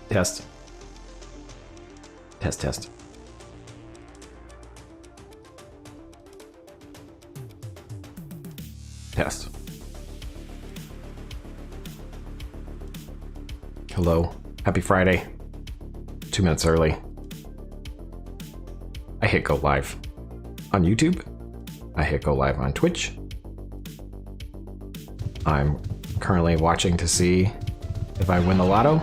Test. Test, test. Test. Hello. Happy Friday. 2 minutes early. I hit go live on YouTube. I hit go live on Twitch. I'm currently watching to see if I win the lotto.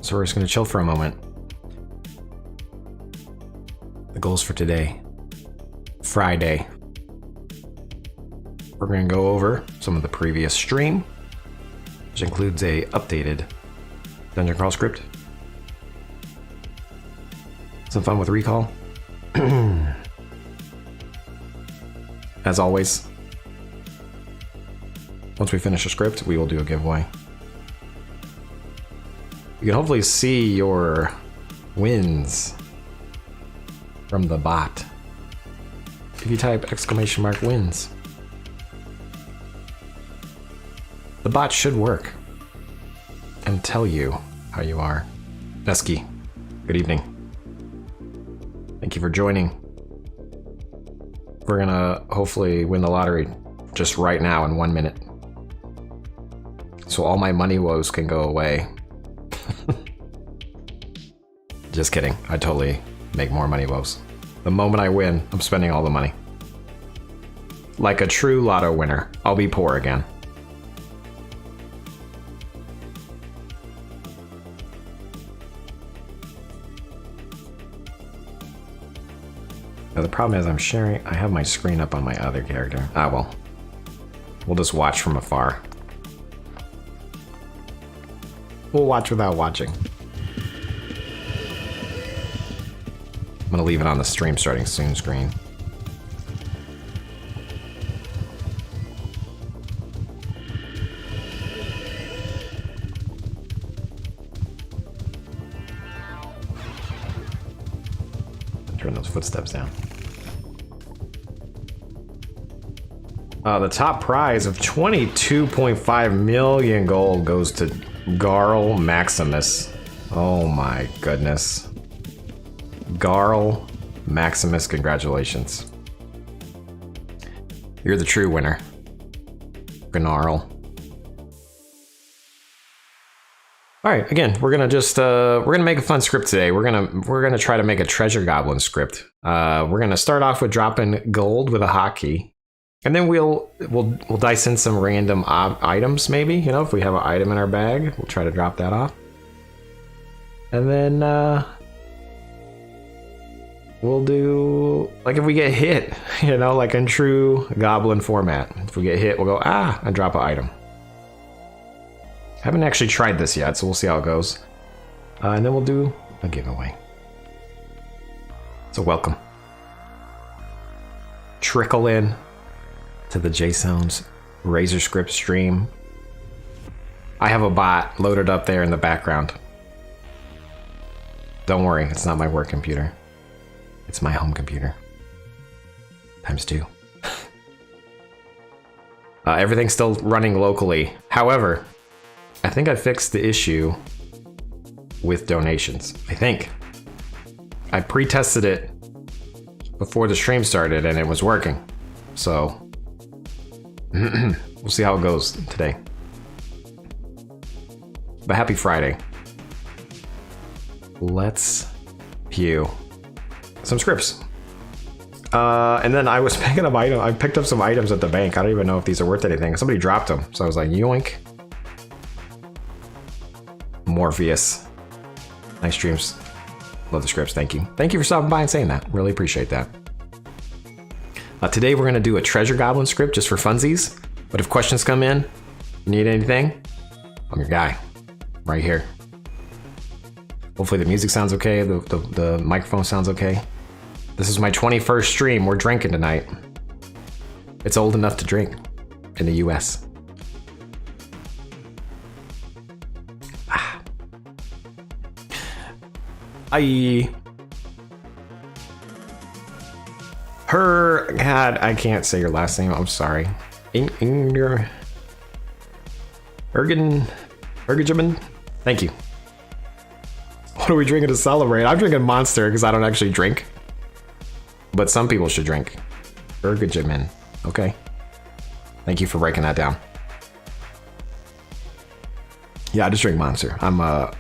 So we're just gonna chill for a moment. The goals for today, Friday. We're gonna go over some of the previous stream, which includes a updated dungeon crawl script. Some fun with recall. As always, once we finish a script, we will do a giveaway. You can hopefully see your wins from the bot if you type !wins. The bot should work and tell you how you are. Nesky, good evening. Thank you for joining. We're gonna hopefully win the lottery just right now in 1 minute. So all my money woes can go away. Just kidding. I totally make more money woes. The moment I win, I'm spending all the money. Like a true lotto winner, I'll be poor again. Now the problem is I'm sharing, I have my screen up on my other character. Ah well, we'll just watch from afar. We'll watch without watching. I'm gonna leave it on the stream starting soon screen. Turn those footsteps down. The top prize of 22.5 million gold goes to Garl Maximus. Oh my goodness. Garl Maximus, congratulations. You're the true winner. Gnarl. Alright, again, we're gonna just we're gonna make a fun script today. We're gonna try to make a treasure goblin script. We're gonna start off with dropping gold with a hotkey. And then we'll dice in some random items, maybe. You know, if we have an item in our bag, we'll try to drop that off. And then we'll do, like if we get hit, you know, like in true goblin format. If we get hit, we'll go, and drop an item. Haven't actually tried this yet, so we'll see how it goes. And then we'll do a giveaway. So welcome. Trickle in to the Jaseowns Razor Script stream. I have a bot loaded up there in the background. Don't worry, it's not my work computer. It's my home computer. ×2. Everything's still running locally. However, I think I fixed the issue with donations. I think. I pre-tested it before the stream started and it was working. So we'll see how it goes today. But happy Friday. Let's view some scripts. And then I was picking up items. I picked up some items at the bank. I don't even know if these are worth anything. Somebody dropped them. So I was like, yoink. Morpheus. Nice streams. Love the scripts. Thank you. Thank you for stopping by and saying that. Really appreciate that. Today we're going to do a treasure goblin script just for funsies. But if questions come in, you need anything, I'm your guy. Right here. Hopefully the music sounds okay. The microphone sounds okay. This is my 21st stream. We're drinking tonight. It's old enough to drink in the US. God, I can't say your last name. I'm sorry. Ergajamin, thank you. What are we drinking to celebrate? I'm drinking Monster because I don't actually drink. But some people should drink. Ergajamin, okay. Thank you for breaking that down. Yeah, I just drink Monster. I'm a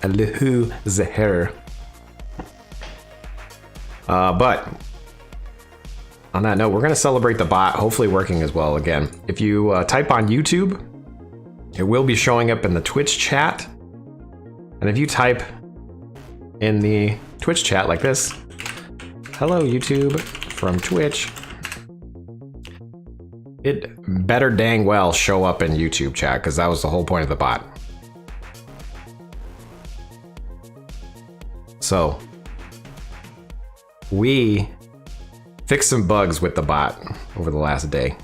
Lihu Zahir. But on that note, we're going to celebrate the bot hopefully working as well again. If you type on YouTube, it will be showing up in the Twitch chat. And if you type in the Twitch chat like this, hello YouTube from Twitch, it better dang well show up in YouTube chat because that was the whole point of the bot. So we fixed some bugs with the bot over the last day.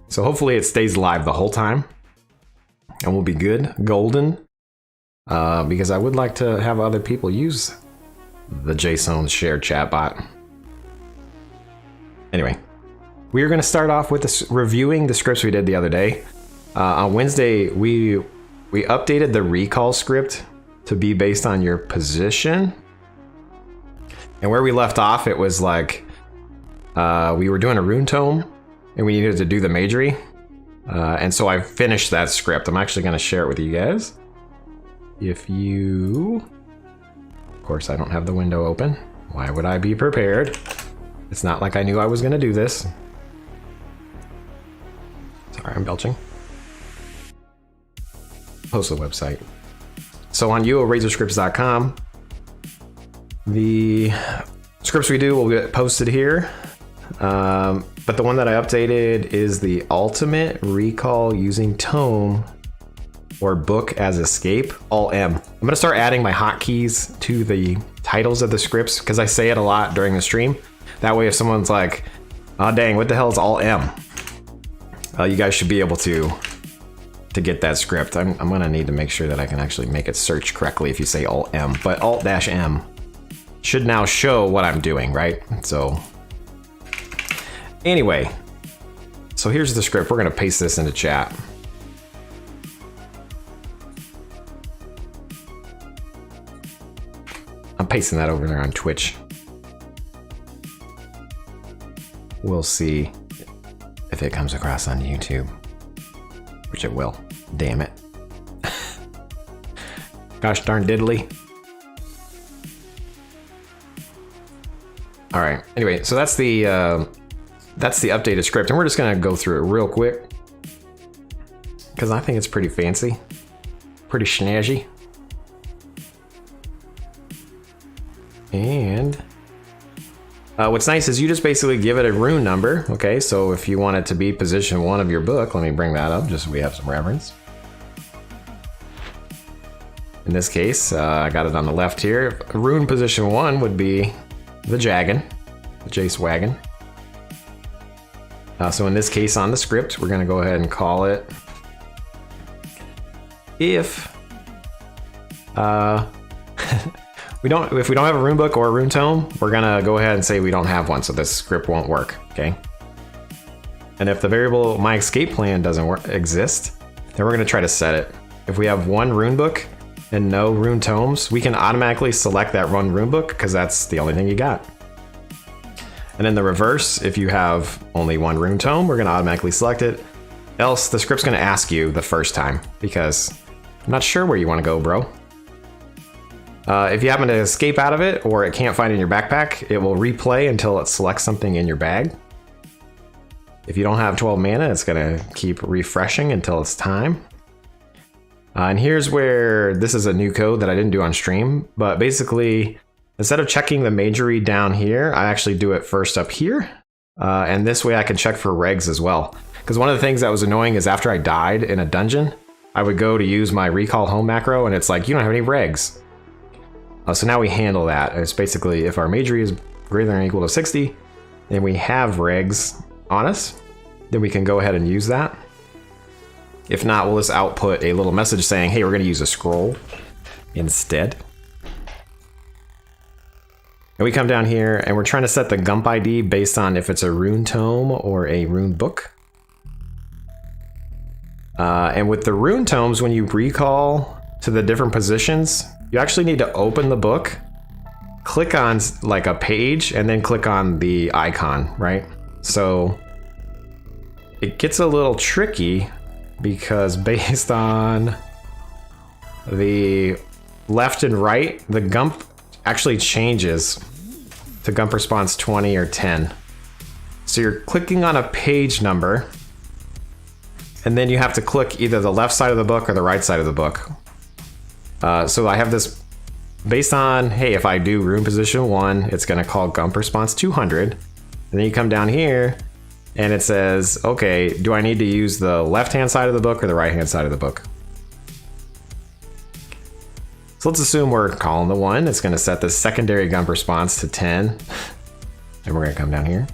So hopefully it stays live the whole time and we'll be good, golden, because I would like to have other people use the Jaseowns shared chat bot. Anyway, we are going to start off with reviewing the scripts we did the other day. On Wednesday, we updated the recall script to be based on your position. And where we left off, it was like we were doing a rune tome and we needed to do the majory. And so I finished that script. I'm actually going to share it with you guys. If you... Of course, I don't have the window open. Why would I be prepared? It's not like I knew I was going to do this. Sorry, I'm belching. Post the website. So on uorazorscripts.com, the scripts we do will get posted here. But the one that I updated is the ultimate recall using tome or book as escape, all M. I'm going to start adding my hotkeys to the titles of the scripts because I say it a lot during the stream. That way if someone's like, oh dang, what the hell is all M? You guys should be able to get that script. I'm going to need to make sure that I can actually make it search correctly if you say alt M, but alt-M should now show what I'm doing, right? So anyway, so here's the script. We're going to paste this into chat. I'm pasting that over there on Twitch. We'll see if it comes across on YouTube, which it will. Damn it. Gosh darn diddly. All right. Anyway, so that's the updated script, and we're just gonna go through it real quick because I think it's pretty fancy, pretty snazzy. And what's nice is you just basically give it a rune number. Okay, so if you want it to be position 1 of your book, let me bring that up just so we have some reference. In this case, I got it on the left here. Rune position 1 would be the Jagan, the Jace Wagon. So in this case on the script, we're going to go ahead and call it if if we don't have a rune book or a rune tome, we're gonna go ahead and say we don't have one, so this script won't work, okay? And if the variable my escape plan doesn't exist, then we're gonna try to set it. If we have one rune book and no rune tomes, we can automatically select that one rune book because that's the only thing you got. And in the reverse, if you have only one rune tome, we're gonna automatically select it. Else, the script's gonna ask you the first time because I'm not sure where you wanna go, bro. If you happen to escape out of it or it can't find it in your backpack, it will replay until it selects something in your bag. If you don't have 12 mana, it's going to keep refreshing until it's time. And here's where this is a new code that I didn't do on stream, but basically instead of checking the majory down here, I actually do it first up here. And this way I can check for regs as well. Because one of the things that was annoying is after I died in a dungeon, I would go to use my recall home macro and it's like, you don't have any regs. So now we handle that. It's basically if our majory is greater than or equal to 60 and we have regs on us, then we can go ahead and use that. If not, we'll just output a little message saying, hey, we're going to use a scroll instead. And we come down here and we're trying to set the Gump ID based on if it's a rune tome or a rune book. And with the rune tomes, when you recall to the different positions, you actually need to open the book, click on like a page, and then click on the icon, right? So it gets a little tricky because based on the left and right, the Gump actually changes to Gump response 20 or 10. So you're clicking on a page number, and then you have to click either the left side of the book or the right side of the book. So I have this based on, hey, if I do rune position 1, it's going to call Gump response 200. And then you come down here and it says, okay, do I need to use the left-hand side of the book or the right-hand side of the book? So let's assume we're calling the 1. It's going to set the secondary Gump response to 10. And we're going to come down here.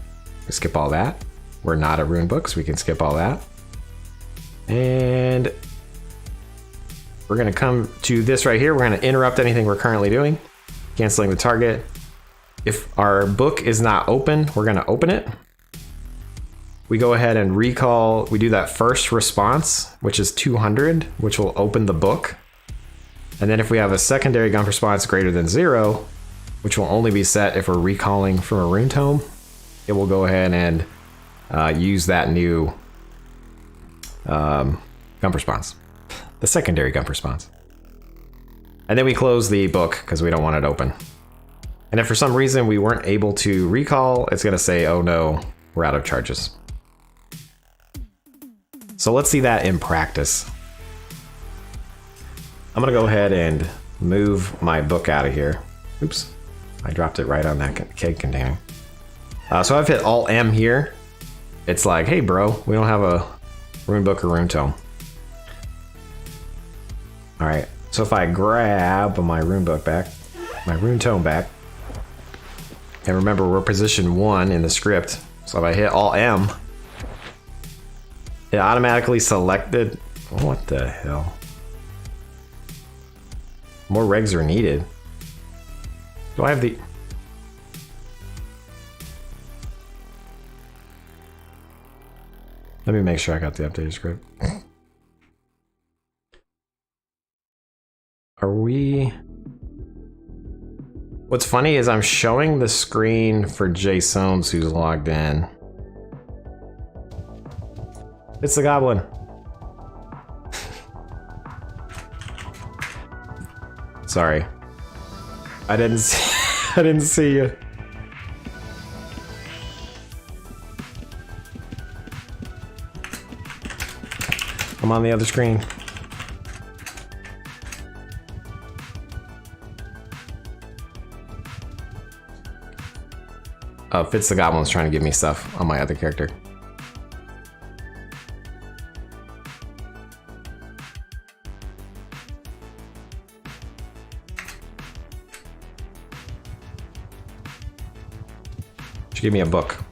We skip all that. We're not at rune books. We can skip all that. And we're going to come to this right here. We're going to interrupt anything we're currently doing, canceling the target. If our book is not open, we're going to open it. We go ahead and recall. We do that first response, which is 200, which will open the book. And then if we have a secondary Gump response greater than 0, which will only be set if we're recalling from a rune tome, it will go ahead and use that new Gump response, the secondary Gump response. And then we close the book because we don't want it open. And if for some reason we weren't able to recall, it's going to say, oh no, we're out of charges. So let's see that in practice. I'm going to go ahead and move my book out of here. Oops, I dropped it right on that keg container. So I've hit Alt M here. It's like, hey bro, we don't have a rune book or rune tome. All right, so if I grab my rune book back, my rune tome back, and remember we're position 1 in the script. So if I hit Alt M, it automatically selected. What the hell? More regs are needed. Do I have the... Let me make sure I got the updated script. Are we... What's funny is I'm showing the screen for Jaseowns who's logged in. It's the goblin. Sorry. I didn't see you. I'm on the other screen. Oh, Fitz the Goblin's trying to give me stuff on my other character. Should give me a book.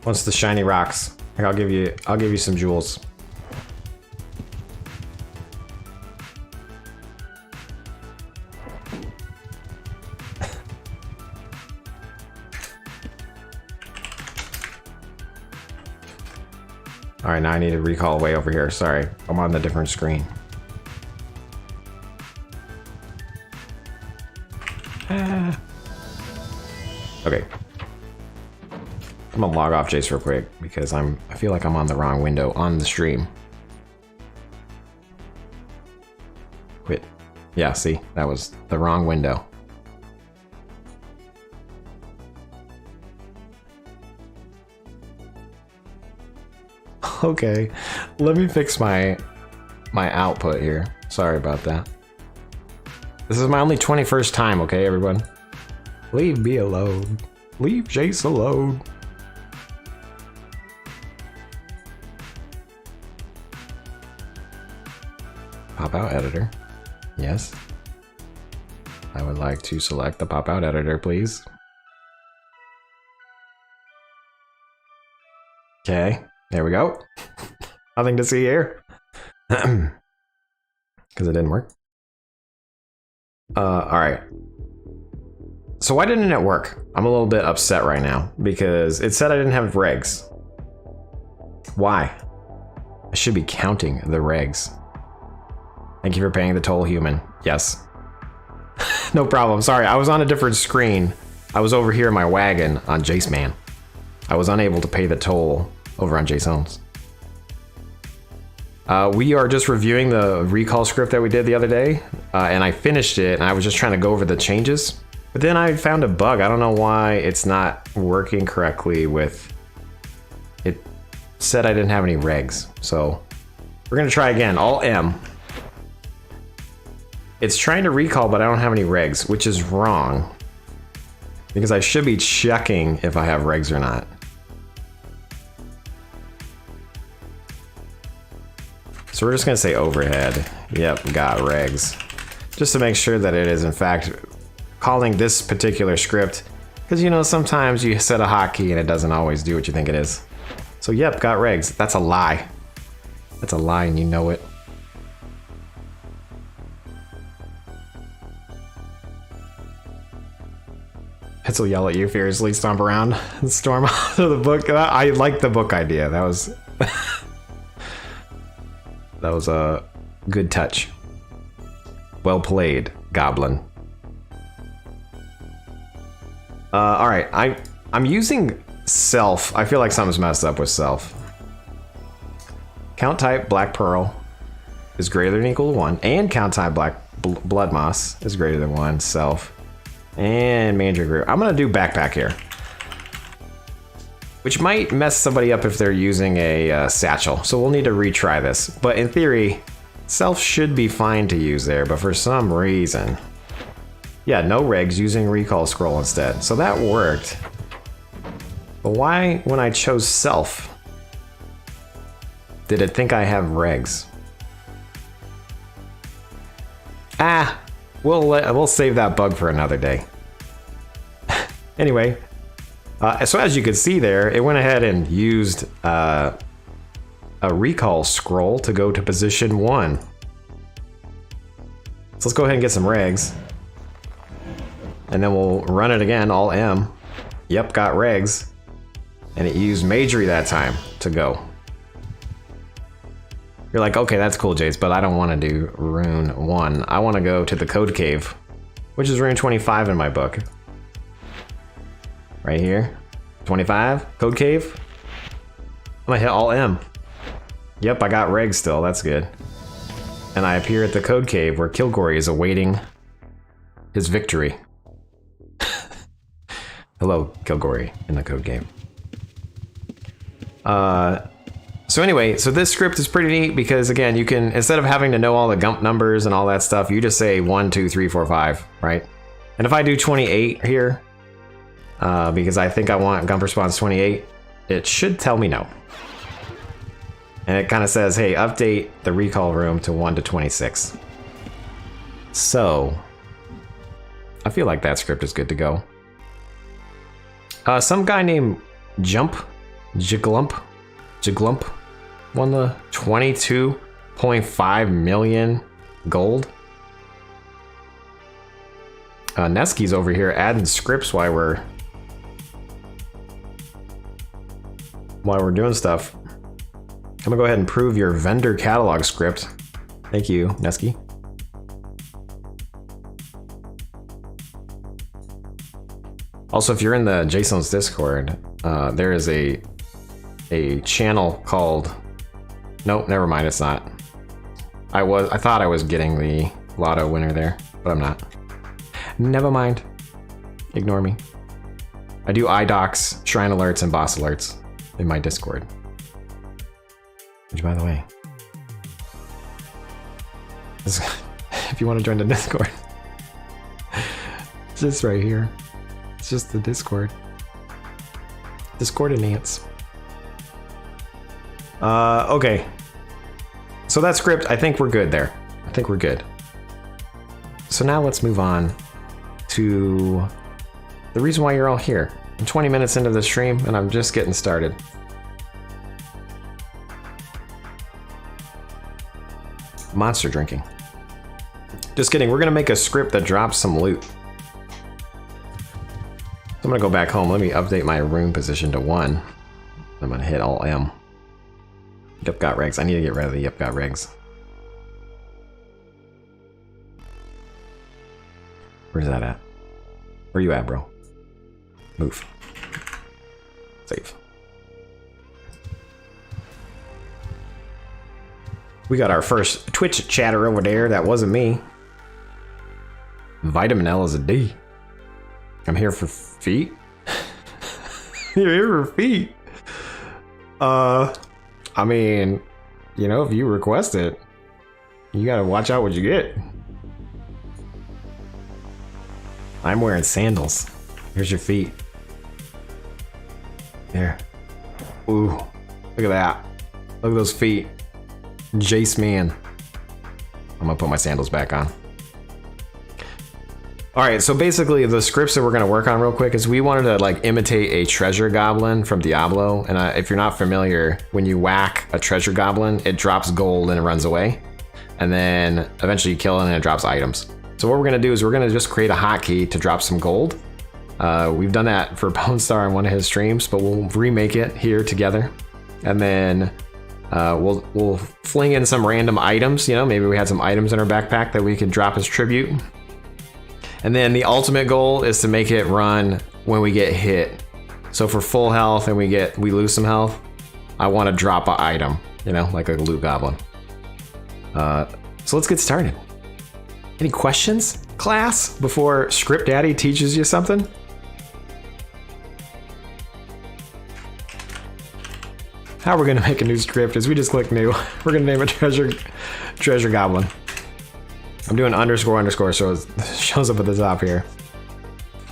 What's the shiny rocks? Here, I'll give you some jewels. All right, now I need to recall way over here. Sorry, I'm on the different screen. Okay. I'm gonna log off Jace real quick because I feel like I'm on the wrong window on the stream. Quit. Yeah, see, that was the wrong window. Okay, let me fix my output here. Sorry about that. This is my only 21st time, okay, everyone? Leave me alone. Leave Jace alone. Pop out editor. Yes. I would like to select the pop out editor, please. Okay, there we go. Nothing to see here. Because it didn't work. All right. So why didn't it work? I'm a little bit upset right now because it said I didn't have regs. Why? I should be counting the regs. Thank you for paying the toll, human. Yes. No problem. Sorry, I was on a different screen. I was over here in my wagon on Jaseman. I was unable to pay the toll over on Jaseowns. We are just reviewing the recall script that we did the other day, and I finished it, and I was just trying to go over the changes. But then I found a bug. I don't know why it's not working correctly with... It said I didn't have any regs, so we're gonna try again. Alt M. It's trying to recall, but I don't have any regs, which is wrong. Because I should be checking if I have regs or not. So we're just gonna say overhead. Yep, got regs. Just to make sure that it is in fact calling this particular script. Because you know, sometimes you set a hotkey and it doesn't always do what you think it is. So yep, got regs. That's a lie. That's a lie and you know it. It'll yell at you fiercely, stomp around, and storm out of the book. I like the book idea. That was that was a good touch. Well played, Goblin. All right, I'm using self. I feel like something's messed up with self. Count type black pearl is greater than or equal to 1, and count type black blood moss is greater than 1. Self. And mandragora. I'm gonna do backpack here, which might mess somebody up if they're using a satchel. So we'll need to retry this. But in theory, self should be fine to use there. But for some reason, yeah, no regs, using recall scroll instead. So that worked. But why, when I chose self, did it think I have regs? Ah. We'll save that bug for another day. Anyway, so as you can see there, it went ahead and used a recall scroll to go to position 1. So let's go ahead and get some regs. And then we'll run it again, Alt M. Yep, got regs. And it used Majory that time to go. You're like, okay, that's cool, Jace, but I don't want to do rune 1. I want to go to the code cave, which is rune 25 in my book. Right here, 25, code cave. I'm gonna hit Alt M. Yep, I got regs still, that's good. And I appear at the code cave where Kilgory is awaiting his victory. Hello, Kilgory in the code cave. So anyway, so this script is pretty neat because again, you can, instead of having to know all the gump numbers and all that stuff, you just say 1, 2, 3, 4, 5, right? And if I do 28 here, because I think I want gump response 28, it should tell me no. And it kind of says, hey, update the recall room to 1 to 26. So I feel like that script is good to go. Some guy named Jiglump won the 22.5 million gold. Nesky's over here adding scripts while we're doing stuff. I'm gonna go ahead and prove your vendor catalog script. Thank you, Nesky. Also, if you're in the Jaseowns Discord, there is a channel called... Nope, never mind, it's not. I thought I was getting the lotto winner there, but I'm not. Never mind. Ignore me. I do iDocs, shrine alerts, and boss alerts in my Discord. Which, by the way, if you want to join the Discord, it's just right here. It's just the Discord. Discordinance. Okay. So that script, I think we're good there. I think we're good. So now let's move on to the reason why you're all here. I'm 20 minutes into the stream and I'm just getting started. Monster drinking. Just kidding, we're gonna make a script that drops some loot. I'm gonna go back home. Let me update my room position to 1. I'm gonna hit Alt M. Yep, got regs. I need to get rid of the yep, got regs. Where's that at? Where you at, bro? Move. Save. We got our first Twitch chatter over there. That wasn't me. Vitamin L is a D. I'm here for feet. You're here for feet. I mean, you know, if you request it, you gotta watch out what you get. I'm wearing sandals. Here's your feet. There. Ooh, look at that. Look at those feet. Jace man. I'm gonna put my sandals back on. Alright, so basically the scripts that we're gonna work on real quick is we wanted to like imitate a treasure goblin from Diablo. And if you're not familiar, when you whack a treasure goblin, it drops gold and it runs away. And then eventually you kill it and it drops items. So what we're gonna do is we're gonna just create a hotkey to drop some gold. We've done that for Bone Star on one of his streams, but we'll remake it here together. And then we'll fling in some random items. You know, maybe we had some items in our backpack that we could drop as tribute. And then the ultimate goal is to make it run when we get hit. So for full health and we lose some health, I want to drop an item, you know, like a loot goblin. So let's get started. Any questions, class, before Script Daddy teaches you something? How we're gonna make a new script is we just click new. We're gonna name it treasure goblin. I'm doing __ so it shows up at the top here.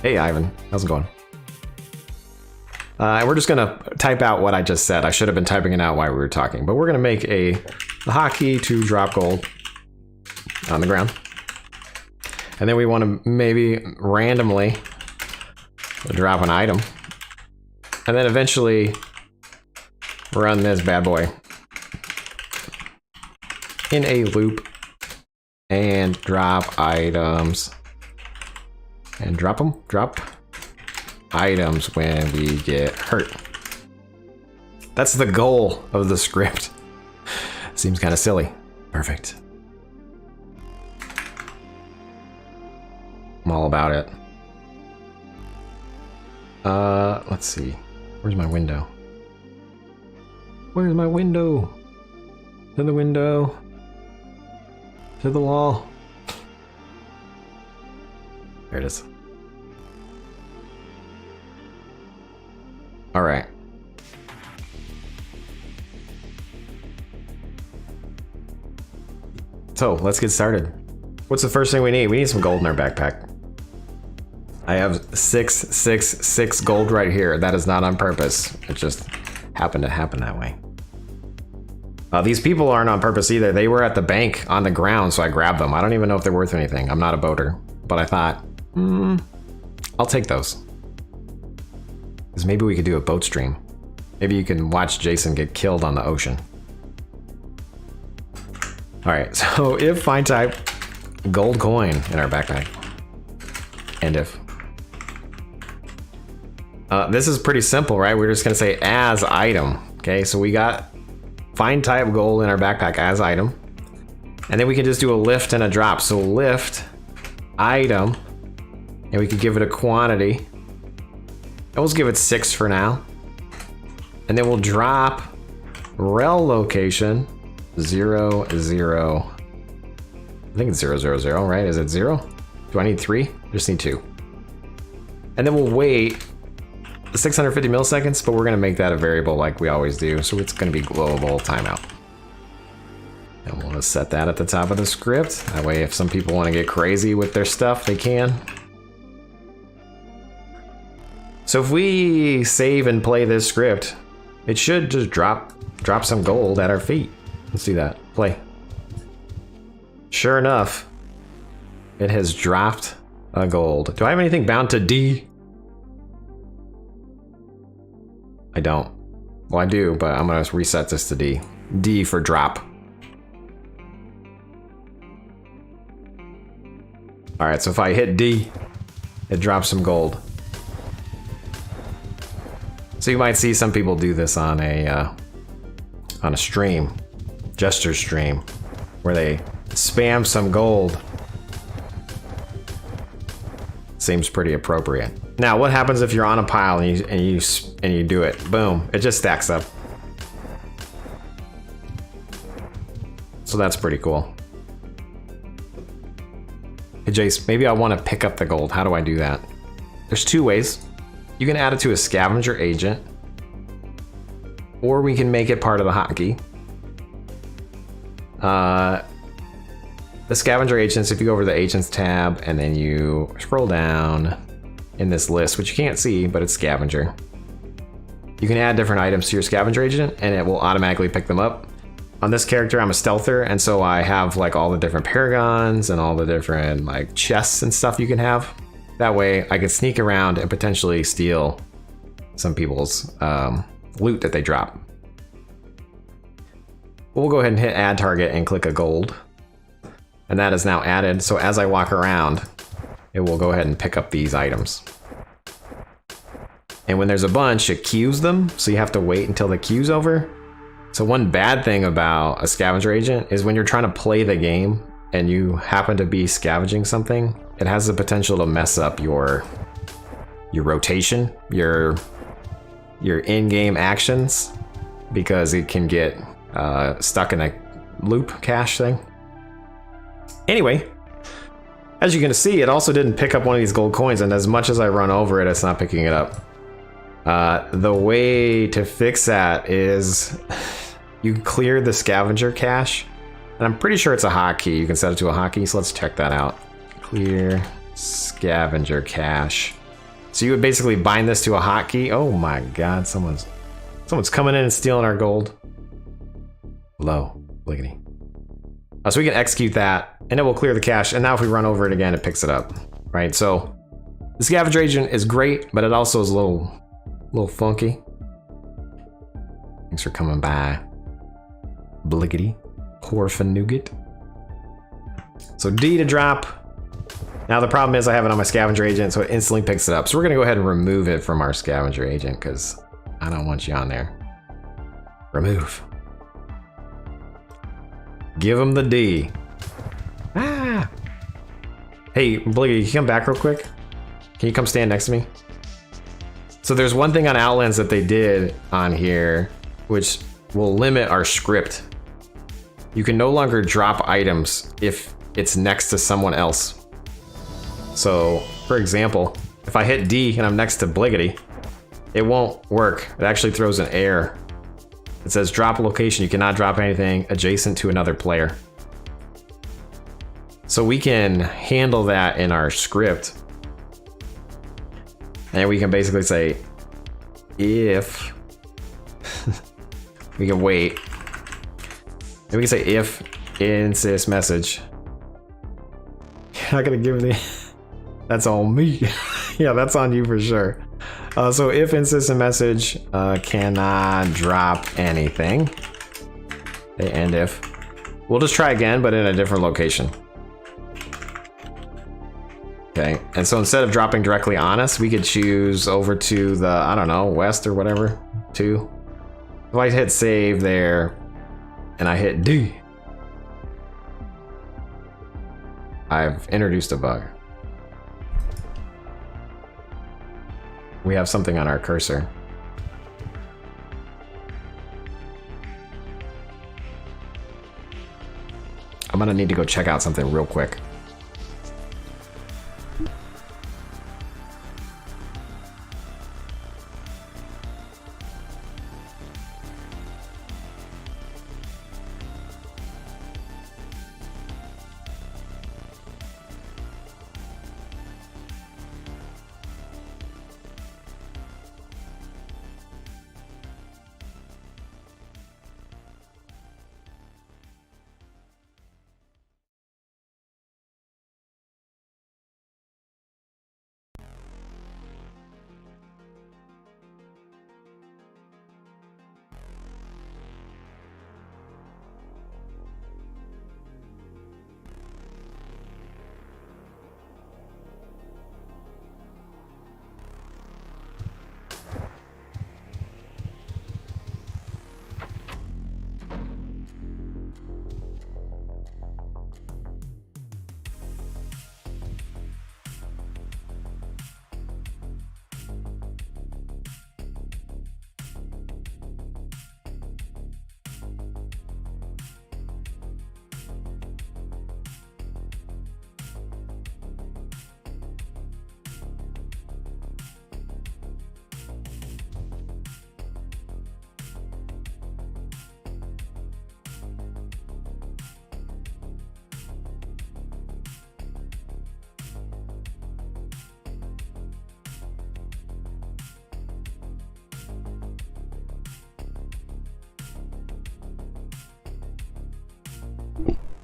Hey Ivan, how's it going? And we're just gonna type out what I just said. I should have been typing it out while we were talking, but we're gonna make a hotkey to drop gold on the ground. And then we want to maybe randomly drop an item. And then eventually run this bad boy in a loop and drop items. And drop items when we get hurt. That's the goal of the script. Seems kind of silly. Perfect. I'm all about it. Let's see. Where's my window? Where's my window? To the window. To the wall. There it is. All right. So let's get started. What's the first thing we need? We need some gold in our backpack. I have 666 gold right here. That is not on purpose. It just happened to happen that way. These people aren't on purpose either. They were at the bank on the ground, so I grabbed them. I don't even know if they're worth anything. I'm not a boater, but I thought, I'll take those. Because maybe we could do a boat stream. Maybe you can watch Jason get killed on the ocean. All right, so if find type, gold coin in our backpack. And if. This is pretty simple, right? We're just gonna say as item. Okay, so we got find type gold in our backpack as item. And then we can just do a lift and a drop. So lift item, and we could give it a quantity. And we'll just give it 6 for now. And then we'll drop rel location 0, 0. I think it's 0, 0, 0, right? Is it 0? Do I need 3? I just need 2. And then we'll wait 650 milliseconds, but we're gonna make that a variable like we always do. So it's gonna be global timeout. And we'll just set that at the top of the script. That way, if some people wanna get crazy with their stuff, they can. So if we save and play this script, it should just drop some gold at our feet. Let's do that, play. Sure enough, it has dropped a gold. Do I have anything bound to D? I don't. Well, I do, but I'm gonna reset this to D. D for drop. All right, so if I hit D, it drops some gold. So you might see some people do this on a stream, gesture stream, where they spam some gold. Seems pretty appropriate. Now, what happens if you're on a pile and you do it? Boom! It just stacks up. So that's pretty cool. Hey Jace, maybe I want to pick up the gold. How do I do that? There's two ways. You can add it to a scavenger agent, or we can make it part of the hotkey. The scavenger agents, if you go over the agents tab and then you scroll down in this list, which you can't see, but it's scavenger. You can add different items to your scavenger agent and it will automatically pick them up. On this character, I'm a stealther, and so I have like all the different paragons and all the different like chests and stuff you can have. That way I can sneak around and potentially steal some people's loot that they drop. We'll go ahead and hit add target and click a gold. And that is now added, so as I walk around, it will go ahead and pick up these items. And when there's a bunch, it queues them, so you have to wait until the queue's over. So one bad thing about a scavenger agent is when you're trying to play the game and you happen to be scavenging something, it has the potential to mess up your rotation, your in-game actions, because it can get stuck in a loop cache thing. Anyway, as you can see, it also didn't pick up one of these gold coins, and as much as I run over it, it's not picking it up. The way to fix that is you clear the scavenger cache, and I'm pretty sure it's a hotkey. You can set it to a hotkey, so let's check that out. Clear scavenger cache. So you would basically bind this to a hotkey. Oh my god, someone's coming in and stealing our gold. Low, bliggity. So we can execute that, and it will clear the cache, and now if we run over it again, it picks it up, right? So the scavenger agent is great, but it also is a little funky. Thanks for coming by, bliggity, horfanougat. So D to drop. Now the problem is I have it on my scavenger agent, so it instantly picks it up. So we're gonna go ahead and remove it from our scavenger agent because I don't want you on there. Remove. Give him the D. Ah! Hey, Bliggity, can you come back real quick? Can you come stand next to me? So there's one thing on Outlands that they did on here, which will limit our script. You can no longer drop items if it's next to someone else. So, for example, if I hit D and I'm next to Bliggity, it won't work. It actually throws an error. It says drop location, you cannot drop anything adjacent to another player. So we can handle that in our script. And we can basically say, if, we can wait. And we can say if insys message. You're not gonna give me, that's on me. Yeah, that's on you for sure. So if insys message cannot drop anything, okay, and if, we'll just try again, but in a different location. Okay, and so instead of dropping directly on us, we could choose over to the, I don't know, west or whatever, 2. If I hit save there, and I hit D, I've introduced a bug. We have something on our cursor. I'm gonna need to go check out something real quick.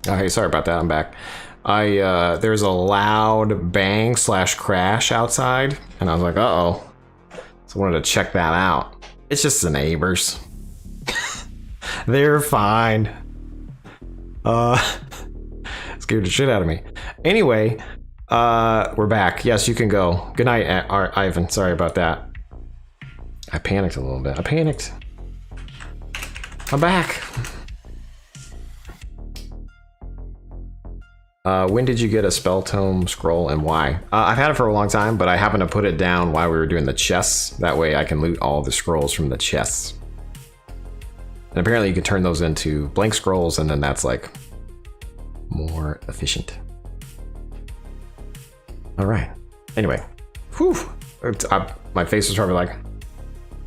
hey, sorry about that. I'm back. There's a loud bang / crash outside, and I was like, uh-oh. So I wanted to check that out. It's just the neighbors. They're fine. Scared the shit out of me. Anyway, we're back. Yes, you can go. Good night, Ivan. Sorry about that. I panicked a little bit. I panicked. I'm back. When did you get a spell tome scroll and why? I've had it for a long time, but I happened to put it down while we were doing the chests. That way I can loot all the scrolls from the chests. And apparently you can turn those into blank scrolls, and then that's like more efficient. All right. Anyway, whew. My face was probably like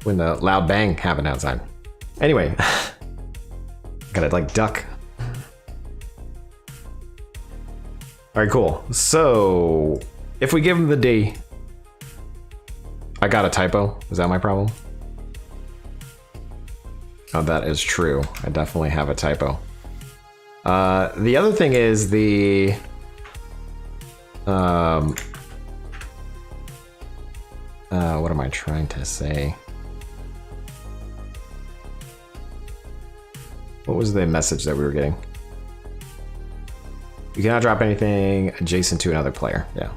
when the loud bang happened outside. Anyway, gotta like duck. All right, cool. So if we give him the D, I got a typo. Is that my problem? Oh, that is true. I definitely have a typo. The other thing is the what am I trying to say? What was the message that we were getting? You cannot drop anything adjacent to another player. Yeah.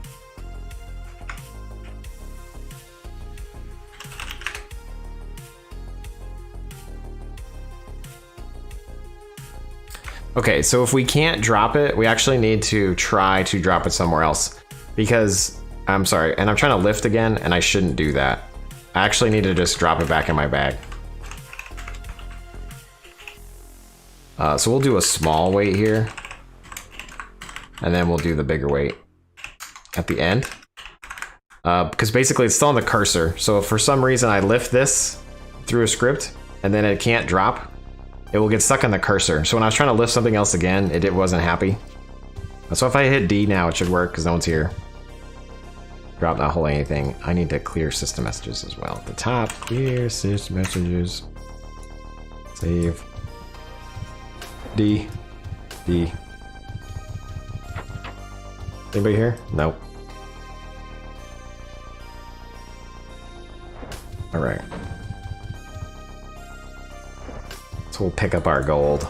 Okay, so if we can't drop it, we actually need to try to drop it somewhere else. Because, I'm sorry, and I'm trying to lift again, and I shouldn't do that. I actually need to just drop it back in my bag. So we'll do a small weight here. And then we'll do the bigger weight at the end. Because basically it's still on the cursor. So if for some reason I lift this through a script and then it can't drop, it will get stuck on the cursor. So when I was trying to lift something else again, it wasn't happy. So if I hit D now, it should work because no one's here. Drop, not hold anything. I need to clear system messages as well. At the top, clear system messages. Save. D. D. Anybody here? Nope. All right. So we'll pick up our gold.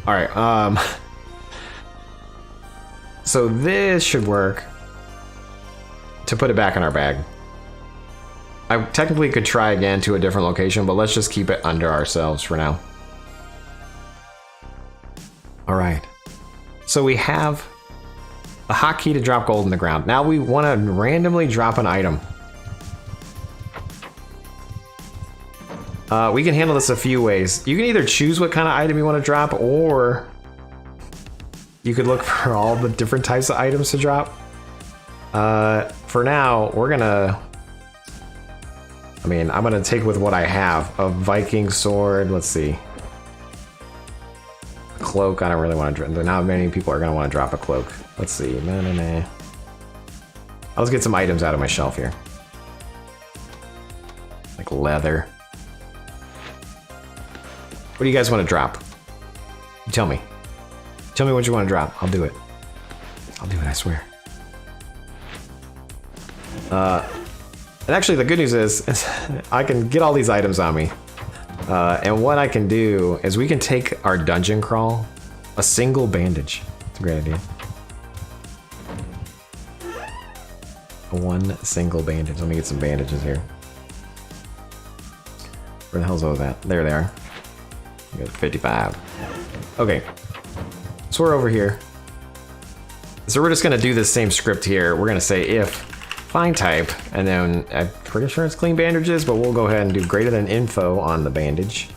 All right. So this should work to put it back in our bag. I technically could try again to a different location, but let's just keep it under ourselves for now. All right. So we have a hotkey to drop gold in the ground. Now we want to randomly drop an item. We can handle this a few ways. You can either choose what kind of item you want to drop, or you could look for all the different types of items to drop. For now, we're gonna... I'm gonna take with what I have. A Viking sword, let's see. A cloak, I don't really want to drop. Not many people are gonna want to drop a cloak. Let's see. Let's get some items out of my shelf here. Like leather. What do you guys want to drop? You tell me. Tell me what you want to drop. I'll do it. I'll do it, I swear. And actually the good news is I can get all these items on me. And what I can do is we can take our dungeon crawl, a single bandage. It's a great idea. One single bandage. Let me get some bandages here. Where the hell's all that? There they are. I got 55. Okay. So we're over here. So we're just gonna do this same script here. We're gonna say if find type, and then I'm pretty sure it's clean bandages, but we'll go ahead and do greater than info on the bandage.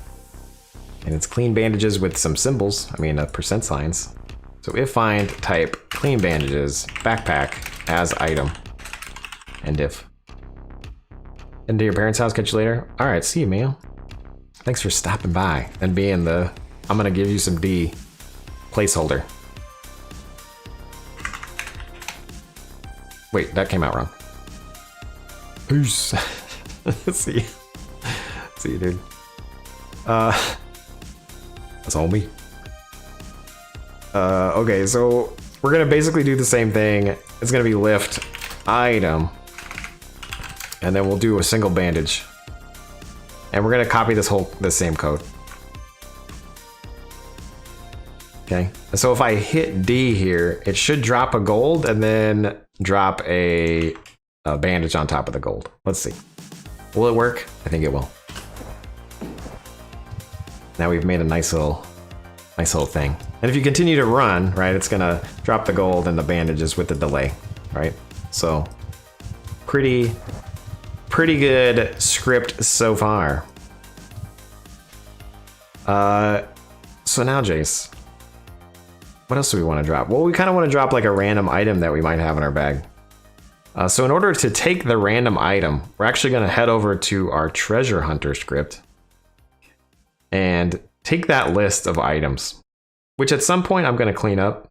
And it's clean bandages with some symbols, percent signs. So if find type clean bandages, backpack as item, and if. Into your parents' house, catch you later. All right, see you, man. Thanks for stopping by and being the, I'm gonna give you some D placeholder. Wait, that came out wrong. Peace. See you, dude. That's all me. Okay, so we're gonna basically do the same thing. It's gonna be lift item, and then we'll do a single bandage, and we're gonna copy this same code. Okay, so if I hit D here, it should drop a gold and then drop a bandage on top of the gold. Let's see. Will it work? I think it will. Now we've made a nice little thing. And if you continue to run, right, it's gonna drop the gold and the bandages with the delay, right? So pretty good script so far. So now, Jace, what else do we want to drop? Well, we kind of want to drop like a random item that we might have in our bag. So in order to take the random item, we're actually going to head over to our treasure hunter script and take that list of items, which at some point I'm going to clean up.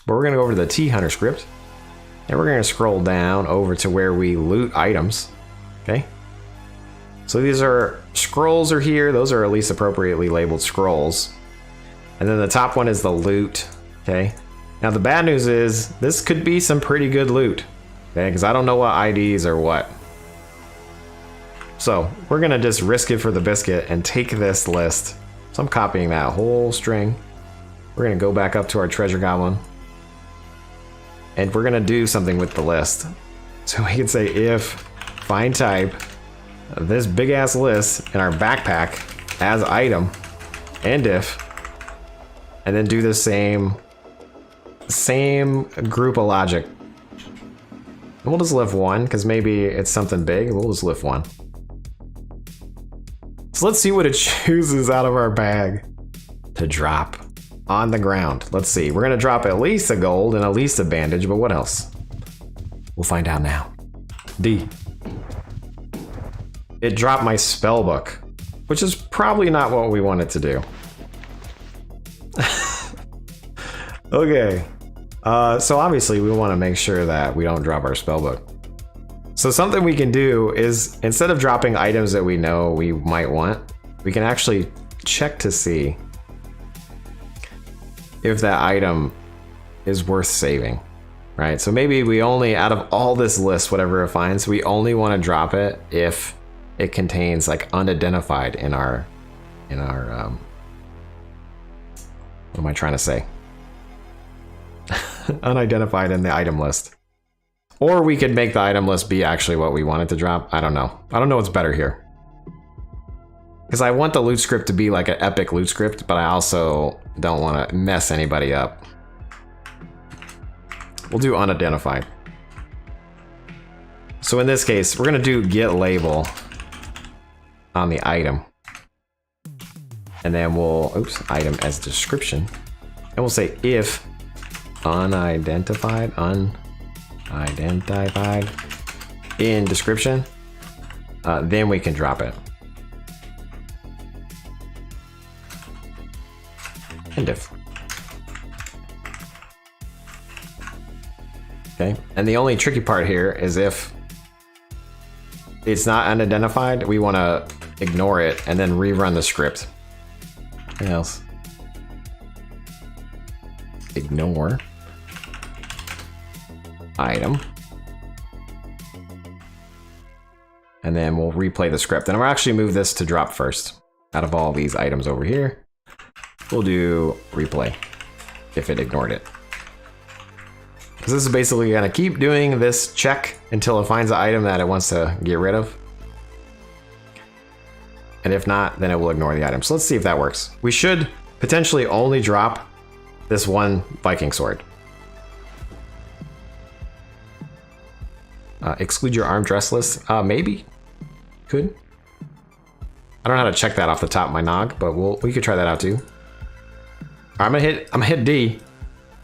But we're going to go over to the T hunter script and we're going to scroll down over to where we loot items. Okay. So these are scrolls are here. Those are at least appropriately labeled scrolls. And then the top one is the loot. Okay. Now the bad news is this could be some pretty good loot. Okay. Because I don't know what IDs are what. So we're going to just risk it for the biscuit and take this list. So I'm copying that whole string. We're going to go back up to our treasure goblin. And we're going to do something with the list. So we can say if find type of this big ass list in our backpack as item and if, and then do the same group of logic. And we'll just lift one because maybe it's something big. We'll just lift one. So let's see what it chooses out of our bag to drop on the ground. Let's see. We're going to drop at least a gold and at least a bandage, but what else? We'll find out now. D. It dropped my spell book, which is probably not what we want it to do. Okay. So obviously we want to make sure that we don't drop our spell book. So something we can do is instead of dropping items that we know we might want, we can actually check to see if that item is worth saving, right? So maybe we only, out of all this list, whatever it finds, we only want to drop it if it contains like unidentified in our what am I trying to say? Unidentified in the item list. Or we could make the item list be actually what we want it to drop. I don't know. I don't know what's better here. Because I want the loot script to be like an epic loot script, but I also don't want to mess anybody up. We'll do unidentified. So in this case, we're going to do get label on the item. And then we'll, item as description. And we'll say if unidentified in description, then we can drop it. And if. Okay, and the only tricky part here is if it's not unidentified, we want to ignore it and then rerun the script. What else? Ignore item. And then we'll replay the script. And we'll actually move this to drop first. Out of all these items over here, we'll do replay if it ignored it. Because this is basically going to keep doing this check until it finds the item that it wants to get rid of. And if not, then it will ignore the item. So let's see if that works. We should potentially only drop this one Viking sword. Exclude your arm dress list. Maybe. Could. I don't know how to check that off the top of my nog, but we could try that out too. I'm gonna hit D,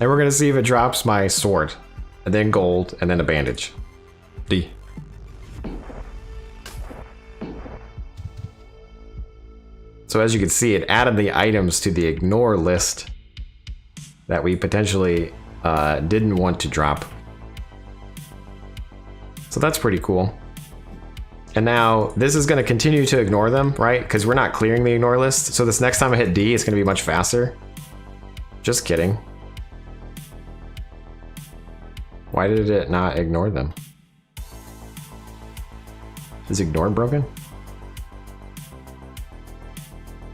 and we're gonna see if it drops my sword, and then gold, and then a bandage. D. So as you can see, it added the items to the ignore list that we potentially didn't want to drop. So that's pretty cool. And now this is going to continue to ignore them, right? Because we're not clearing the ignore list. So this next time I hit D, it's going to be much faster. Just kidding. Why did it not ignore them? Is ignore broken?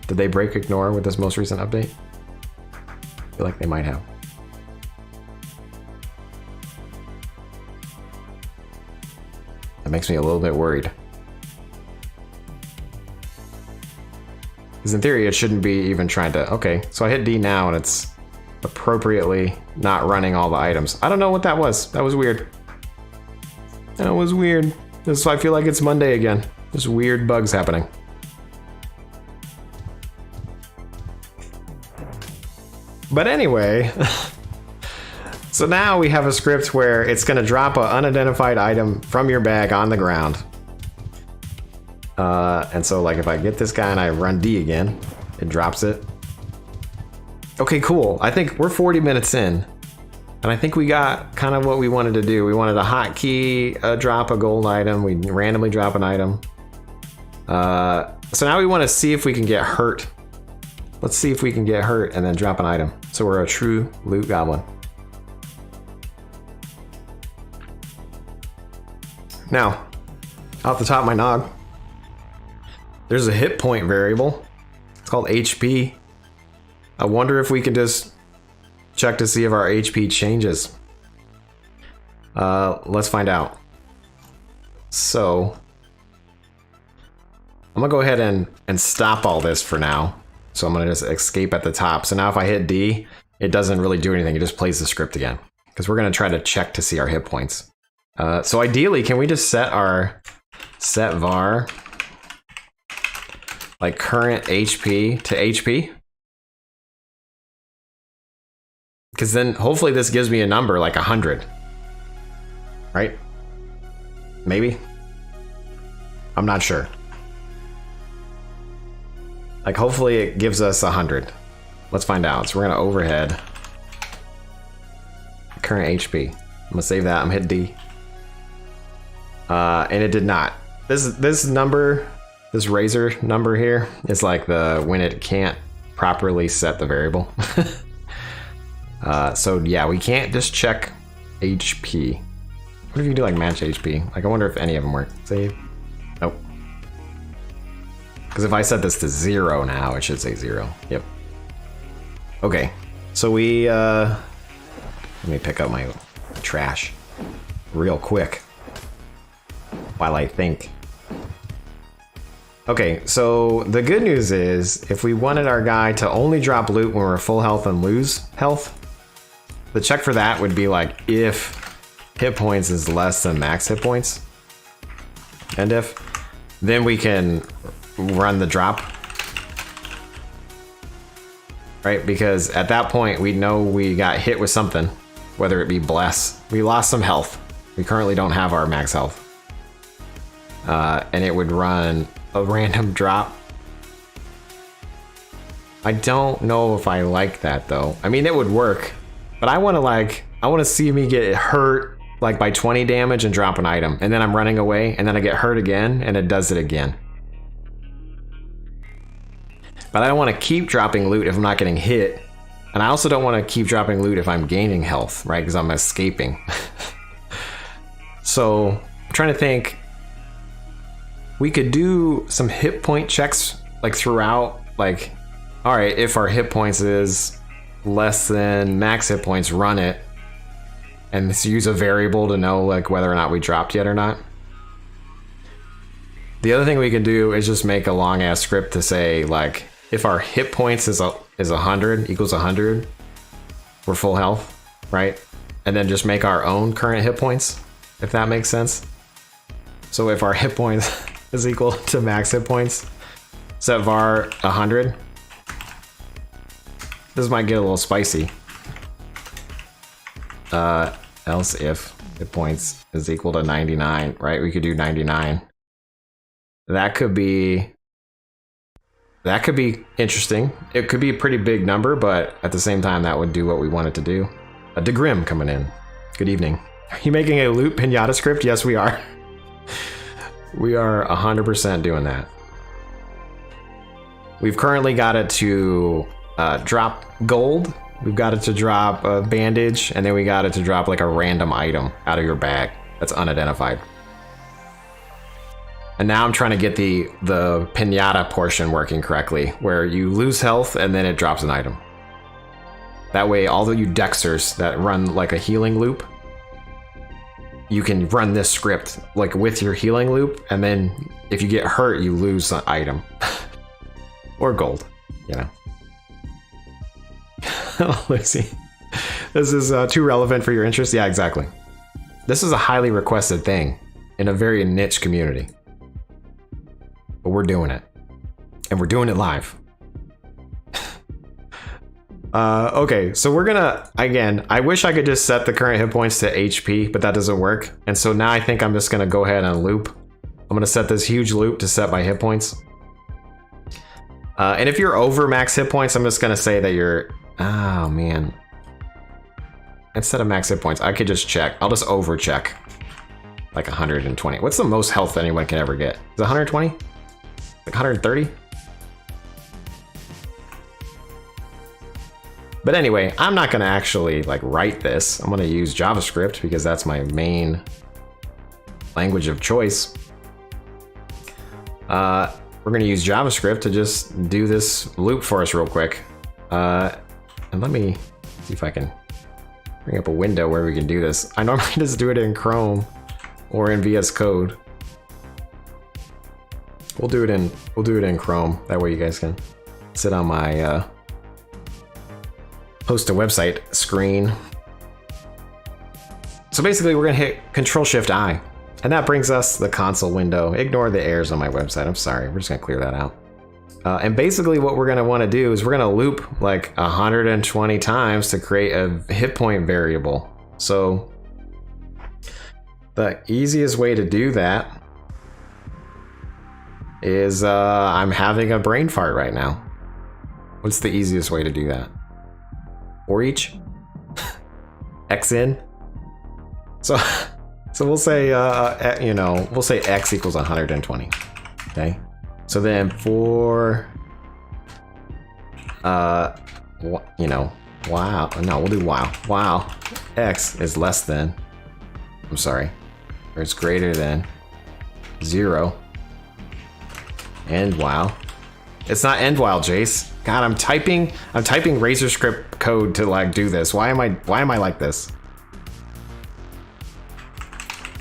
Did they break ignore with this most recent update? I feel like they might have. That makes me a little bit worried. Because in theory, it shouldn't be even trying to... Okay, so I hit D now and it's appropriately not running all the items. I don't know what that was. That was weird. That was weird. This is why I feel like it's Monday again. There's weird bugs happening. But anyway, so now we have a script where it's going to drop an unidentified item from your bag on the ground. And so like if I get this guy and I run D again, it drops it. Okay, cool. I think we're 40 minutes in. And I think we got kind of what we wanted to do. We wanted a hotkey, drop a gold item. We randomly drop an item. So now we want to see if we can get hurt. Let's see if we can get hurt and then drop an item. So we're a true loot goblin. Now, off the top of my nog, there's a hit point variable. It's called HP. I wonder if we can just check to see if our HP changes. Let's find out. So, I'm gonna go ahead and stop all this for now. So I'm gonna just escape at the top. So now if I hit D, it doesn't really do anything. It just plays the script again. Because we're gonna try to check to see our hit points. So ideally, can we just set var like current HP to HP? Because then hopefully this gives me a number like 100. Right? Maybe? I'm not sure. Like hopefully it gives us 100. Let's find out. So we're gonna overhead current HP. I'm gonna save that. I'm gonna hit D. And it did not. This number, this razor number here is like the when it can't properly set the variable. So yeah, we can't just check HP. What if you do like match HP? Like I wonder if any of them work. Save. Nope. Because if I set this to 0 now, it should say 0. Yep. Okay. So we let me pick up my trash real quick while I think. Okay, so the good news is if we wanted our guy to only drop loot when we're full health and lose health, the check for that would be like if hit points is less than max hit points. And if, then we can run the drop. Right, because at that point we know we got hit with something, whether it be bless. We lost some health. We currently don't have our max health. And it would run a random drop. I don't know if I like that though. I mean, it would work, but I want to see me get hurt like by 20 damage and drop an item, and then I'm running away, and then I get hurt again, and it does it again. But I don't want to keep dropping loot if I'm not getting hit, and I also don't want to keep dropping loot if I'm gaining health, right? Because I'm escaping. So I'm trying to think. We could do some hit point checks like throughout, like, all right, if our hit points is less than max hit points, run it. And just use a variable to know like whether or not we dropped yet or not. The other thing we can do is just make a long ass script to say like, if our hit points is 100 equals 100, we're full health, right? And then just make our own current hit points, if that makes sense. So if our hit points is equal to max hit points, set var 100. This might get a little spicy. Else if hit points is equal to 99, right? We could do 99. That could be interesting. It could be a pretty big number, but at the same time, that would do what we want it to do. A Degrim coming in. Good evening. Are you making a loot pinata script? Yes, we are. We are 100% doing that. We've currently got it to drop gold We've got it to drop a bandage, and then we got it to drop like a random item out of your bag that's unidentified. And now I'm trying to get the pinata portion working correctly, where you lose health and then it drops an item. That way, all of you Dexters that run like a healing loop, you can run this script like with your healing loop, and then if you get hurt, you lose an item. Or gold, you know. Lucy, this is too relevant for your interest? Yeah, exactly. This is a highly requested thing in a very niche community. But we're doing it. And we're doing it live. Okay, so we're gonna, again, I wish I could just set the current hit points to HP, but that doesn't work. And so now I think I'm just gonna go ahead and loop. I'm gonna set this huge loop to set my hit points. And if you're over max hit points, I'm just gonna say that you're, oh man. Instead of max hit points, I could just check. I'll just over check. Like 120. What's the most health anyone can ever get? Is it 120? Like 130? But anyway, I'm not gonna actually like write this. I'm gonna use JavaScript because that's my main language of choice. We're gonna use JavaScript to just do this loop for us real quick. And let me see if I can bring up a window where we can do this. I normally just do it in Chrome or in VS Code. We'll do it in Chrome. That way you guys can sit on my host a website screen. So basically we're gonna hit Control-Shift-I, and that brings us the console window. Ignore the errors on my website, I'm sorry, we're just gonna clear that out. And basically what we're gonna wanna do is we're gonna loop like 120 times to create a hit point variable. So the easiest way to do that is I'm having a brain fart right now. What's the easiest way to do that? For each? X in? So we'll say, you know, we'll say X equals 120, okay? So then for, you know, wow, no, we'll do wow. Wow, X is less than, I'm sorry, or it's greater than 0. End while. It's not end while, Jace. God, I'm typing Razor script code to like do this. Why am I like this?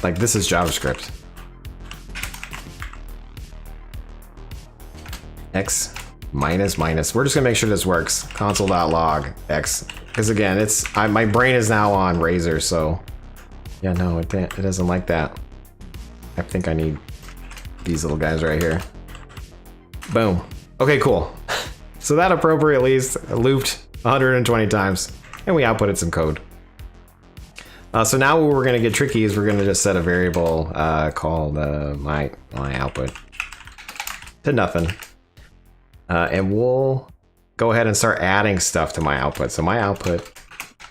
Like this is JavaScript. X minus. We're just gonna make sure this works. Console.log X. Because again, my brain is now on Razor, so yeah, no, it doesn't like that. I think I need these little guys right here. Boom. Okay, cool. So that appropriately looped 120 times, and we outputted some code. So now what we're gonna get tricky is we're gonna just set a variable called my output to nothing. And we'll go ahead and start adding stuff to my output. So my output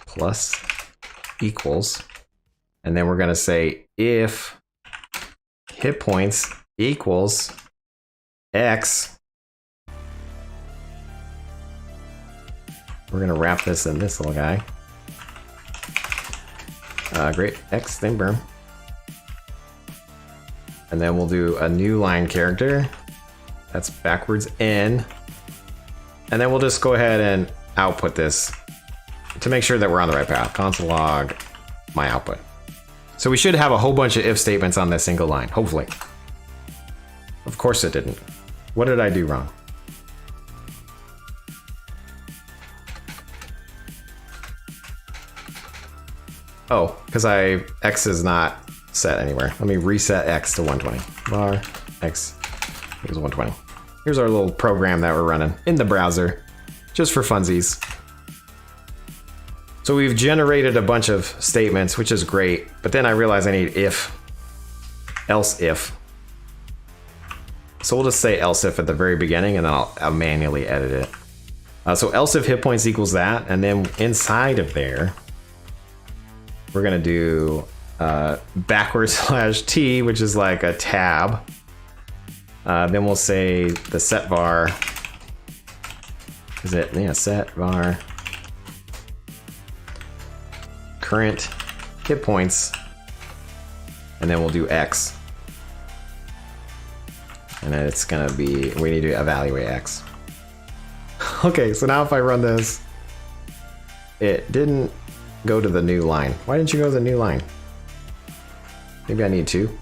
plus equals, and then we're gonna say if hit points equals X. We're gonna wrap this in this little guy. Great, X, then burn. And then we'll do a new line character. That's backwards in. And then we'll just go ahead and output this to make sure that we're on the right path. Console log my output. So we should have a whole bunch of if statements on this single line, hopefully. Of course it didn't. What did I do wrong? Oh, because X is not set anywhere. Let me reset X to 120. Var X equals 120. Here's our little program that we're running in the browser, just for funsies. So we've generated a bunch of statements, which is great, but then I realize I need if, else if. So we'll just say else if at the very beginning, and then I'll manually edit it. So else if hit points equals that, and then inside of there, we're gonna do /t, which is like a tab. Then we'll say the set var. Is it, yeah, set var current hit points, and then we'll do X. And then it's gonna be, we need to evaluate X. Okay, so now if I run this, it didn't go to the new line. Why didn't you go to the new line? Maybe I need to.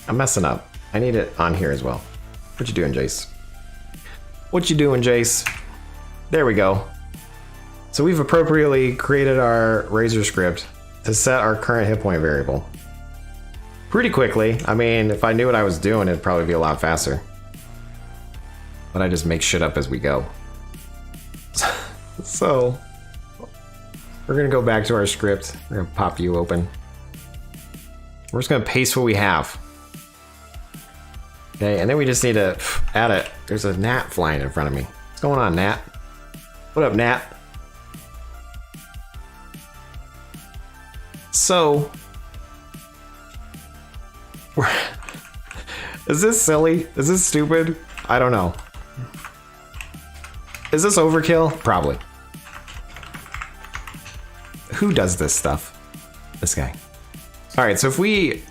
I'm messing up. I need it on here as well. What you doing, Jace? What you doing, Jace? There we go. So we've appropriately created our Razor script to set our current hit point variable. Pretty quickly. I mean, if I knew what I was doing, it'd probably be a lot faster. But I just make shit up as we go. So, we're gonna go back to our script. We're gonna pop you open. We're just gonna paste what we have. Okay, and then we just need to add it. There's a gnat flying in front of me. What's going on, gnat? What up, gnat? So, is this silly? Is this stupid? I don't know. Is this overkill? Probably. Who does this stuff? This guy. All right, so if we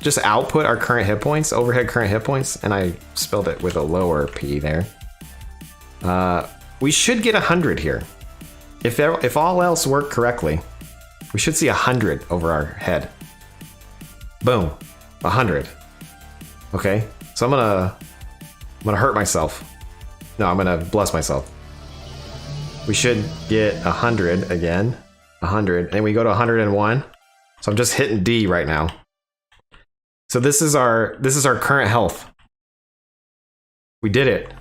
just output our current hit points, overhead current hit points, and I spelled it with a lower P there, we should get 100 here. If all else worked correctly, we should see 100 over our head. Boom, 100. Okay, so I'm gonna hurt myself. No, I'm gonna bless myself. We should get 100 again, 100, and we go to 101. So I'm just hitting D right now. So this is our current health. We did it.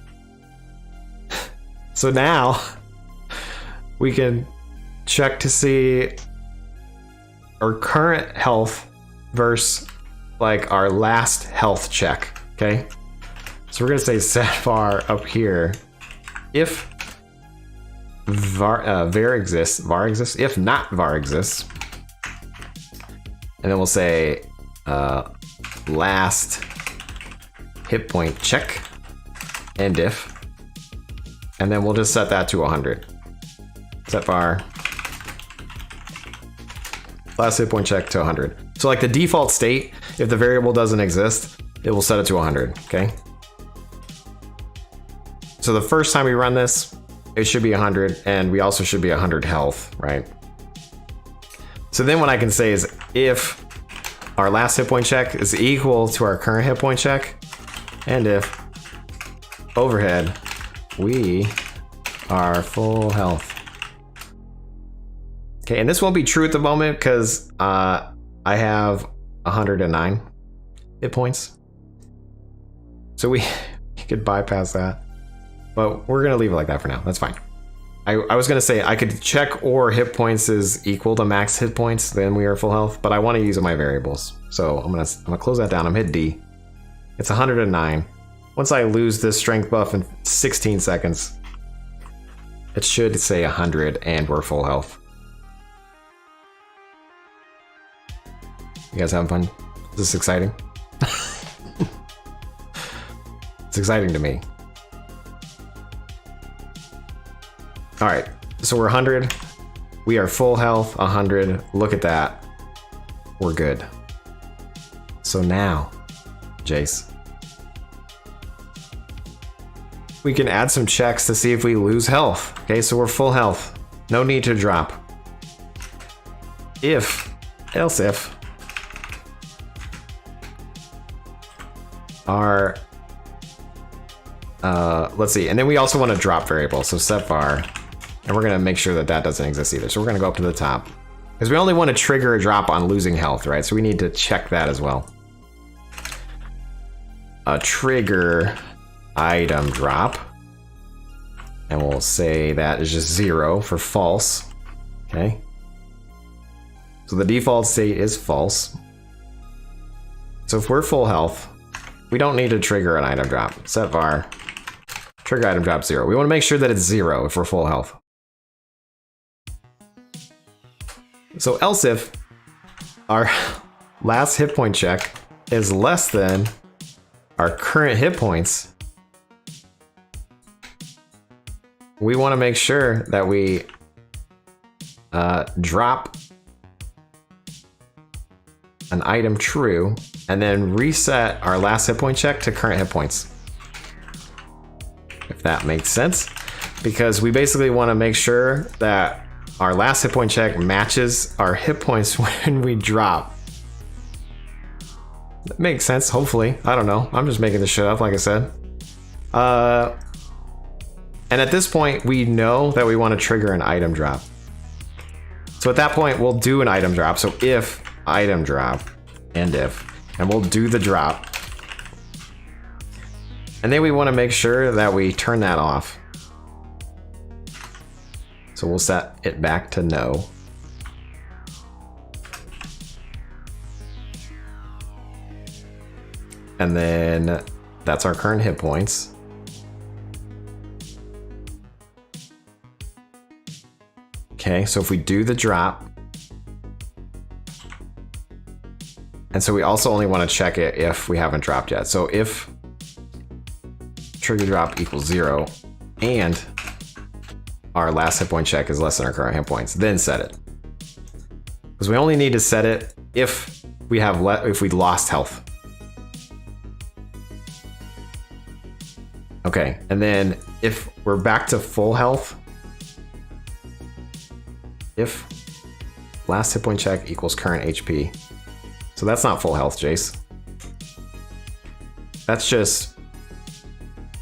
So now we can check to see our current health versus like our last health check. Okay. So we're gonna say set var up here. If var exists, if not var exists. And then we'll say last hit point check and if. And then we'll just set that to 100. Set var last hit point check to 100. So like the default state, if the variable doesn't exist, it will set it to 100, okay? So the first time we run this, it should be 100, and we also should be 100 health, right? So then what I can say is if our last hit point check is equal to our current hit point check, and if overhead, we are full health. Okay, and this won't be true at the moment because I have 109 hit points. So we could bypass that. But we're gonna leave it like that for now. That's fine. I was gonna say I could check or hit points is equal to max hit points, then we are full health, but I want to use my variables. So I'm gonna close that down. I'm hit D. It's 109. Once I lose this strength buff in 16 seconds, it should say 100 and we're full health. You guys having fun? Is this exciting? It's exciting to me. All right, so we're 100. We are full health, 100. Look at that. We're good. So now, Jace, we can add some checks to see if we lose health. Okay, so we're full health. No need to drop. Else if our, let's see, and then we also want to drop variable. So set var. And we're gonna make sure that that doesn't exist either. So we're gonna go up to the top because we only want to trigger a drop on losing health, right? So we need to check that as well. Trigger item drop. And we'll say that is just 0 for false. Okay. So the default state is false. So if we're full health, we don't need to trigger an item drop. Set var, trigger item drop 0. We want to make sure that it's 0 if we're full health. So else if our last hit point check is less than our current hit points, we want to make sure that we drop an item true and then reset our last hit point check to current hit points. If that makes sense. Because we basically want to make sure that our last hit point check matches our hit points when we drop. That makes sense, hopefully. I don't know. I'm just making this shit up, like I said. And at this point, we know that we want to trigger an item drop. So at that point, we'll do an item drop. So if item drop, and we'll do the drop. And then we want to make sure that we turn that off. So we'll set it back to no. And then that's our current hit points. Okay, so if we do the drop, and so we also only want to check it if we haven't dropped yet. So if trigger drop equals 0 and our last hit point check is less than our current hit points, then set it. Because we only need to set it if we have if we lost health. Okay, and then if we're back to full health, if last hit point check equals current HP. So that's not full health, Jace. That's just,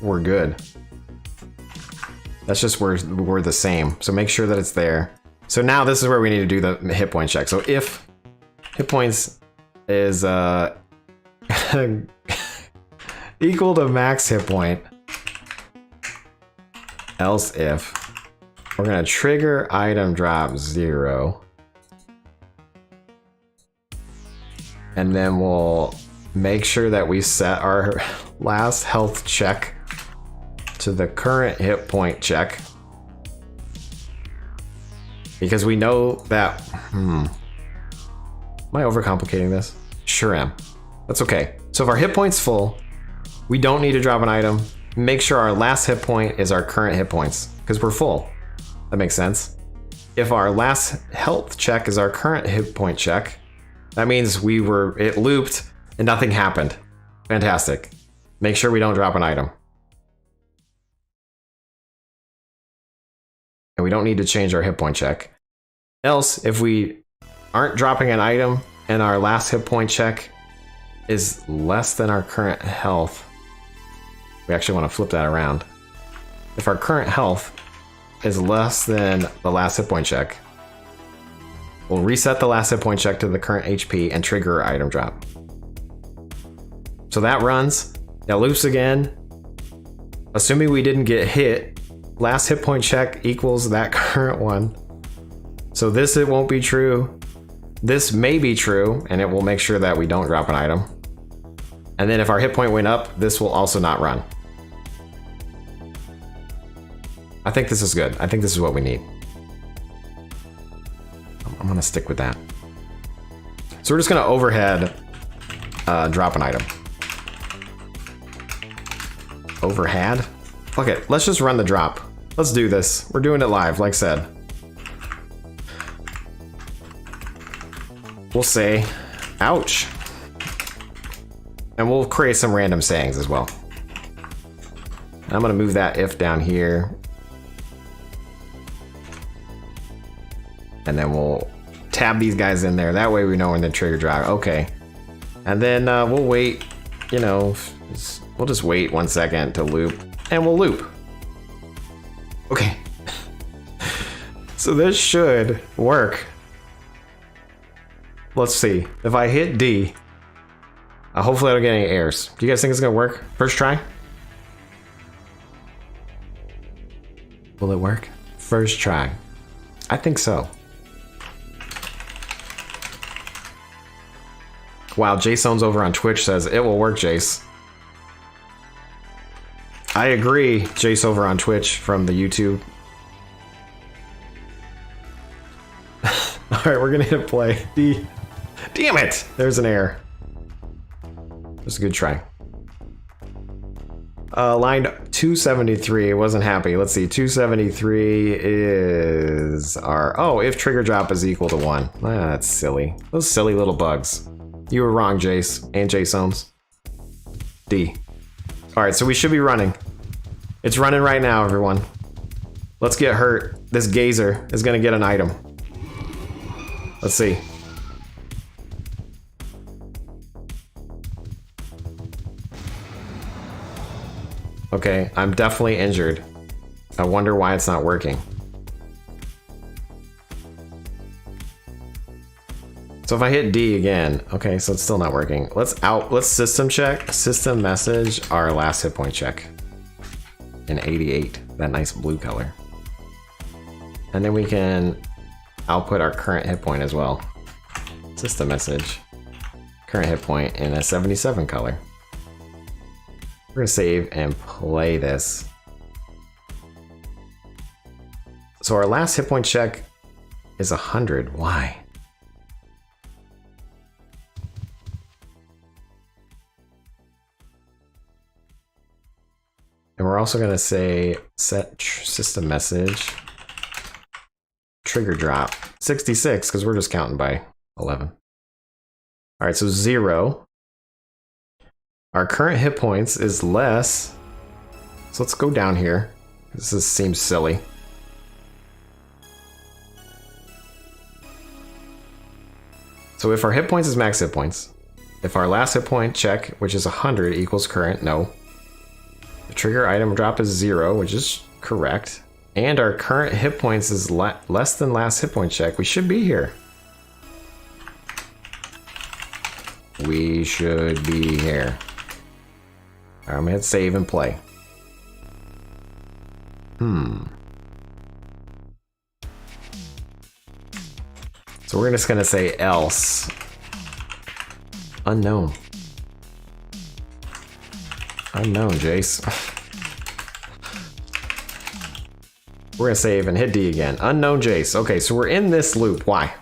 we're good. That's just we're the same. So make sure that it's there. So now this is where we need to do the hit point check. So if hit points is equal to max hit point, else if, we're gonna trigger item drop 0. And then we'll make sure that we set our last health check to the current hit point check. Because we know that, am I overcomplicating this? Sure am. That's okay. So if our hit point's full, we don't need to drop an item. Make sure our last hit point is our current hit points, because we're full. That makes sense. If our last health check is our current hit point check, that means it looped and nothing happened. Fantastic. Make sure we don't drop an item. And we don't need to change our hit point check. Else, if we aren't dropping an item and our last hit point check is less than our current health, we actually want to flip that around. If our current health is less than the last hit point check, we'll reset the last hit point check to the current HP and trigger our item drop. So that runs, that loops again. Assuming we didn't get hit, last hit point check equals that current one. So this, it won't be true. This may be true, and it will make sure that we don't drop an item. And then if our hit point went up, this will also not run. I think this is good. I think this is what we need. I'm gonna stick with that. So we're just gonna overhead drop an item. Overhead? Fuck it, let's just run the drop. Let's do this. We're doing it live, like I said. We'll say, ouch. And we'll create some random sayings as well. I'm gonna move that if down here. And then we'll tab these guys in there. That way we know when the trigger drop. Okay. And then we'll wait, you know, we'll just wait 1 second to loop. And we'll loop. Okay. So this should work. Let's see. If I hit D, hopefully I don't get any errors. Do you guys think it's gonna work? First try? Will it work? First try. I think so. Wow, Jaseowns over on Twitch says it will work, Jace. I agree, Jace over on Twitch from the YouTube. Alright, we're gonna hit play. Damn it! There's an error. Just a good try. Line 273, wasn't happy. Let's see, 273 is our... Oh, if trigger drop is equal to 1. That's silly. Those silly little bugs. You were wrong, Jace and Jaseowns. D. Alright, so we should be running. It's running right now, everyone. Let's get hurt. This gazer is gonna get an item. Let's see. Okay, I'm definitely injured. I wonder why it's not working. So if I hit D again, okay, so it's still not working. Let's system check, system message our last hit point check. In 88, that nice blue color. And then we can output our current hit point as well. System message, current hit point in a 77 color. We're gonna save and play this. So our last hit point check is 100. Why? And we're also gonna say set system message trigger drop 66 because we're just counting by 11. All right, so 0. Our current hit points is less. So let's go down here. This seems silly. So if our hit points is max hit points, if our last hit point check, which is 100, equals current, no. The trigger item drop is 0, which is correct. And our current hit points is less than last hit point check. We should be here. We should be here. All right, I'm gonna hit save and play. So we're just gonna say else. Unknown. Unknown, Jace. We're gonna save and hit D again. Unknown Jace. Okay, so we're in this loop. Why?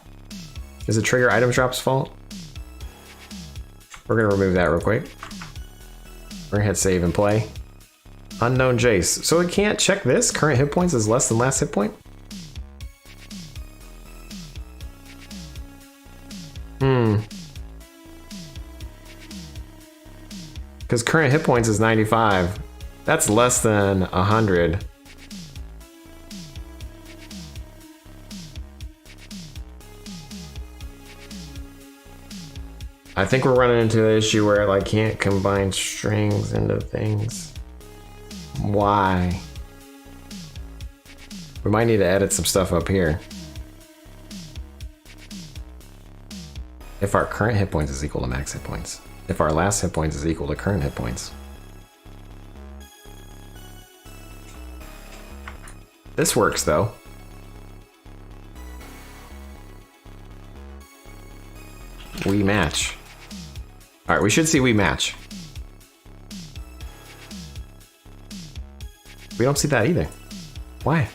Is it trigger item drop's fault? We're gonna remove that real quick. We're gonna hit save and play. Unknown Jace. So it can't check this? Current hit points is less than last hit point? Because current hit points is 95. That's less than 100. I think we're running into the issue where I can't combine strings into things. Why? We might need to edit some stuff up here. If our current hit points is equal to max hit points. If our last hit points is equal to current hit points. This works though. We match. All right, we should see we match. We don't see that either. Why?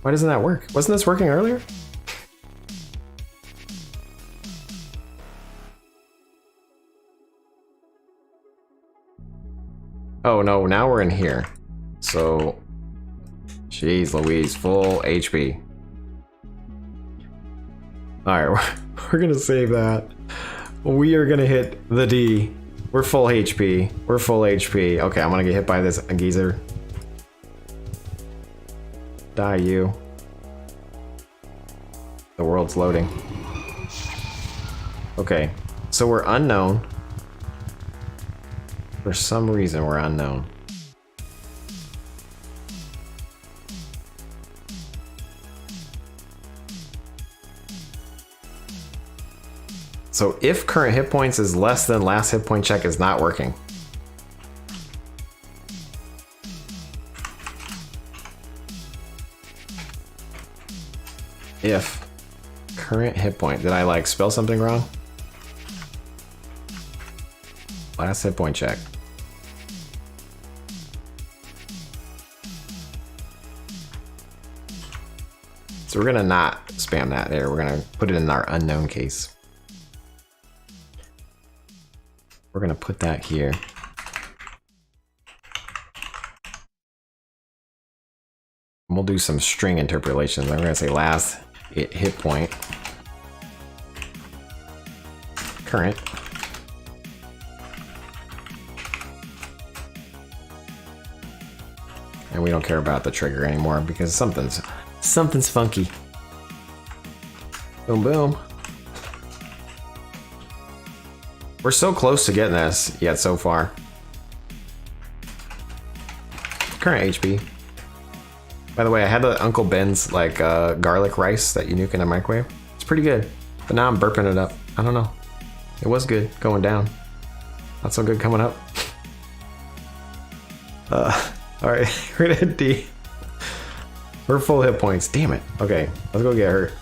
Why doesn't that work? Wasn't this working earlier? Oh no, now we're in here. So, jeez Louise, full HP. All right, we're gonna save that. We are gonna hit the D. We're full HP. We're full HP. Okay, I'm gonna get hit by this geezer. Die you. The world's loading. Okay, so we're unknown. For some reason, we're unknown. So if current hit points is less than last hit point check is not working. If current hit point, did I spell something wrong? Last hit point check. So we're gonna not spam that there. We're gonna put it in our unknown case. We're gonna put that here. We'll do some string interpolations. I'm gonna say last hit point. Current. And we don't care about the trigger anymore because something's funky. Boom, boom. We're so close to getting this yet so far. Current HP. By the way, I had the Uncle Ben's like garlic rice that you nuke in a microwave. It's pretty good, but now I'm burping it up. I don't know. It was good going down. Not so good coming up. All right, we're gonna D. We're full hit points. Damn it. Okay, let's go get her.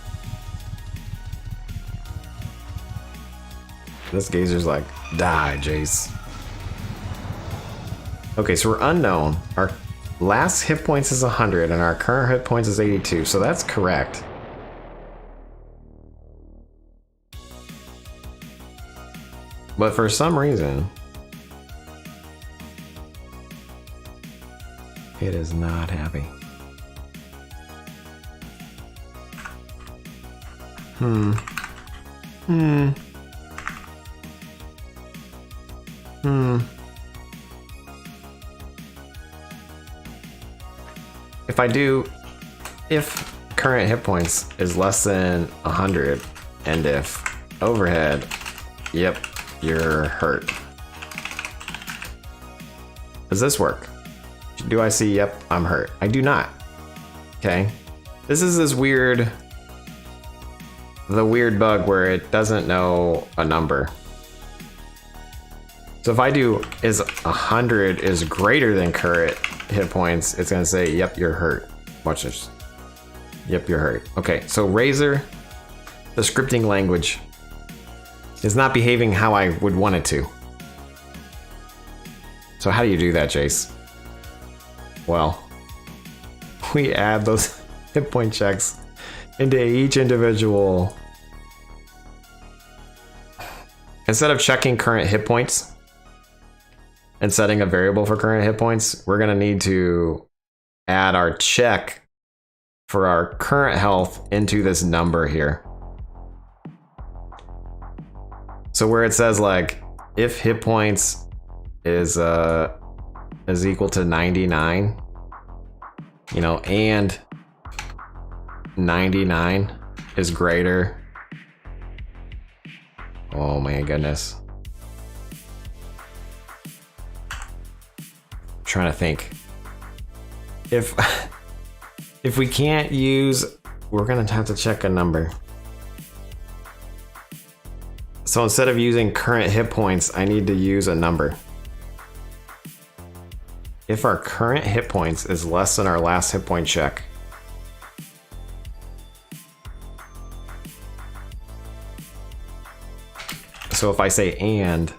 This gazer's like, die, Jace. Okay, so we're unknown. Our last hit points is 100 and our current hit points is 82, so that's correct. But for some reason, it is not happy. If current hit points is less than 100, and if overhead, yep, you're hurt. Does this work? Do I see, yep, I'm hurt? I do not. Okay. This is the weird bug where it doesn't know a number. So if I do is 100 is greater than current hit points, it's gonna say, yep, you're hurt. Watch this. Yep, you're hurt. Okay, so Razor, the scripting language, is not behaving how I would want it to. So how do you do that, Jace? Well, we add those hit point checks into each individual. Instead of checking current hit points and setting a variable for current hit points, we're gonna need to add our check for our current health into this number here. So where it says like, if hit points is equal to 99, you know, and 99 is greater. Oh my goodness. I'm trying to think. If we can't use, we're gonna have to check a number. So instead of using current hit points, I need to use a number. If our current hit points is less than our last hit point check, so if I say and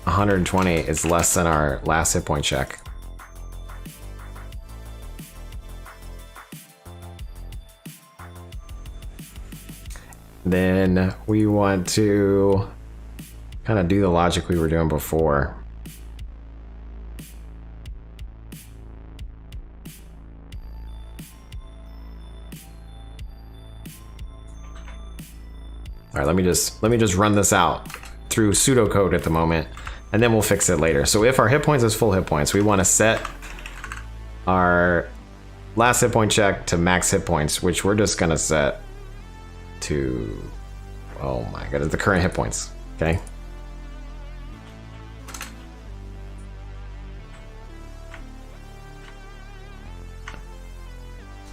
120 is less than our last hit point check, then we want to kind of do the logic we were doing before. All right, let me just run this out through pseudocode at the moment, and then we'll fix it later. So if our hit points is full hit points, we want to set our last hit point check to max hit points, which we're just gonna set to, oh my goodness, the current hit points, okay?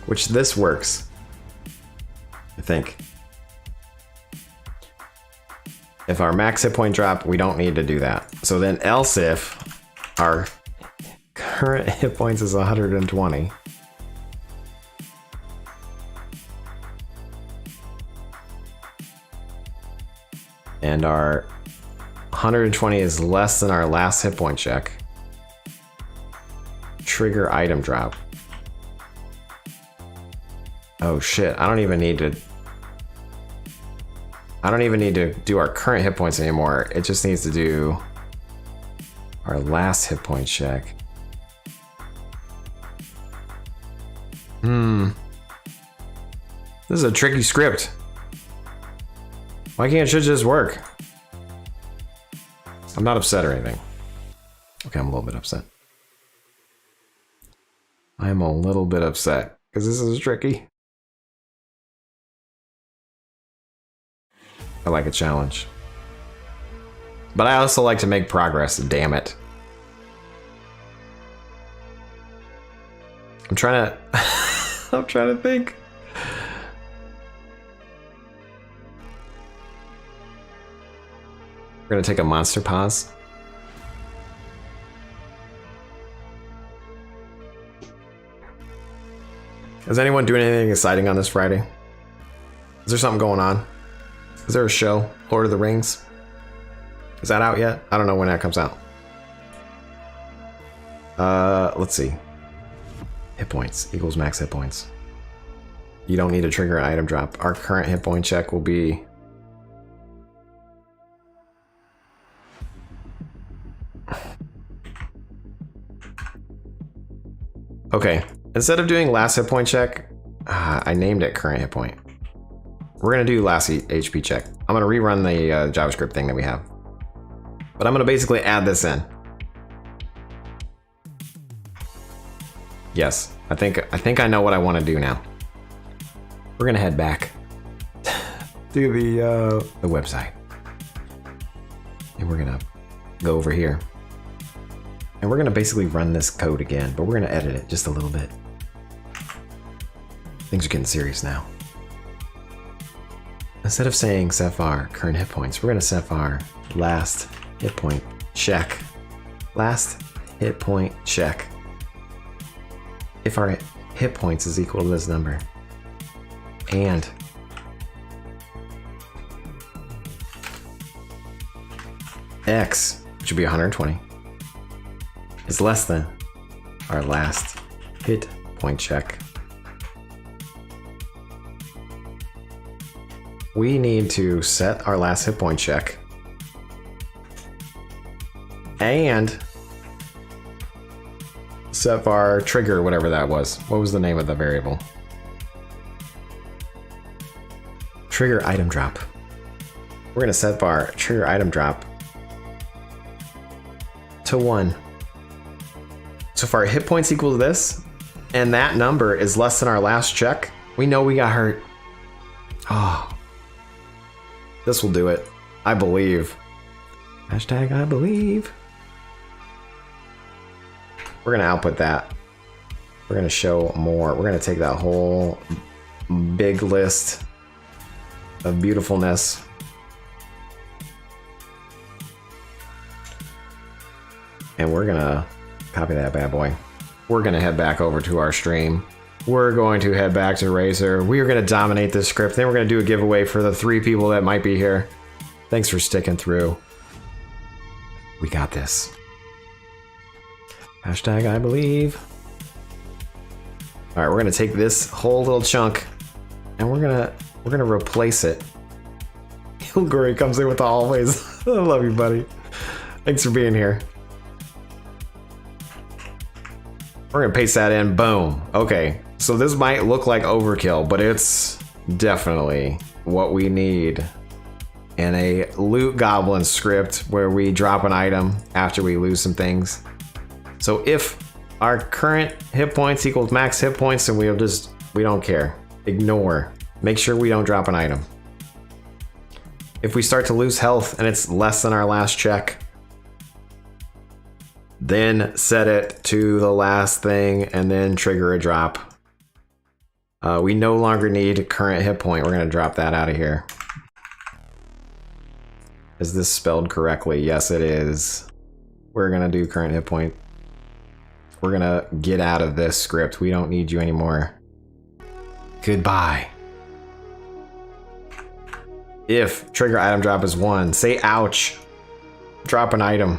Which this works, I think. If our max hit point drop, we don't need to do that. So then else if our current hit points is 120, and our 120 is less than our last hit point check, trigger item drop. Oh shit, I don't even need to do our current hit points anymore. It just needs to do our last hit point check. This is a tricky script. Why can't shit just work? I'm not upset or anything. Okay, I'm a little bit upset. I'm a little bit upset because this is tricky. I like a challenge. But I also like to make progress, damn it. I'm trying to I'm trying to think. We're gonna take a monster pause. Is anyone doing anything exciting on this Friday? Is there something going on? Is there a show? Lord of the Rings? Is that out yet? I don't know when that comes out. Let's see. Hit points equals max hit points. You don't need to trigger an item drop. Our current hit point check will be... Okay, instead of doing last hit point check, I named it current hit point. We're gonna do last HP check. I'm gonna rerun the JavaScript thing that we have. But I'm gonna basically add this in. Yes, I think I know what I want to do now. We're gonna head back to the website, and we're gonna go over here, and we're gonna basically run this code again, but we're gonna edit it just a little bit. Things are getting serious now. Instead of saying set var current hit points, we're gonna set var last hit point check. Last hit point check. If our hit points is equal to this number, and X, which would be 120, is less than our last hit point check, we need to set our last hit point check and set var trigger, whatever that was. What was the name of the variable? Trigger item drop. We're gonna set var trigger item drop to 1. So if our hit points equal to this, and that number is less than our last check, we know we got hurt. Oh, this will do it. I believe. Hashtag I believe. We're gonna output that. We're gonna show more. We're gonna take that whole big list of beautifulness. And we're gonna copy that bad boy. We're gonna head back over to our stream. We're going to head back to Razer. We are gonna dominate this script. Then we're gonna do a giveaway for the 3 people that might be here. Thanks for sticking through. We got this. Hashtag I believe. All right, we're gonna take this whole little chunk and we're gonna replace it. Hilguri comes in with the always. I love you, buddy. Thanks for being here. We're gonna paste that in, boom. Okay, so this might look like overkill, but it's definitely what we need in a loot goblin script where we drop an item after we lose some things. So if our current hit points equals max hit points, then we don't care. Ignore. Make sure we don't drop an item. If we start to lose health and it's less than our last check, then set it to the last thing and then trigger a drop. We no longer need current hit point. We're gonna drop that out of here. Is this spelled correctly? Yes, it is. We're gonna do current hit point. We're gonna get out of this script. We don't need you anymore. Goodbye. If trigger item drop is 1, say ouch. Drop an item.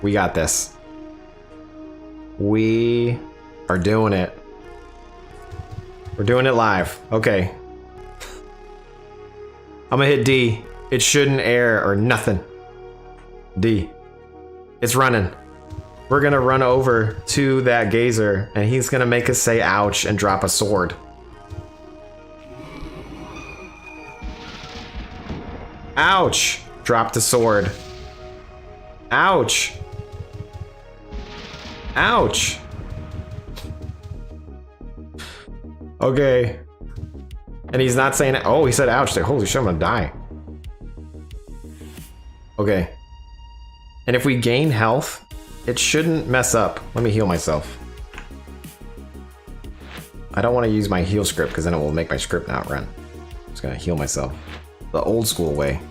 We got this. We are doing it. We're doing it live. Okay. I'm gonna hit D. It shouldn't error or nothing. D. It's running. we're gonna run over to that gazer and he's gonna make us say ouch and drop a sword. Ouch! Drop the sword. Ouch! Ouch! Okay. And he's not saying, oh, he said ouch there. Holy shit, I'm gonna die. Okay. And if we gain health, it shouldn't mess up. Let me heal myself. I don't want to use my heal script because then it will make my script not run. I'm just gonna heal myself. The old school way.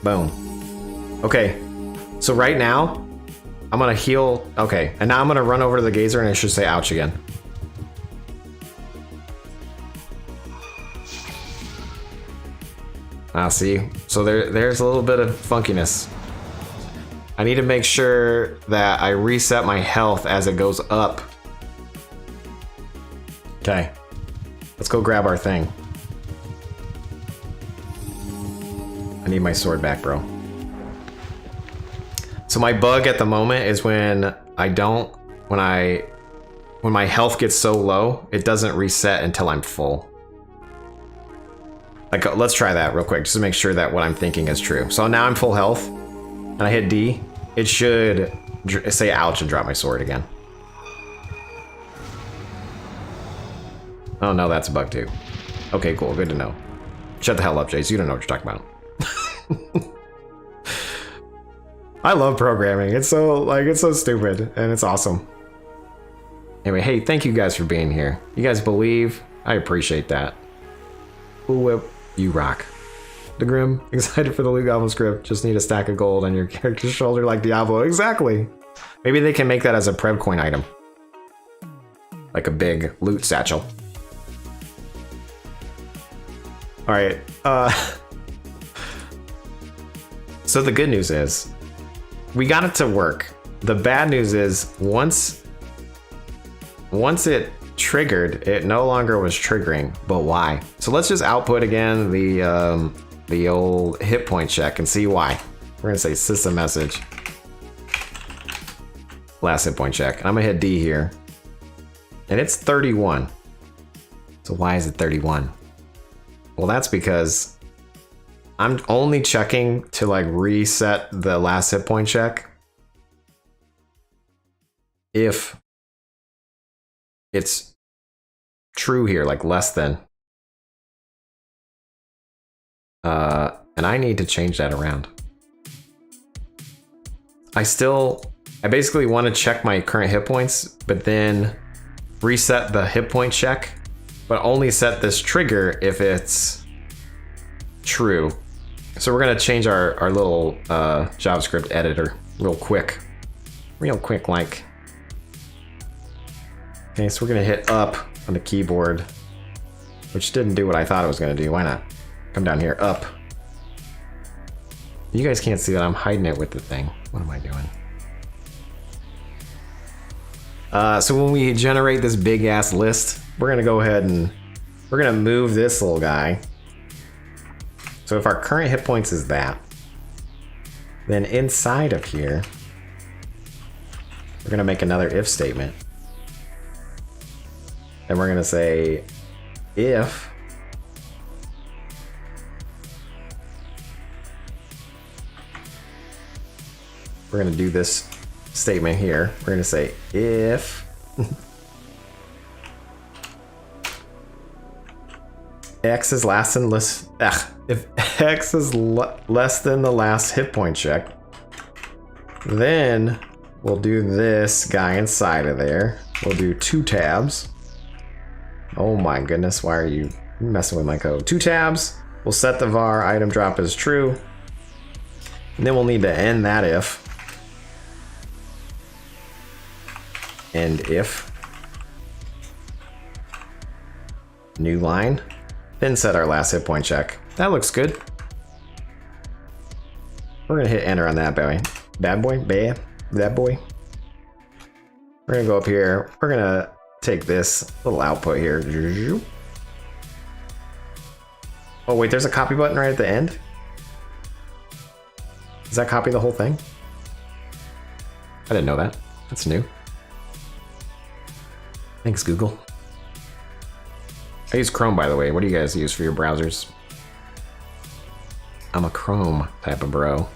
Boom. Okay. So right now, I'm gonna heal. Okay. And now I'm gonna run over to the gazer and it should say ouch again. See, so there's a little bit of funkiness. I need to make sure that I reset my health as it goes up. Okay, let's go grab our thing. I need my sword back, bro. So my bug at the moment is when my health gets so low, it doesn't reset until I'm full. Like, let's try that real quick, just to make sure that what I'm thinking is true. So now I'm full health, and I hit D. It should say ouch and drop my sword again. Oh no, that's a bug too. Okay, cool, good to know. Shut the hell up, Jace, you don't know what you're talking about. I love programming. It's so stupid, and it's awesome. Anyway, hey, thank you guys for being here. You guys believe, I appreciate that. Ooh, whip. You rock. The Grim, excited for the Loot Goblin script. Just need a stack of gold on your character's shoulder like Diablo. Exactly. Maybe they can make that as a Prev coin item. Like a big loot satchel. Alright. So the good news is, we got it to work. The bad news is, once it triggered, it no longer was triggering. But why? So let's just output again the old hit point check and see why. We're gonna say system message last hit point check, and I'm gonna hit D here, and it's 31. So why is it 31? Well, that's because I'm only checking to like reset the last hit point check if it's true here, like less than. And I need to change that around. I basically want to check my current hit points, but then reset the hit point check, but only set this trigger if it's true. So we're gonna change our little JavaScript editor real quick like. Okay, so we're gonna hit up on the keyboard, which didn't do what I thought it was gonna do. Why not? Come down here, up. You guys can't see that, I'm hiding it with the thing. What am I doing? So when we generate this big ass list, we're gonna go ahead and we're gonna move this little guy. So if our current hit points is that, then inside of here, we're gonna make another if statement. And we're gonna say if we're gonna do this statement here. We're gonna say if X is less than if X is less than the last hit point check, then we'll do this guy inside of there. We'll do 2 tabs. Oh my goodness, why are you messing with my code? 2 tabs. We'll set the var item drop as true. And then we'll need to end that if. End if. New line. Then set our last hit point check. That looks good. We're gonna hit enter on that boy. Bad boy? That boy. We're gonna go up here. We're gonna take this little output here. Oh wait, there's a copy button right at the end? Does that copy the whole thing? I didn't know that. That's new. Thanks, Google. I use Chrome, by the way. What do you guys use for your browsers? I'm a Chrome type of bro.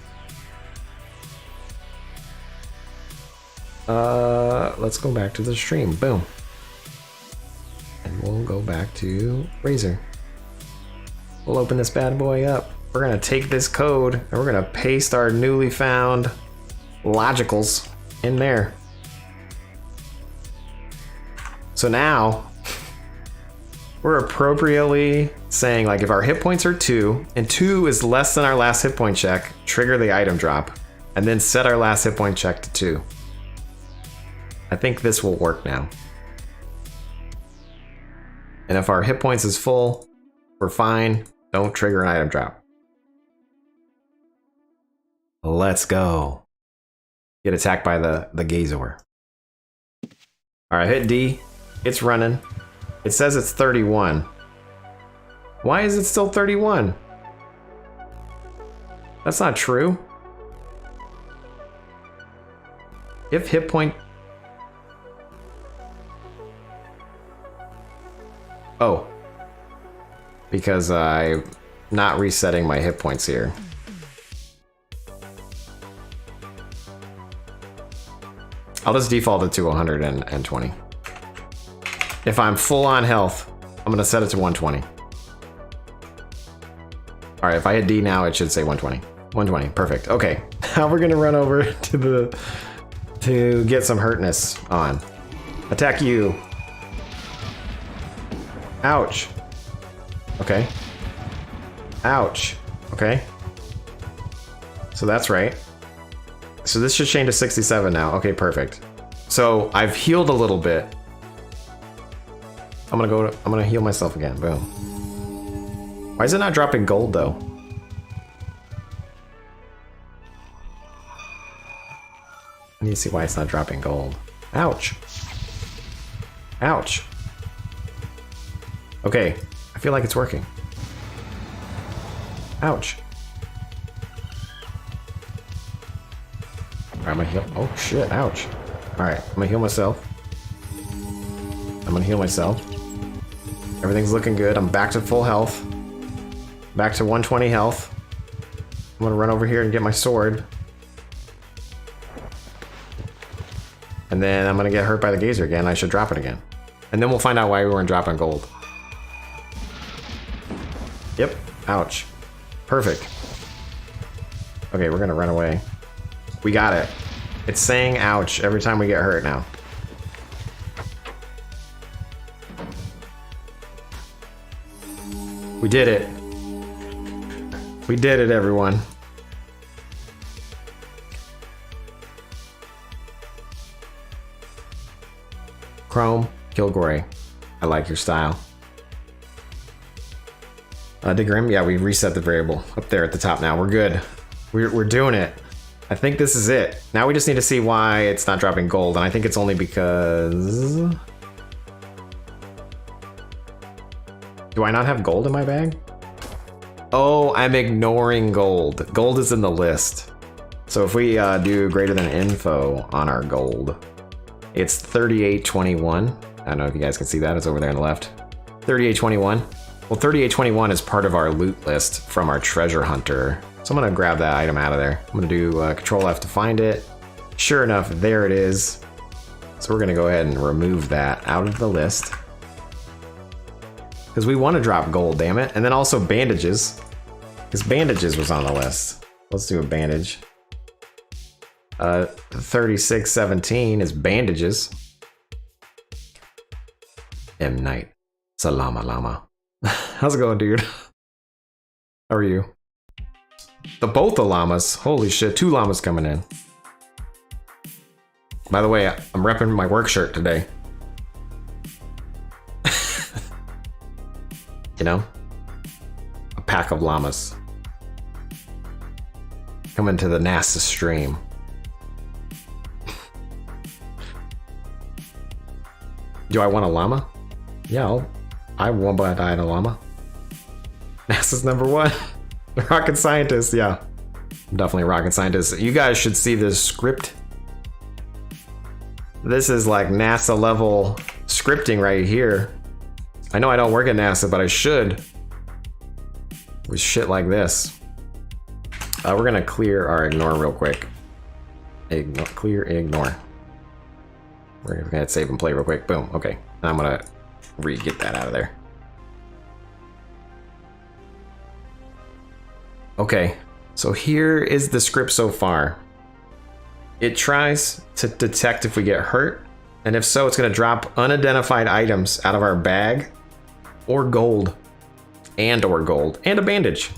Let's go back to the stream. Boom. And we'll go back to Razer. We'll open this bad boy up. We're gonna take this code and we're gonna paste our newly found logicals in there. So now we're appropriately saying, like, if our hit points are 2 and 2 is less than our last hit point check, trigger the item drop and then set our last hit point check to 2. I think this will work now. And if our hit points is full, we're fine. Don't trigger an item drop. Let's go. Get attacked by the Jaseown. All right, hit D. It's running. It says it's 31. Why is it still 31? That's not true. If hit point... Oh. Because I'm not resetting my hit points here. I'll just default it to 120. If I'm full on health, I'm gonna set it to 120. All right, if I hit D now, it should say 120. 120, perfect. Okay, now we're gonna run over to get some hurtness on. Attack you. Ouch. Okay. Ouch. Okay. So that's right. So this should change to 67 now. Okay, perfect. So I've healed a little bit. I'm gonna heal myself again. Boom. Why is it not dropping gold though? I need to see why it's not dropping gold. Ouch. Ouch. Okay, I feel like it's working. Ouch. Alright, I'm gonna heal. Oh shit, ouch. Alright, I'm gonna heal myself. I'm gonna heal myself. Everything's looking good. I'm back to full health. Back to 120 health. I'm gonna run over here and get my sword. And then I'm gonna get hurt by the Jaseown again. I should drop it again. And then we'll find out why we weren't dropping gold. Yep. Ouch. Perfect. Okay, we're gonna run away. We got it. It's saying ouch every time we get hurt now. We did it. We did it, everyone. Chrome, Kilgore. I like your style. Digrim, yeah, we reset the variable up there at the top now. We're good. We're doing it. I think this is it. Now we just need to see why it's not dropping gold, and I think it's only because... Do I not have gold in my bag? Oh, I'm ignoring gold. Gold is in the list. So if we do greater than info on our gold, it's 3821. I don't know if you guys can see that. It's over there on the left. 3821. Well, 3821 is part of our loot list from our treasure hunter. So I'm gonna grab that item out of there. I'm gonna do Control F to find it. Sure enough, there it is. So we're gonna go ahead and remove that out of the list. Because we want to drop gold, damn it. And then also bandages. Because bandages was on the list. Let's do a bandage. 3617 is bandages. M. Night. Salama Lama. How's it going, dude? How are you? Both the llamas. Holy shit, 2 llamas coming in. By the way, I'm repping my work shirt today. You know? A pack of llamas. Coming to the NASA stream. Do I want a llama? Yeah, I want to buy a llama. NASA's #1. The rocket scientist, yeah. I'm definitely a rocket scientist. You guys should see this script This is like NASA level scripting right here. I know I don't work at NASA, but I should. With shit like this. We're gonna clear our ignore real quick. Ignore, clear ignore. We're gonna hit save and play real quick. Boom. Okay. Now I'm gonna get that out of there. Okay. So here is the script so far. It tries to detect if we get hurt, and if so, it's gonna drop unidentified items out of our bag, or gold, and a bandage.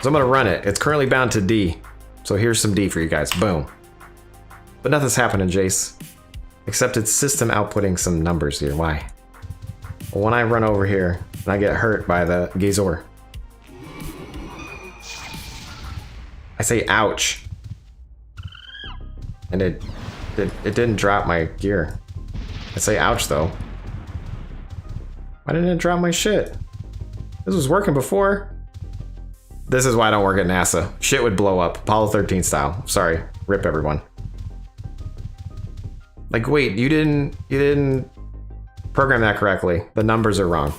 So I'm gonna run it. It's currently bound to D. So here's some D for you guys. Boom. But nothing's happening, Jace. Except it's system outputting some numbers here. Why? Well, when I run over here and I get hurt by the Gazor, I say ouch. And it didn't drop my gear. I say ouch though. Why didn't it drop my shit? This was working before. This is why I don't work at NASA. Shit would blow up. Apollo 13 style. Sorry. Rip everyone. Like, wait, you didn't program that correctly. The numbers are wrong.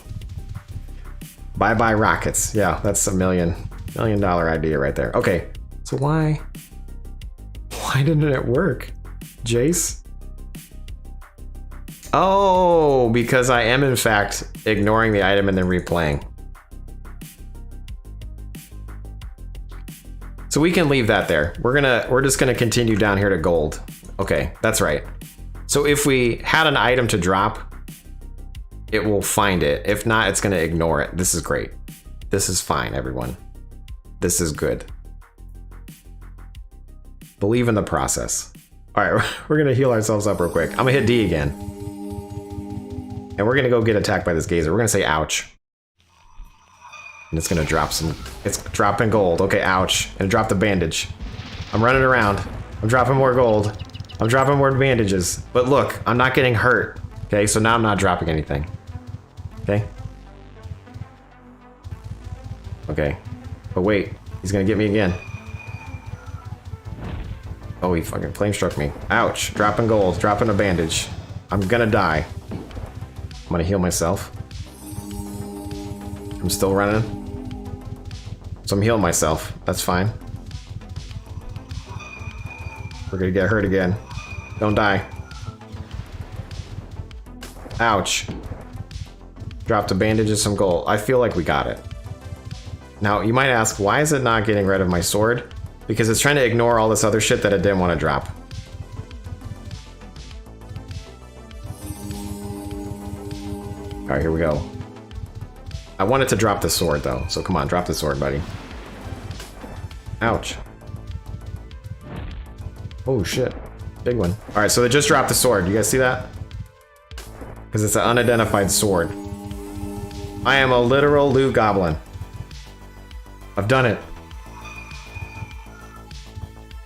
Bye-bye rockets. Yeah, that's a $1 million idea right there. Okay. So why didn't it work? Jace? Oh, because I am in fact ignoring the item and then replaying. So we can leave that there. We're just gonna continue down here to gold. Okay, that's right. So if we had an item to drop, it will find it. If not, it's gonna ignore it. This is great. This is fine, everyone. This is good. Believe in the process. All right, we're gonna heal ourselves up real quick. I'm gonna hit D again. And we're gonna go get attacked by this gazer. We're gonna say ouch. And it's gonna drop some, it's dropping gold. Okay, ouch. And it dropped the bandage. I'm running around. I'm dropping more gold. I'm dropping more bandages. But look, I'm not getting hurt. Okay, so now I'm not dropping anything. Okay. Okay. But wait, he's gonna get me again. Oh, he fucking flame struck me. Ouch. Dropping gold, dropping a bandage. I'm gonna die. I'm gonna heal myself. I'm still running. So I'm healing myself. That's fine. We're gonna get hurt again. Don't die. Ouch. Dropped a bandage and some gold. I feel like we got it. Now, you might ask, why is it not getting rid of my sword? Because it's trying to ignore all this other shit that it didn't want to drop. Alright, here we go. I wanted to drop the sword, though. So come on, drop the sword, buddy. Ouch. Oh, shit. Big one. Alright, so they just dropped the sword. You guys see that? Because it's an unidentified sword. I am a literal loot goblin. I've done it.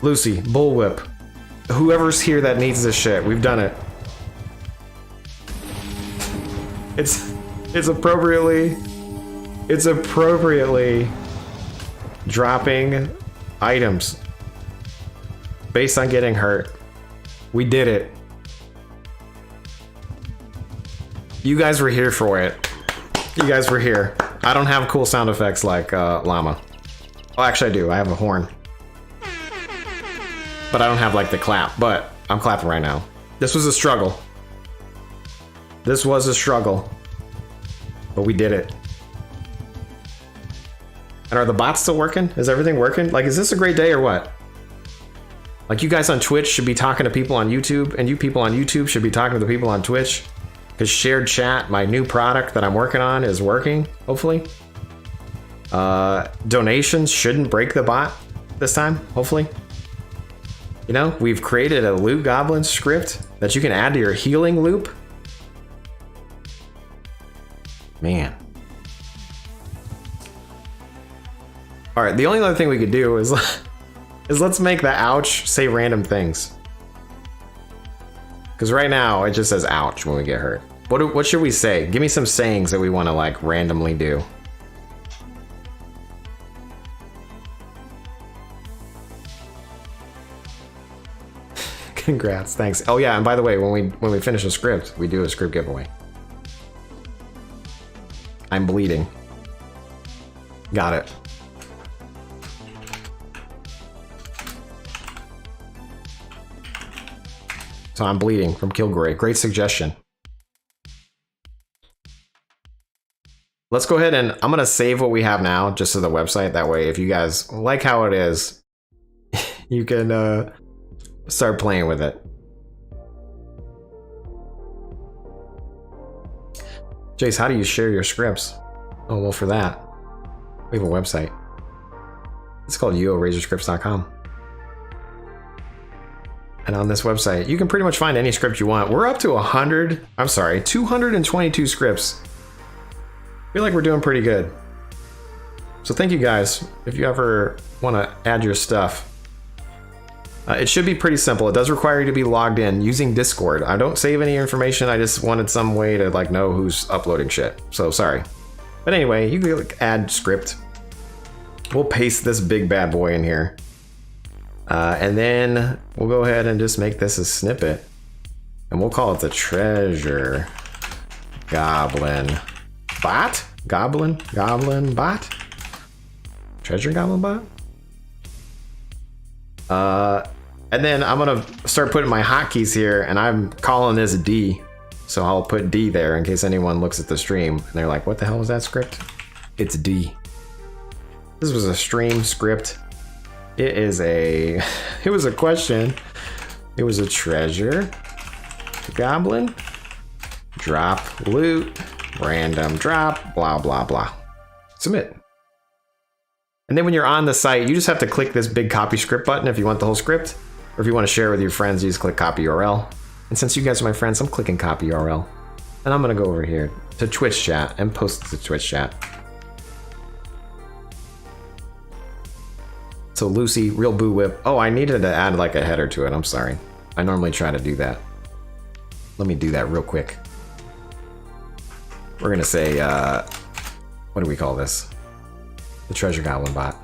Lucy, bullwhip. Whoever's here that needs this shit, we've done it. It's appropriately dropping items based on getting hurt. We did it. You guys were here for it. You guys were here. I don't have cool sound effects like llama. Oh, actually I do. I have a horn. But I don't have like the clap, but I'm clapping right now. This was a struggle. This was a struggle. But we did it. And are the bots still working? Is everything working? Like, is this a great day or what? Like, you guys on Twitch should be talking to people on YouTube, and you people on YouTube should be talking to the people on Twitch. Because shared chat, my new product that I'm working on, is working, hopefully. Donations shouldn't break the bot this time, hopefully. You know, we've created a loot goblin script that you can add to your healing loop. Man. Alright, the only other thing we could do is let's make the ouch say random things. Because right now, it just says ouch when we get hurt. What should we say? Give me some sayings that we want to, like, randomly do. Congrats, thanks. Oh yeah, and by the way, when we finish a script, we do a script giveaway. I'm bleeding. Got it. So I'm bleeding from Kilgore. Great suggestion. Let's go ahead and I'm gonna save what we have now just to the website. That way, if you guys like how it is, you can start playing with it. Jace, how do you share your scripts? Oh, well, for that, we have a website. It's called uorazorscripts.com. And on this website, you can pretty much find any script you want. We're up to 222 scripts. I feel like we're doing pretty good. So thank you guys. If you ever want to add your stuff, it should be pretty simple. It does require you to be logged in using Discord. I don't save any information. I just wanted some way to like know who's uploading shit. So sorry. But anyway, you can like, add script. We'll paste this big bad boy in here. And then we'll go ahead and just make this a snippet. And we'll call it the treasure goblin bot? Goblin bot? Treasure goblin bot? And then I'm gonna start putting my hotkeys here, and I'm calling this D. So I'll put D there in case anyone looks at the stream and they're like, what the hell is that script? It's D. This was a stream script. It was a question. It was a treasure goblin drop loot random drop blah blah blah. Submit. And then when you're on the site, you just have to click this big copy script button if you want the whole script, or if you want to share with your friends, you just click copy URL. And since you guys are my friends, I'm clicking copy URL, and I'm gonna go over here to Twitch chat and post it to Twitch chat. So Lucy, real boo whip. Oh, I needed to add like a header to it. I'm sorry. I normally try to do that. Let me do that real quick. We're gonna say, what do we call this? The treasure goblin bot.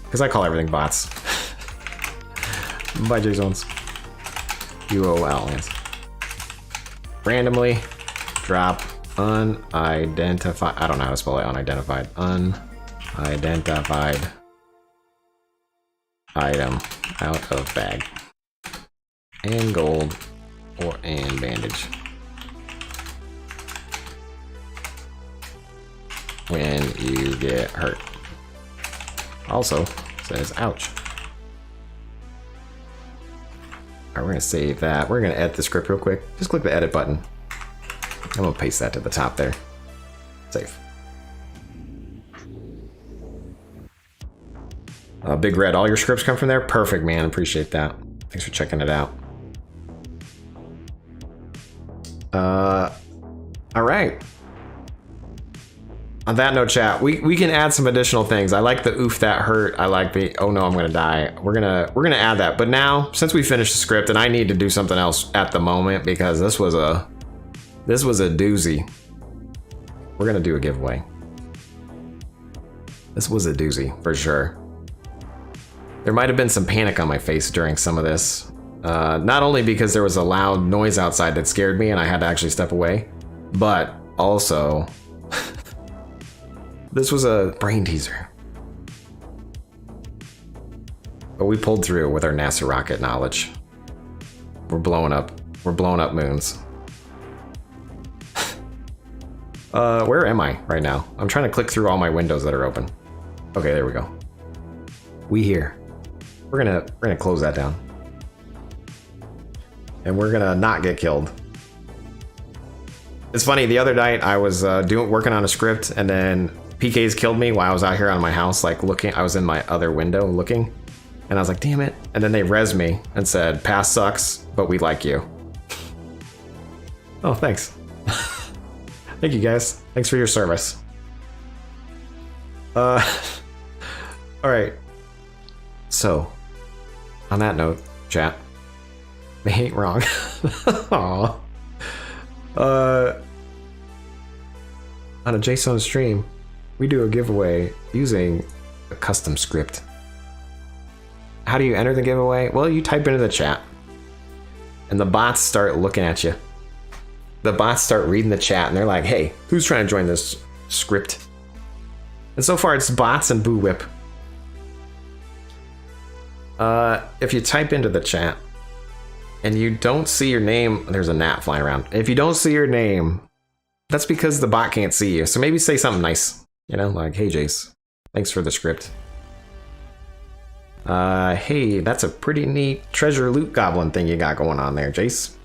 Because I call everything bots. By Jaseowns. UOL. Randomly drop unidentified. I don't know how to spell it. Unidentified. Unidentified item out of bag. And gold and bandage. When you get hurt. Also says ouch. Alright, we're gonna save that. We're gonna edit the script real quick. Just click the edit button. I'm gonna paste that to the top there. Save. Big Red, all your scripts come from there? Perfect, man. Appreciate that. Thanks for checking it out. Alright. On that note, chat, we can add some additional things. I like the oof that hurt. I like the oh no I'm gonna die. We're gonna add that. But now, since we finished the script, and I need to do something else at the moment because this was a doozy. We're gonna do a giveaway. This was a doozy for sure. There might have been some panic on my face during some of this. Not only because there was a loud noise outside that scared me and I had to actually step away, but also this was a brain teaser. But we pulled through with our NASA rocket knowledge. We're blowing up moons. Where am I right now? I'm trying to click through all my windows that are open. Okay, there we go. We here. We're gonna close that down. And we're gonna not get killed. It's funny, the other night I was working on a script and then PKs killed me while I was out here on my house, like looking. I was in my other window looking, and I was like, damn it. And then they res me and said, pass sucks, but we like you. Oh, thanks. Thank you guys. Thanks for your service. All right. So, on that note, chat, they ain't wrong. Aw. On a Jaseown stream, we do a giveaway using a custom script. How do you enter the giveaway? Well, you type into the chat. And the bots start looking at you. The bots start reading the chat and they're like, hey, who's trying to join this script? And so far it's bots and Boo Whip. If you type into the chat and you don't see your name, there's a gnat flying around. If you don't see your name, that's because the bot can't see you. So maybe say something nice, you know, like, hey Jace, thanks for the script. Hey, that's a pretty neat treasure loot goblin thing you got going on there, Jace.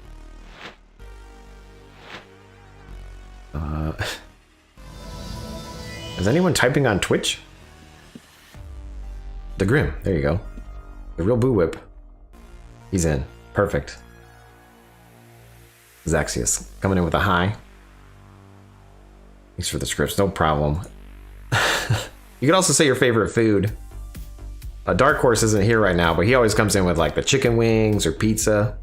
Is anyone typing on Twitch? The Grim, there you go. The real Boo Whip. He's in. Perfect. Zaxius coming in with a hi. Thanks for the scripts, no problem. You can also say your favorite food. Dark Horse isn't here right now, but he always comes in with like the chicken wings or pizza.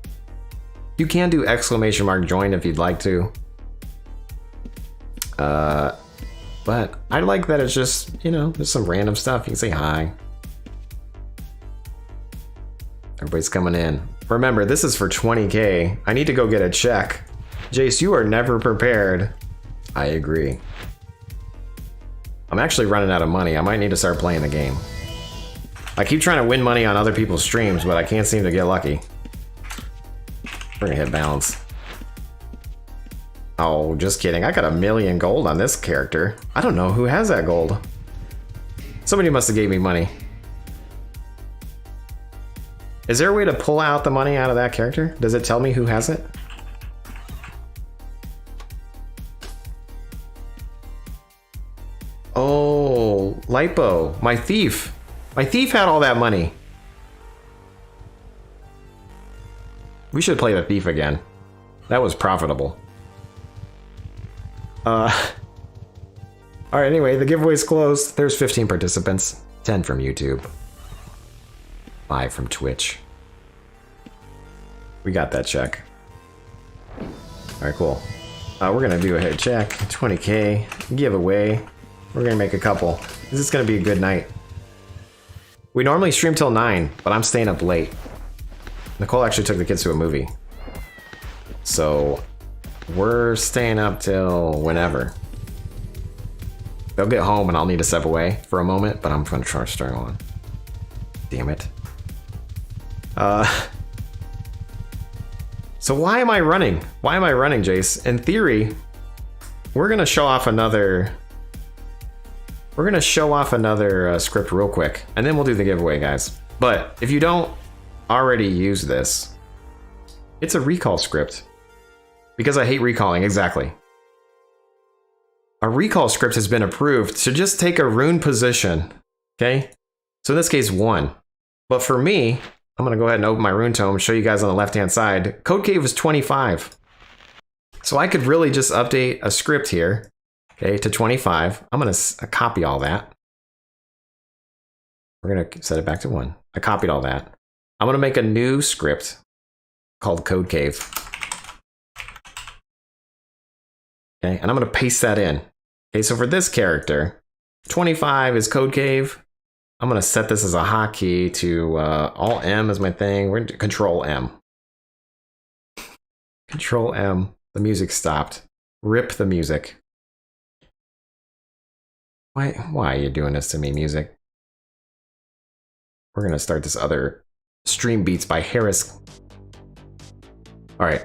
You can do exclamation mark join if you'd like to. But I like that it's just, you know, just some random stuff. You can say hi. Everybody's coming in. Remember, this is for 20K. I need to go get a check. Jace, you are never prepared. I agree. I'm actually running out of money. I might need to start playing the game. I keep trying to win money on other people's streams, but I can't seem to get lucky. We're gonna hit balance. Oh, just kidding. I got 1,000,000 gold on this character. I don't know who has that gold. Somebody must have gave me money. Is there a way to pull out the money out of that character? Does it tell me who has it? Oh, Lipo, my thief. My thief had all that money. We should play the thief again. That was profitable. Alright, anyway, the giveaway's closed. There's 15 participants. 10 from YouTube. 5 from Twitch. We got that check. Alright, cool. We're gonna do a hit check. 20K. Giveaway. We're gonna make a couple. This is gonna be a good night. We normally stream till 9, but I'm staying up late. Nicole actually took the kids to a movie. So we're staying up till whenever. They'll get home and I'll need to step away for a moment, but I'm gonna try to start on. Damn it. So why am I running? Why am I running, Jace? In theory, we're gonna show off another script real quick, and then we'll do the giveaway, guys. But if you don't already use this, it's a recall script. Because I hate recalling, exactly. A recall script has been approved to just take a rune position, okay? So in this case, 1. But for me, I'm gonna go ahead and open my rune tome and show you guys on the left-hand side. Code Cave is 25. So I could really just update a script here, okay, to 25. I'm gonna copy all that. We're gonna set it back to 1. I copied all that. I'm gonna make a new script called Code Cave. Okay, and I'm gonna paste that in. Okay, so for this character, 25 is Code Cave. I'm gonna set this as a hotkey to Alt M is my thing. We're gonna Control M. Control M. The music stopped. Rip the music. Why are you doing this to me, music? We're gonna start this other Stream Beats by Harris. All right.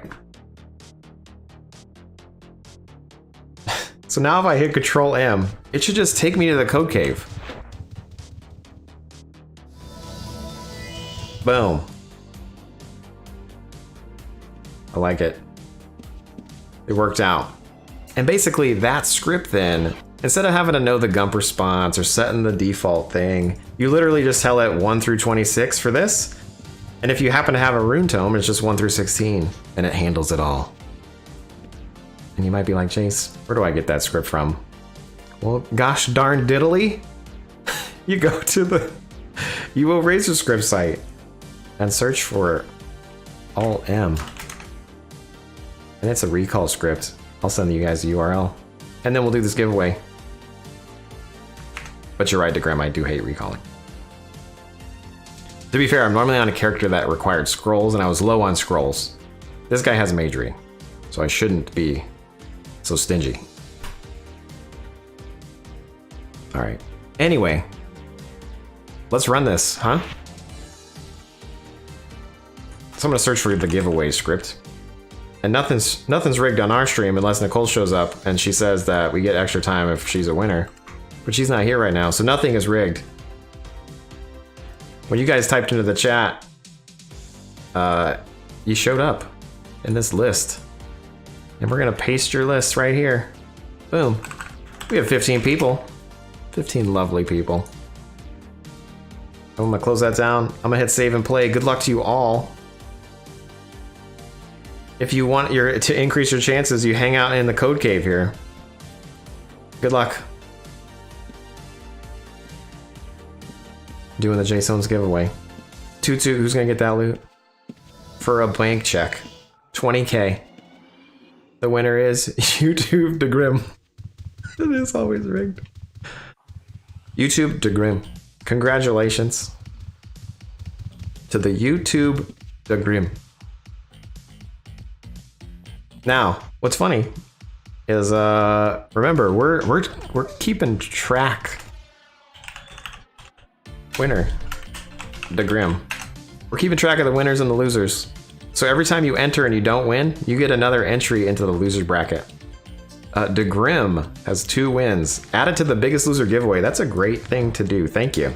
So now if I hit Control M, it should just take me to the Code Cave. Boom. I like it. It worked out. And basically that script then, instead of having to know the Gump response or setting the default thing, you literally just tell it 1 through 26 for this. And if you happen to have a rune tome, it's just 1 through 16 and it handles it all. And you might be like, Chase, where do I get that script from? Well, gosh darn diddly. You go to the UO Razor script site and search for Alt M. And it's a recall script. I'll send you guys the URL. And then we'll do this giveaway. But you're right, DeGrim, I do hate recalling. To be fair, I'm normally on a character that required scrolls, and I was low on scrolls. This guy has magery, so I shouldn't be so stingy. Alright. Anyway. Let's run this, huh? So I'm gonna search for the giveaway script. And nothing's rigged on our stream unless Nicole shows up and she says that we get extra time if she's a winner. But she's not here right now, so nothing is rigged. When you guys typed into the chat, you showed up in this list. And we're gonna paste your list right here. Boom. We have 15 people. 15 lovely people. I'm gonna close that down. I'm gonna hit save and play. Good luck to you all. If you want to increase your chances, you hang out in the code cave here. Good luck. Doing the Jaseowns giveaway. Tutu, who's gonna get that loot? For a blank check. 20k. The winner is YouTube DeGrim. It is always rigged. YouTube DeGrim. Congratulations to the YouTube DeGrim. Now, what's funny is remember we're keeping track. Winner, DeGrim. We're keeping track of the winners and the losers. So every time you enter and you don't win, you get another entry into the losers bracket. DeGrim has 2 wins. Added to the Biggest Loser giveaway. That's a great thing to do. Thank you.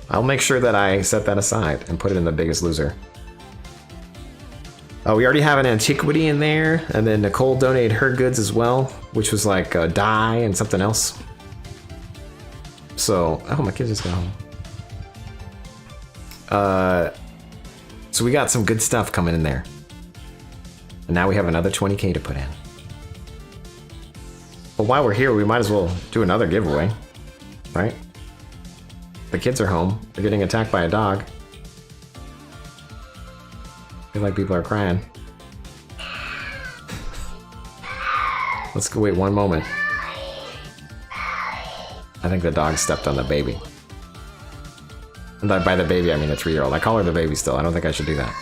I'll make sure that I set that aside and put it in the Biggest Loser. We already have an antiquity in there, and then Nicole donated her goods as well, which was like a dye and something else. So, oh, my kids just got home. So we got some good stuff coming in there. And now we have another 20k to put in. But while we're here, we might as well do another giveaway, right? The kids are home. They're getting attacked by a dog. I feel like people are crying. Let's go wait one moment. I think the dog stepped on the baby. And by the baby, I mean a 3-year-old. I call her the baby still. I don't think I should do that.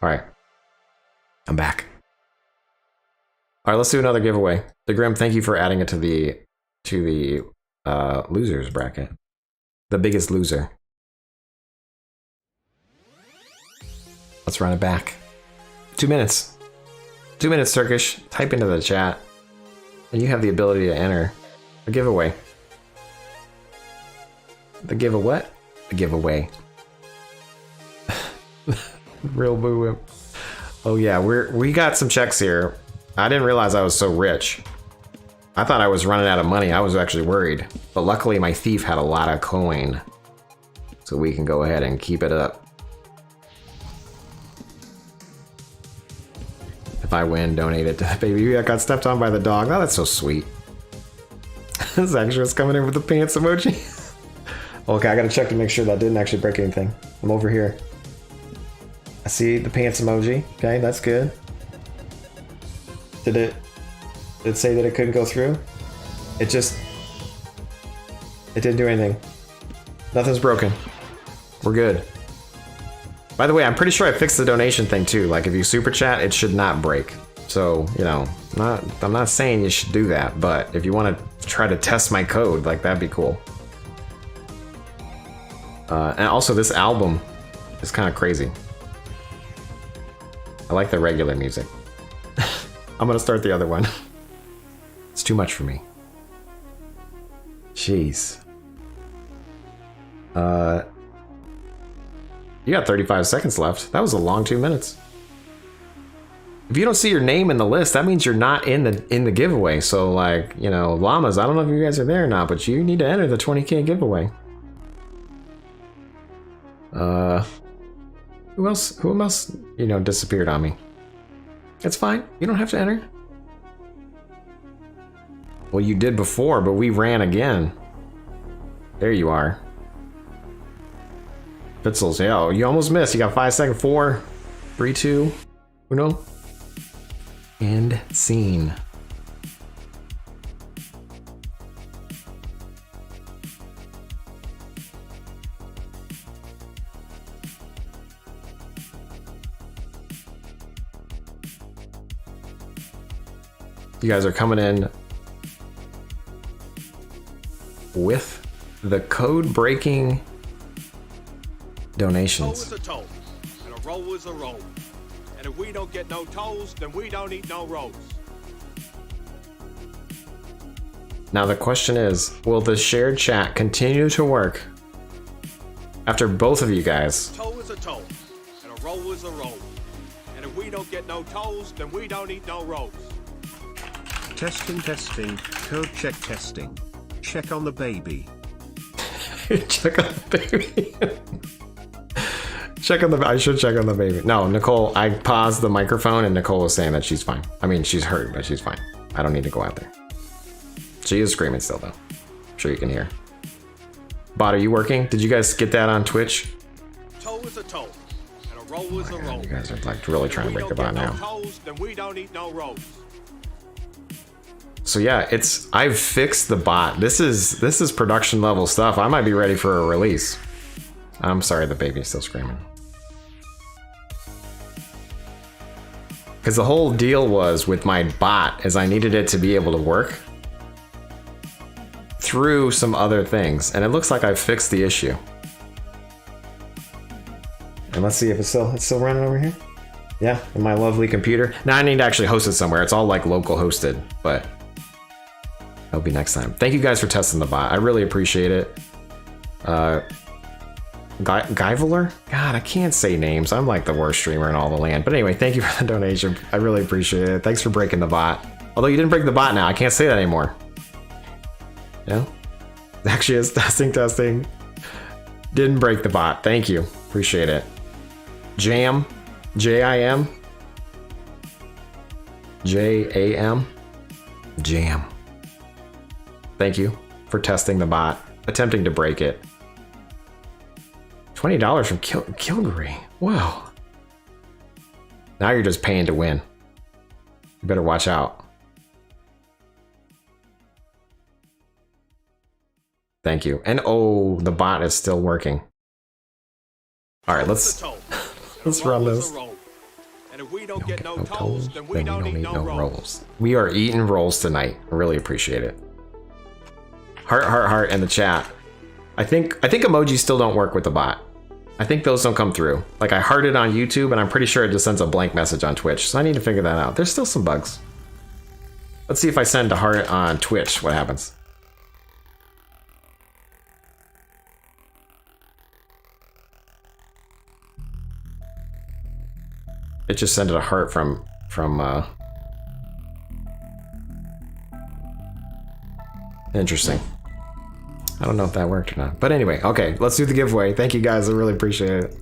All right, I'm back. All right, let's do another giveaway. The Grim, thank you for adding it to the losers bracket. The Biggest Loser. Let's run it back. 2 minutes. 2 minutes, Turkish. Type into the chat, and you have the ability to enter a giveaway. The give a what? The giveaway. Real boo whip. Oh yeah, we got some checks here. I didn't realize I was so rich. I thought I was running out of money. I was actually worried. But luckily my thief had a lot of coin. So we can go ahead and keep it up. If I win, donate it to the baby that got stepped on by the dog. Oh, that's so sweet. This actually was coming in with the pants emoji. Okay, I gotta check to make sure that didn't actually break anything. I'm over here. I see the pants emoji. Okay, that's good. Did it say that it couldn't go through? It didn't do anything. Nothing's broken. We're good. By the way, I'm pretty sure I fixed the donation thing too. Like if you super chat, it should not break. So, you know, I'm not saying you should do that, but if you want to try to test my code, like that'd be cool. And also this album is kind of crazy. I like the regular music. I'm gonna start the other one. It's too much for me. Jeez. You got 35 seconds left. That was a long 2 minutes. If you don't see your name in the list, that means you're not in the giveaway. So like, you know, llamas, I don't know if you guys are there or not, but you need to enter the 20k giveaway. Who else, you know, disappeared on me? It's fine. You don't have to enter. Well, you did before, but we ran again. There you are. Fitzels, yeah, you almost missed. You got 5 seconds. 4, 3, 2, uno. End scene. You guys are coming in with the code breaking donations. Toll is a toll, and a roll is a roll. And if we don't get no tolls, then we don't eat no rolls. Now the question is, will the shared chat continue to work after both of you guys? Toll is a toll, and a roll is a roll. And if we don't get no tolls, then we don't eat no rolls. Testing, testing, code check testing. Check on the baby. Check on the baby. I should check on the baby. No, Nicole, I paused the microphone and Nicole was saying that she's fine. I mean, she's hurt, but she's fine. I don't need to go out there. She is screaming still, though. I'm sure you can hear. Bot, are you working? Did you guys get that on Twitch? Toll is a toll, and a roll is a roll. You guys are like really trying to break the bot now. Tolls, then we don't eat no rolls. So yeah, I've fixed the bot. This is production level stuff. I might be ready for a release. I'm sorry, the baby's still screaming. Because the whole deal was with my bot is I needed it to be able to work through some other things, and it looks like I've fixed the issue. And let's see if it's still running over here. Yeah, on my lovely computer. Now I need to actually host it somewhere. It's all like local hosted, but that'll be next time. Thank you guys for testing the bot. I really appreciate it. Guyveler? God, I can't say names. I'm like the worst streamer in all the land. But anyway, thank you for the donation. I really appreciate it. Thanks for breaking the bot. Although you didn't break the bot now. I can't say that anymore. No? Actually, it's testing. Didn't break the bot. Thank you. Appreciate it. Jam. J-I-M. J-A-M. Jam. Thank you for testing the bot, attempting to break it. $20 from Kilgary. Wow. Now you're just paying to win. You better watch out. Thank you. And oh, the bot is still working. All right, let's run this. And if we don't get no tolls, then we don't eat no rolls. We are eating rolls tonight. I really appreciate it. Heart in the chat. I think emojis still don't work with the bot. I think those don't come through. Like I hearted on YouTube and I'm pretty sure it just sends a blank message on Twitch. So I need to figure that out. There's still some bugs. Let's see if I send a heart on Twitch, what happens. It just sent a heart from interesting. I don't know if that worked or not. But anyway, okay, let's do the giveaway. Thank you guys, I really appreciate it.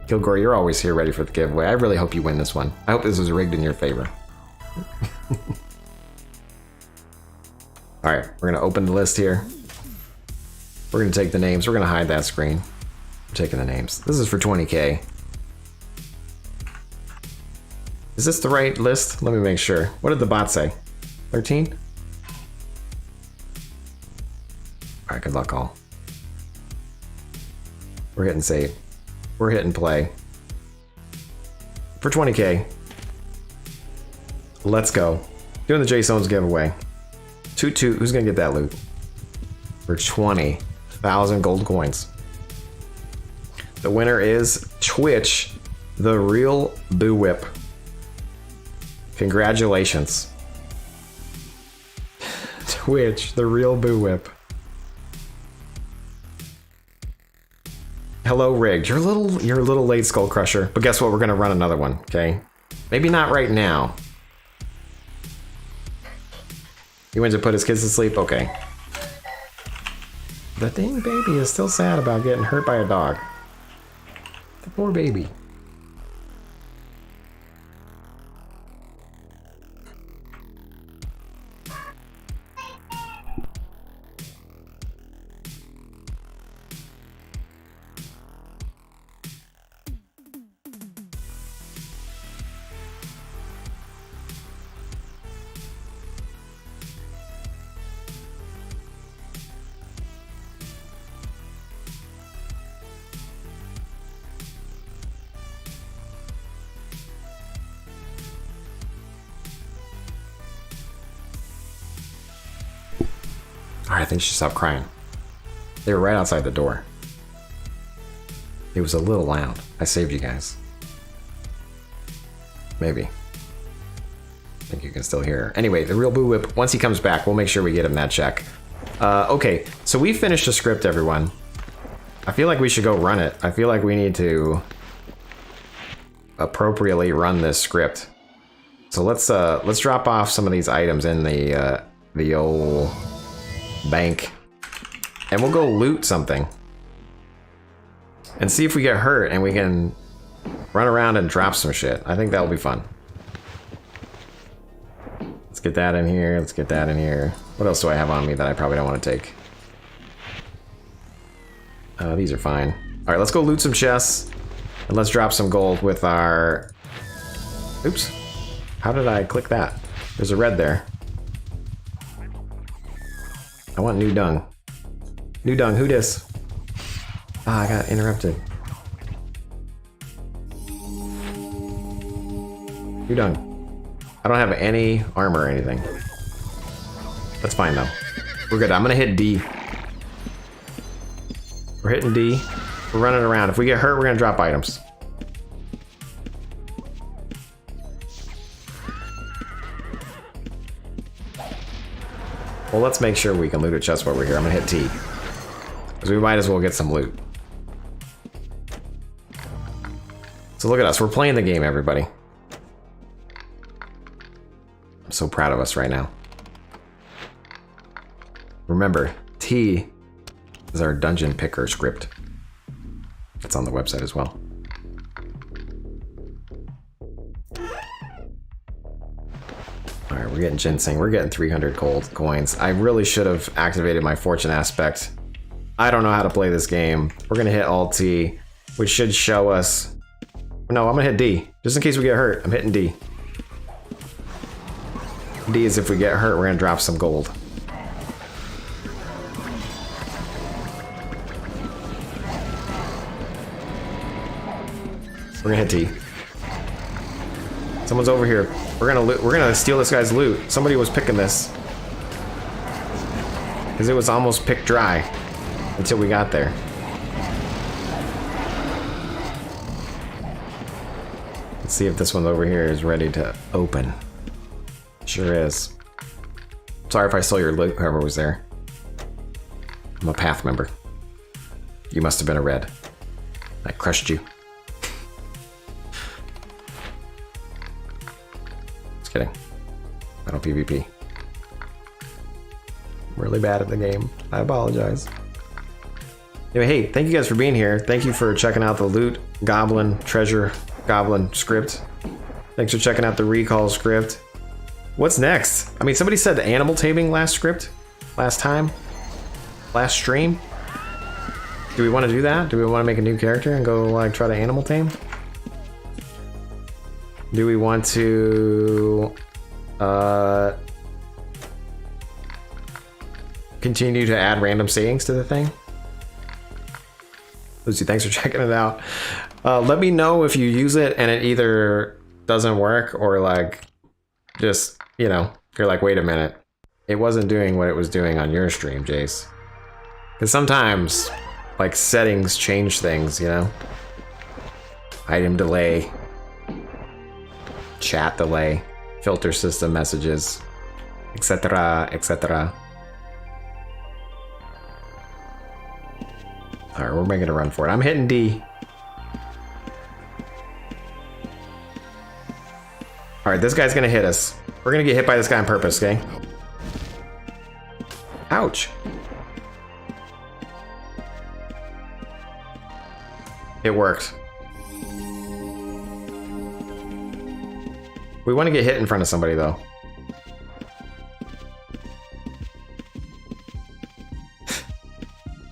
Kilgore, you're always here ready for the giveaway. I really hope you win this one. I hope this was rigged in your favor. All right, we're gonna open the list here. We're gonna take the names. We're gonna hide that screen. We're taking the names. This is for 20K. Is this the right list? Let me make sure. What did the bot say? 13? All right, good luck all. We're hitting save. We're hitting play. For 20K. Let's go. Doing the Jaseowns giveaway. Who's gonna get that loot? For 20,000 gold coins. The winner is Twitch, the real Boo Whip. Congratulations. Twitch, the real Boo Whip. Hello, Rigged. You're a little late, Skull Crusher. But guess what? We're gonna run another one, okay? Maybe not right now. He went to put his kids to sleep? Okay. The dang baby is still sad about getting hurt by a dog. Poor baby. Alright, I think she stopped crying. They were right outside the door. It was a little loud. I saved you guys. Maybe. I think you can still hear her. Anyway, the real Boo Whip, once he comes back, we'll make sure we get him that check. Okay, so we finished the script, everyone. I feel like we should go run it. I feel like we need to appropriately run this script. So let's drop off some of these items in the old bank, and we'll go loot something and see if we get hurt and we can run around and drop some shit. I think that'll be fun. Let's get that in here. Let's get that in here. What else do I have on me that I probably don't want to take? These are fine. All right, let's go loot some chests and let's drop some gold with our... Oops. How did I click that? There's a red there. I want new dung. New dung, who dis? Ah, I got interrupted. New dung. I don't have any armor or anything. That's fine though. We're good. I'm gonna hit D. We're hitting D. We're running around. If we get hurt, we're gonna drop items. Well, let's make sure we can loot a chest while we're here. I'm gonna hit T. Because we might as well get some loot. So look at us. We're playing the game, everybody. I'm so proud of us right now. Remember, T is our dungeon picker script. It's on the website as well. Alright, we're getting ginseng. We're getting 300 gold coins. I really should have activated my fortune aspect. I don't know how to play this game. We're gonna hit Alt T, which should show us... No, I'm gonna hit D. Just in case we get hurt, I'm hitting D. D is if we get hurt, we're gonna drop some gold. We're gonna hit T. Someone's over here. We're gonna steal this guy's loot. Somebody was picking this. Because it was almost picked dry until we got there. Let's see if this one over here is ready to open. Sure is. Sorry if I stole your loot, whoever was there. I'm a path member. You must have been a red. I crushed you. Just kidding. I don't PvP. I'm really bad at the game. I apologize. Anyway, hey, thank you guys for being here. Thank you for checking out the loot goblin treasure goblin script. Thanks for checking out the recall script. What's next? I mean, somebody said animal taming last script, last time, last stream. Do we want to do that? Do we want to make a new character and go like try to animal tame? Do we want to continue to add random sayings to the thing? Lucy, thanks for checking it out. Let me know if you use it and it either doesn't work or like just, you know, you're like, wait a minute, it wasn't doing what it was doing on your stream, Jace. Because sometimes like settings change things, you know? Item delay, chat delay, filter system messages, etc., etc. Alright, we're making a run for it. I'm hitting D. Alright, this guy's gonna hit us. We're gonna get hit by this guy on purpose, okay? Ouch. It worked. We want to get hit in front of somebody, though.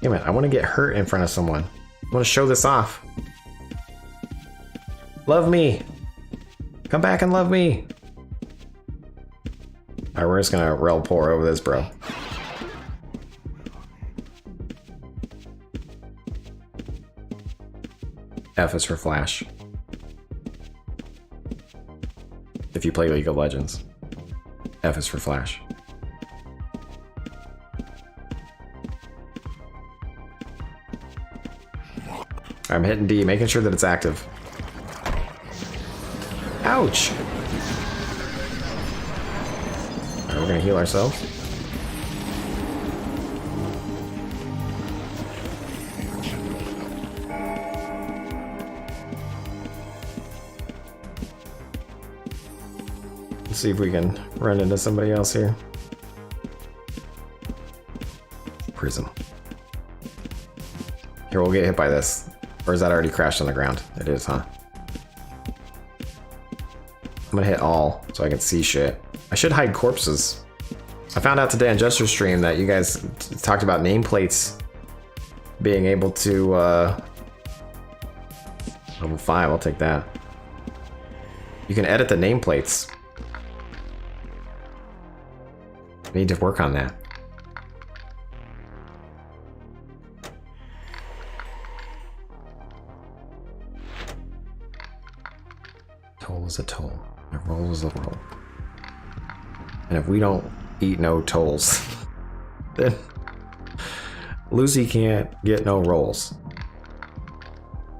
Damn it, I want to get hurt in front of someone. I want to show this off. Love me. Come back and love me. Alright, we're just gonna rel pour over this, bro. F is for flash. If you play League of Legends. F is for flash. I'm hitting D, making sure that it's active. Ouch! Alright, we're gonna heal ourselves. Let's see if we can run into somebody else here. Prism. Here, we'll get hit by this. Or is that already crashed on the ground? It is, huh? I'm gonna hit all so I can see shit. I should hide corpses. I found out today on Jester's stream that you guys talked about nameplates being able to level 5, I'll take that. You can edit the nameplates. I need to work on that. Toll is a toll. A roll is a roll. And if we don't eat no tolls, then Lucy can't get no rolls.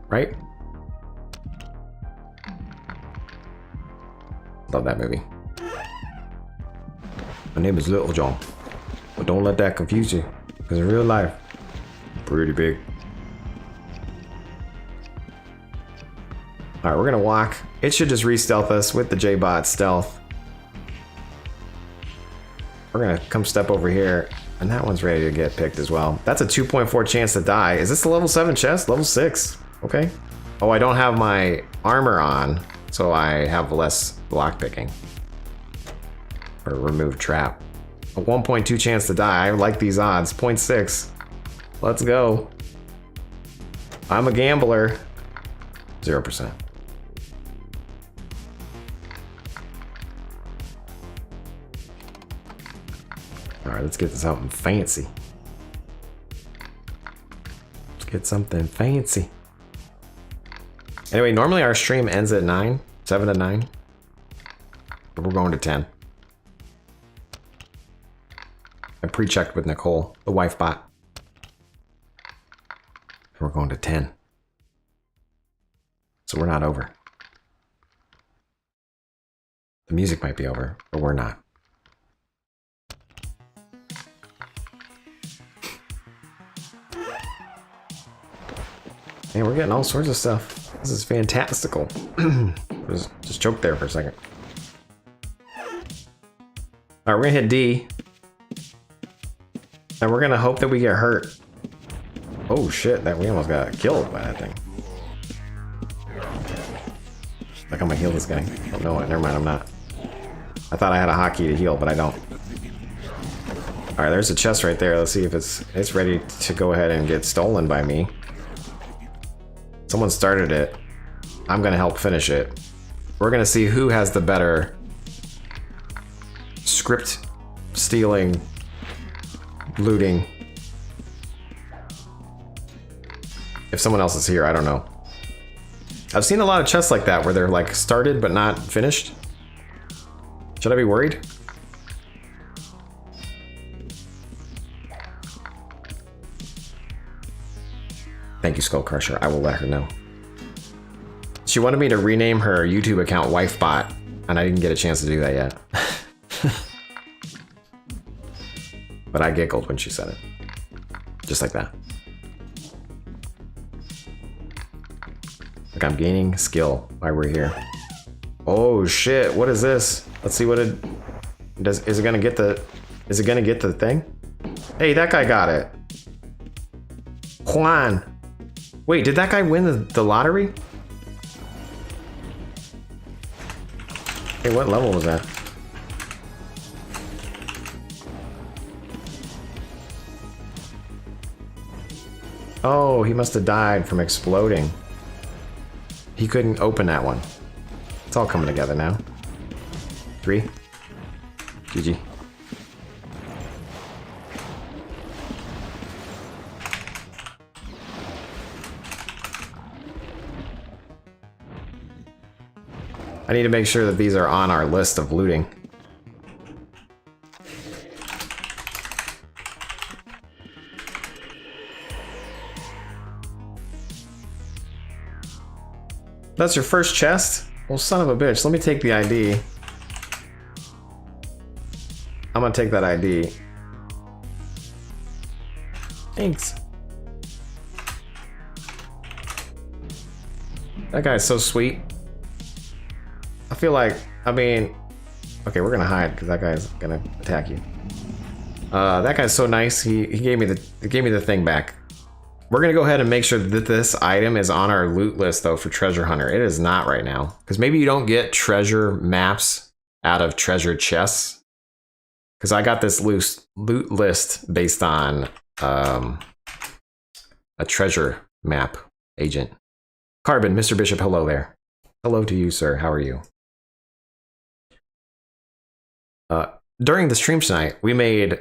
Right? Love that movie. My name is Little John. But don't let that confuse you. Because in real life, pretty big. Alright, we're gonna walk. It should just re-stealth us with the J-Bot stealth. We're gonna come step over here. And that one's ready to get picked as well. That's a 2.4 chance to die. Is this the level 7 chest? Level 6. Okay. Oh, I don't have my armor on. So I have less block picking. Or remove trap. A 1.2 chance to die. I like these odds. 0.6. Let's go. I'm a gambler. 0%. Alright, let's get something fancy. Let's get something fancy. Anyway, normally our stream ends at 9. 7 to 9. But we're going to 10. I pre-checked with Nicole, the wife bot. And we're going to 10. So we're not over. The music might be over, but we're not. Man, we're getting all sorts of stuff. This is fantastical. Just choked there for a second. Alright, we're gonna hit D. And we're gonna hope that we get hurt. Oh shit, we almost got killed by that thing. Like I'm gonna heal this guy. Oh no, never mind, I'm not. I thought I had a hotkey to heal, but I don't. Alright, there's a chest right there. Let's see if it's ready to go ahead and get stolen by me. Someone started it. I'm gonna help finish it. We're gonna see who has the better script stealing, looting. If someone else is here, I don't know. I've seen a lot of chests like that where they're like started but not finished. Should I be worried? Thank you, Skull Crusher. I will let her know. She wanted me to rename her YouTube account WifeBot, and I didn't get a chance to do that yet. But I giggled when she said it. Just like that. Like I'm gaining skill while we're here. Oh shit, what is this? Let's see what it does. Is it gonna get the thing? Hey, that guy got it. Juan. Wait, did that guy win the lottery? Hey, what level was that? Oh, he must have died from exploding. He couldn't open that one. It's all coming together now. 3. GG. I need to make sure that these are on our list of looting. That's your first chest? Well, son of a bitch, let me take the ID. I'm gonna take that ID. Thanks. That guy's so sweet. I feel like, I mean, okay, we're gonna hide because that guy's gonna attack you. That guy's so nice. He gave me the thing back. We're gonna go ahead and make sure that this item is on our loot list though for Treasure Hunter. It is not right now because maybe you don't get treasure maps out of treasure chests. Because I got this loot list based on a treasure map agent. Carbon, Mr. Bishop, hello there. Hello to you, sir. How are you? During the stream tonight, we made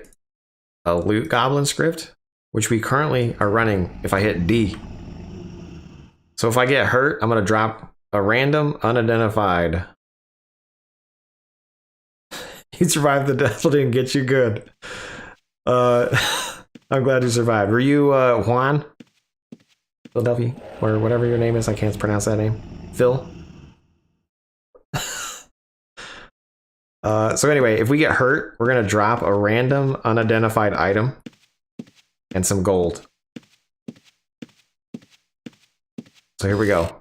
a loot goblin script, which we currently are running if I hit D. So if I get hurt, I'm going to drop a random unidentified. He survived the devil didn't get you good. I'm glad you survived. Were you Juan? Philadelphia? Or whatever your name is. I can't pronounce that name. Phil? So anyway, if we get hurt, we're going to drop a random unidentified item and some gold. So here we go.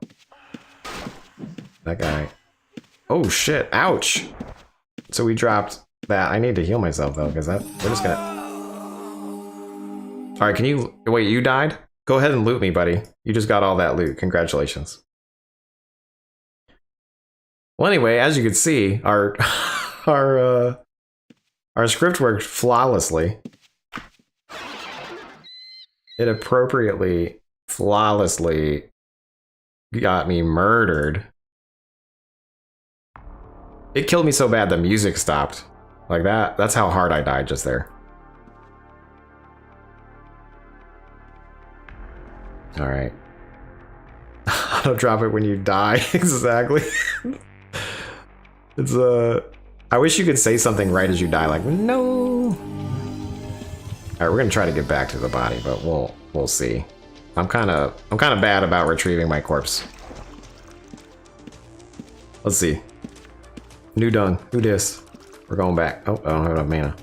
That guy. Oh shit, ouch. So we dropped that. I need to heal myself though, because we're just gonna... Alright, can you... Wait, you died? Go ahead and loot me, buddy. You just got all that loot. Congratulations. Well, anyway, as you can see, our script worked flawlessly. It appropriately, flawlessly got me murdered. It killed me so bad the music stopped. Like that. That's how hard I died just there. Alright. Auto drop it when you die. Exactly. It's I wish you could say something right as you die, like no. Alright, we're gonna try to get back to the body, but we'll see. I'm kinda bad about retrieving my corpse. Let's see. New dung. Who dis? We're going back. Oh, I don't have enough mana.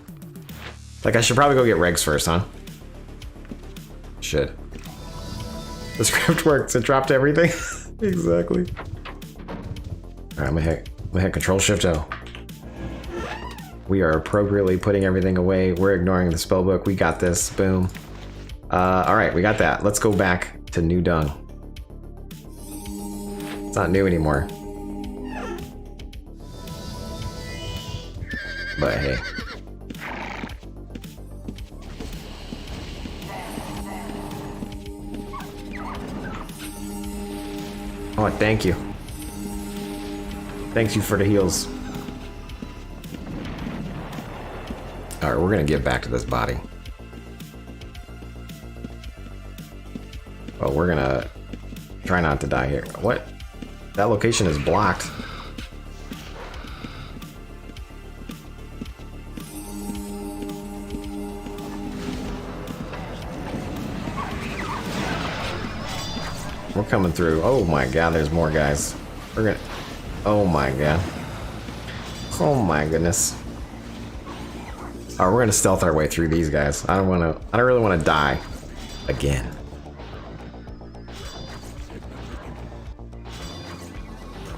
Like, I should probably go get regs first, huh? Shit. The script works. It dropped everything. Exactly. Alright, I'm gonna hit Control Shift O. We are appropriately putting everything away. We're ignoring the spellbook. We got this. Boom. Alright, we got that. Let's go back to new dung. It's not new anymore. But hey. Oh, thank you. Thanks you for the heals. Alright, we're gonna get back to this body. Well, we're gonna try not to die here. What? That location is blocked. We're coming through. Oh my god, there's more guys. We're gonna... Oh my god. Oh my goodness. Alright, we're gonna stealth our way through these guys. I don't really wanna die again.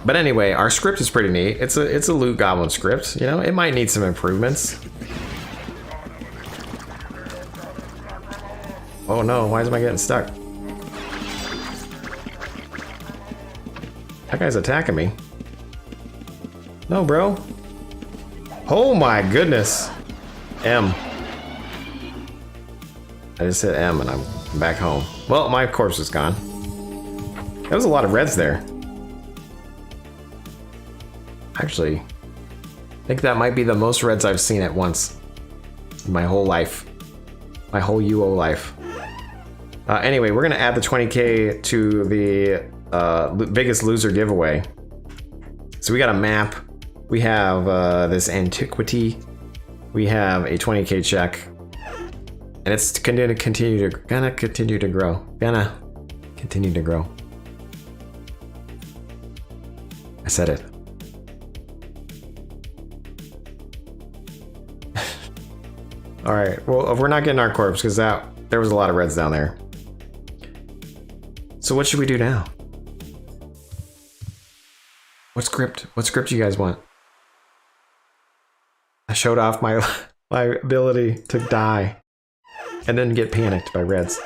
But anyway, our script is pretty neat. It's a loot goblin script, you know? It might need some improvements. Oh no, why am I getting stuck? That guy's attacking me. No, bro. Oh my goodness. M. I just hit M and I'm back home. Well, my corpse is gone. That was a lot of reds there. Actually, I think that might be the most reds I've seen at once in my whole life. My whole UO life. Anyway, we're gonna add the 20K to the biggest loser giveaway. So we got a map. We have this antiquity. We have a 20K check, and it's gonna continue to grow. Gonna continue to grow. I said it. All right. Well, we're not getting our corpse because there was a lot of reds down there. So what should we do now? What script you guys want? I showed off my ability to die and then get panicked by reds.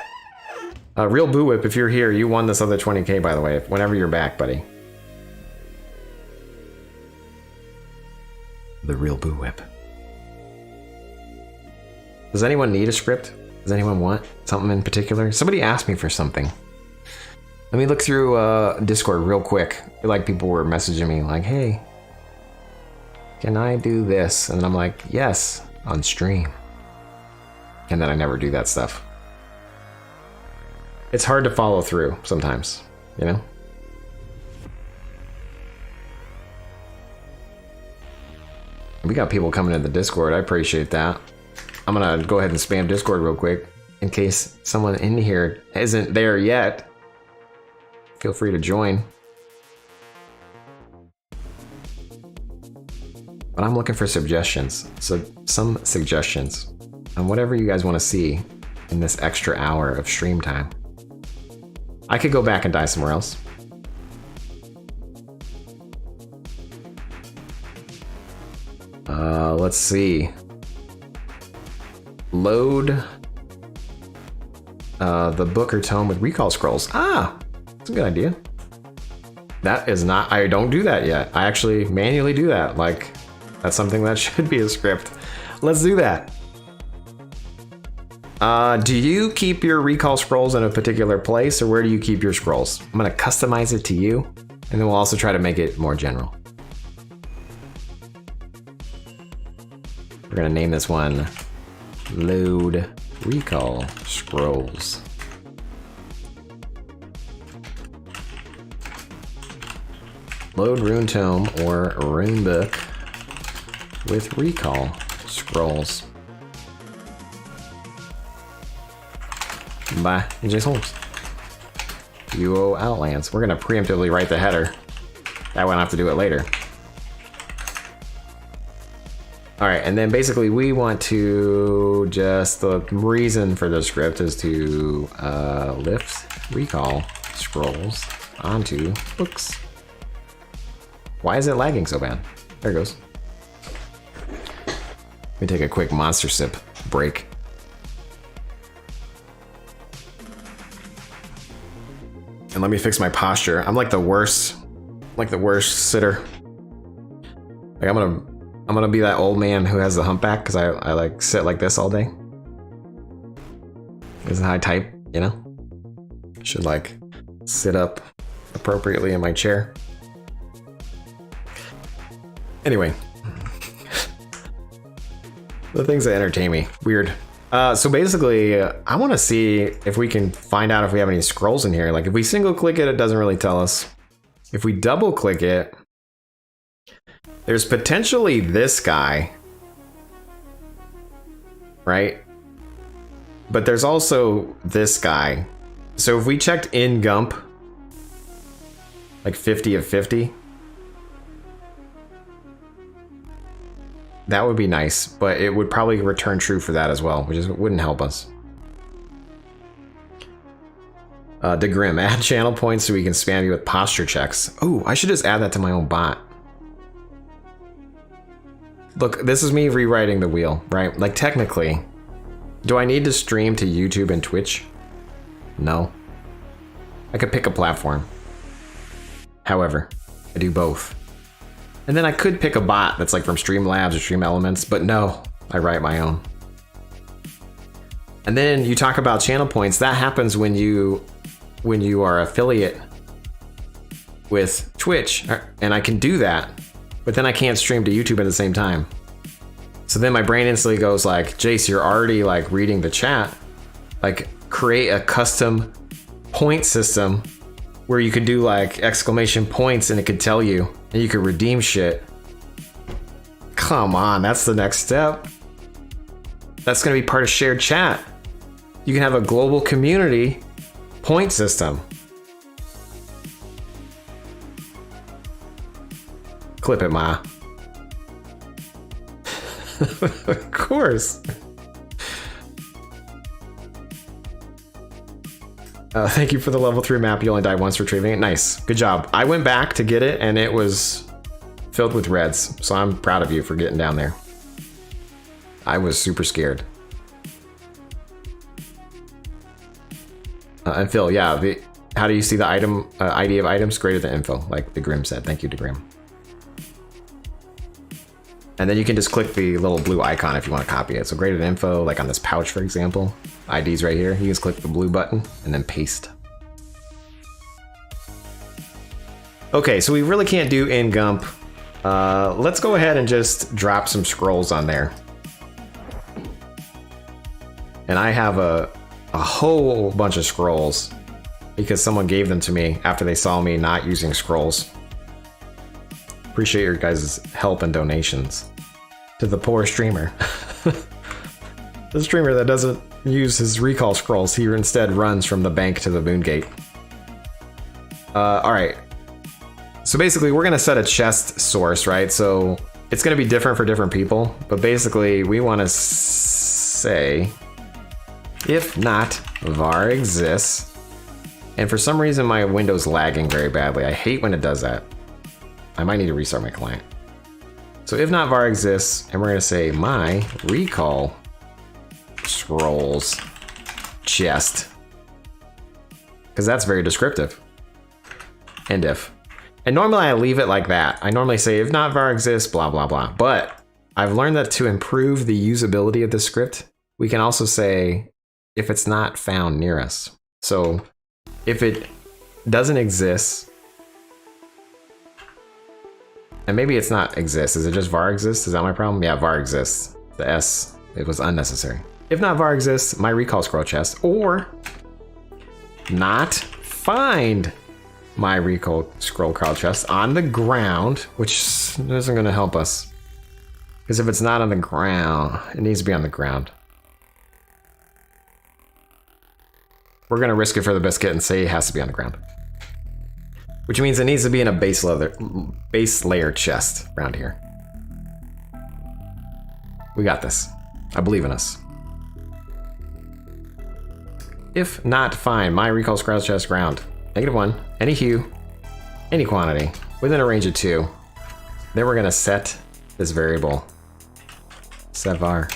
Real Boo Whip, if you're here, you won this other 20K, by the way, whenever you're back, buddy. The Real Boo Whip. Does anyone need a script? Does anyone want something in particular? Somebody asked me for something. Let me look through Discord real quick. I feel like people were messaging me like, hey, can I do this? And I'm like, yes, on stream. And then I never do that stuff. It's hard to follow through sometimes, you know? We got people coming in the Discord. I appreciate that. I'm gonna go ahead and spam Discord real quick in case someone in here isn't there yet. Feel free to join. But I'm looking for suggestions. So some suggestions on whatever you guys want to see in this extra hour of stream time. I could go back and die somewhere else. Let's see. Load the book or tome with recall scrolls. Ah, that's a good idea. That is not, I don't do that yet. I actually manually do that. Like, that's something that should be a script. Let's do that. Do you keep your recall scrolls in a particular place, or where do you keep your scrolls? I'm gonna customize it to you, and then we'll also try to make it more general. We're gonna name this one Load Recall Scrolls. Load Rune Tome or Rune Book with Recall Scrolls. By Jaseowns. UO Outlands. We're gonna preemptively write the header. That way I don't have to do it later. Alright, and then basically we want to just, the reason for the script is to lift recall scrolls onto books. Why is it lagging so bad? There it goes. Let me take a quick monster sip break. And let me fix my posture. I'm like the worst sitter. Like I'm gonna be that old man who has the humpback because I like sit like this all day. This is how I type, you know? Should like sit up appropriately in my chair. Anyway. The things that entertain me. Weird. So basically, I want to see if we can find out if we have any scrolls in here. Like if we single click it, it doesn't really tell us. If we double click it, there's potentially this guy, right? But there's also this guy. So if we checked in Gump, like 50 of 50, that would be nice, but it would probably return true for that as well, which wouldn't help us. DeGrim, add channel points so we can spam you with posture checks. Oh, I should just add that to my own bot. Look, this is me rewriting the wheel, right? Like technically, do I need to stream to YouTube and Twitch? No. I could pick a platform. However, I do both. And then I could pick a bot that's like from Streamlabs or Stream Elements, but no, I write my own. And then you talk about channel points. That happens when you are affiliate with Twitch, and I can do that, but then I can't stream to YouTube at the same time. So then my brain instantly goes like, Jace, you're already like reading the chat. Like create a custom point system where you could do like exclamation points and it could tell you, and you could redeem shit. Come on, that's the next step. That's gonna be part of shared chat. You can have a global community point system. Clip it, Ma. Of course. Thank you for the level 3 map. You only died once retrieving it. Nice. Good job. I went back to get it and it was filled with reds. So I'm proud of you for getting down there. I was super scared. And Phil, yeah. How do you see the item ID of items greater than info? Like the Grim said. Thank you to Grim. And then you can just click the little blue icon if you want to copy it. So greater than info, like on this pouch, for example, ID's right here. You just click the blue button and then paste. Okay, so we really can't do in Gump. Let's go ahead and just drop some scrolls on there. And I have a whole bunch of scrolls because someone gave them to me after they saw me not using scrolls. Appreciate your guys' help and donations. To the poor streamer. The streamer that doesn't use his recall scrolls, he instead runs from the bank to the boon gate. Alright. So basically we're gonna set a chest source, right? So it's gonna be different for different people, but basically we wanna say, if not var exists, and for some reason my window's lagging very badly. I hate when it does that. I might need to restart my client. So if not var exists, and we're gonna say my recall scrolls chest, because that's very descriptive. And if. And normally I leave it like that. I normally say if not var exists, blah, blah, blah. But I've learned that to improve the usability of the script, we can also say if it's not found near us. So if it doesn't exist, and maybe it's not exists. Is it just var exists? Is that my problem? Yeah, var exists. The S, it was unnecessary. If not var exists, my recall scroll chest, or not find my recall scroll chest on the ground, which isn't going to help us. Because if it's not on the ground, it needs to be on the ground. We're going to risk it for the biscuit and say it has to be on the ground. Which means it needs to be in a base layer chest around here. We got this. I believe in us. If not find my recall scroll chest ground, -1, any hue, any quantity, within a range of 2. Then we're gonna set this variable, set var.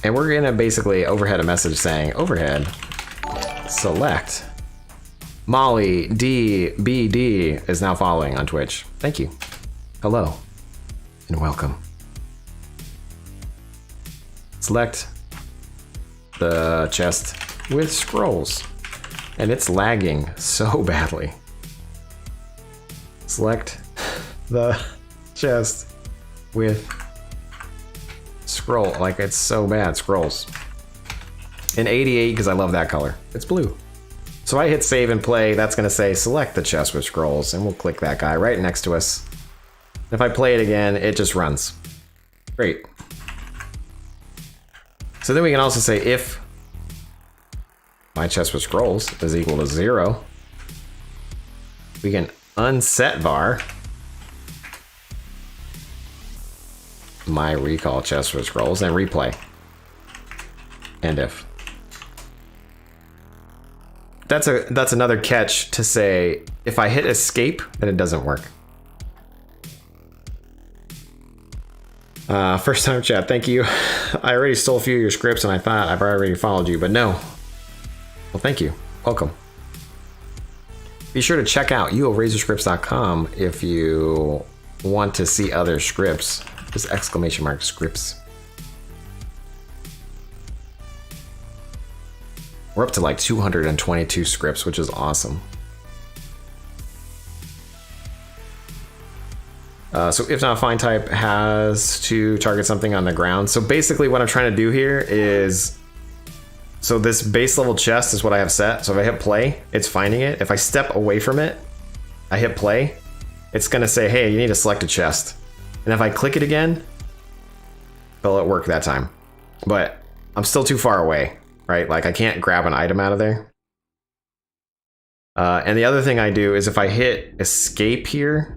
And we're gonna basically overhead a message saying overhead select Molly DBD is now following on Twitch. Thank you. Hello and welcome. Select the chest with scrolls, and it's lagging so badly. Select the chest with scroll, like it's so bad, scrolls. And 88 because I love that color. It's blue. So I hit save and play, that's gonna say select the chest with scrolls, and we'll click that guy right next to us. If I play it again, it just runs. Great. So then we can also say if my chest with scrolls is equal to 0, we can unset var my recall chest with scrolls and replay. And if. That's another catch to say if I hit escape, then it doesn't work. First time chat, thank you. I already stole a few of your scripts and I thought I've already followed you, but no. Well, thank you. Welcome. Be sure to check out uorazorscripts.com if you want to see other scripts. Just exclamation mark scripts. We're up to like 222 scripts, which is awesome. So if not find type has to target something on the ground. So basically what I'm trying to do here is, so this base level chest is what I have set. So if I hit play, it's finding it. If I step away from it, I hit play, it's gonna say, hey, you need to select a chest. And if I click it again, will it work that time? But I'm still too far away, right? Like I can't grab an item out of there. And the other thing I do is if I hit escape here,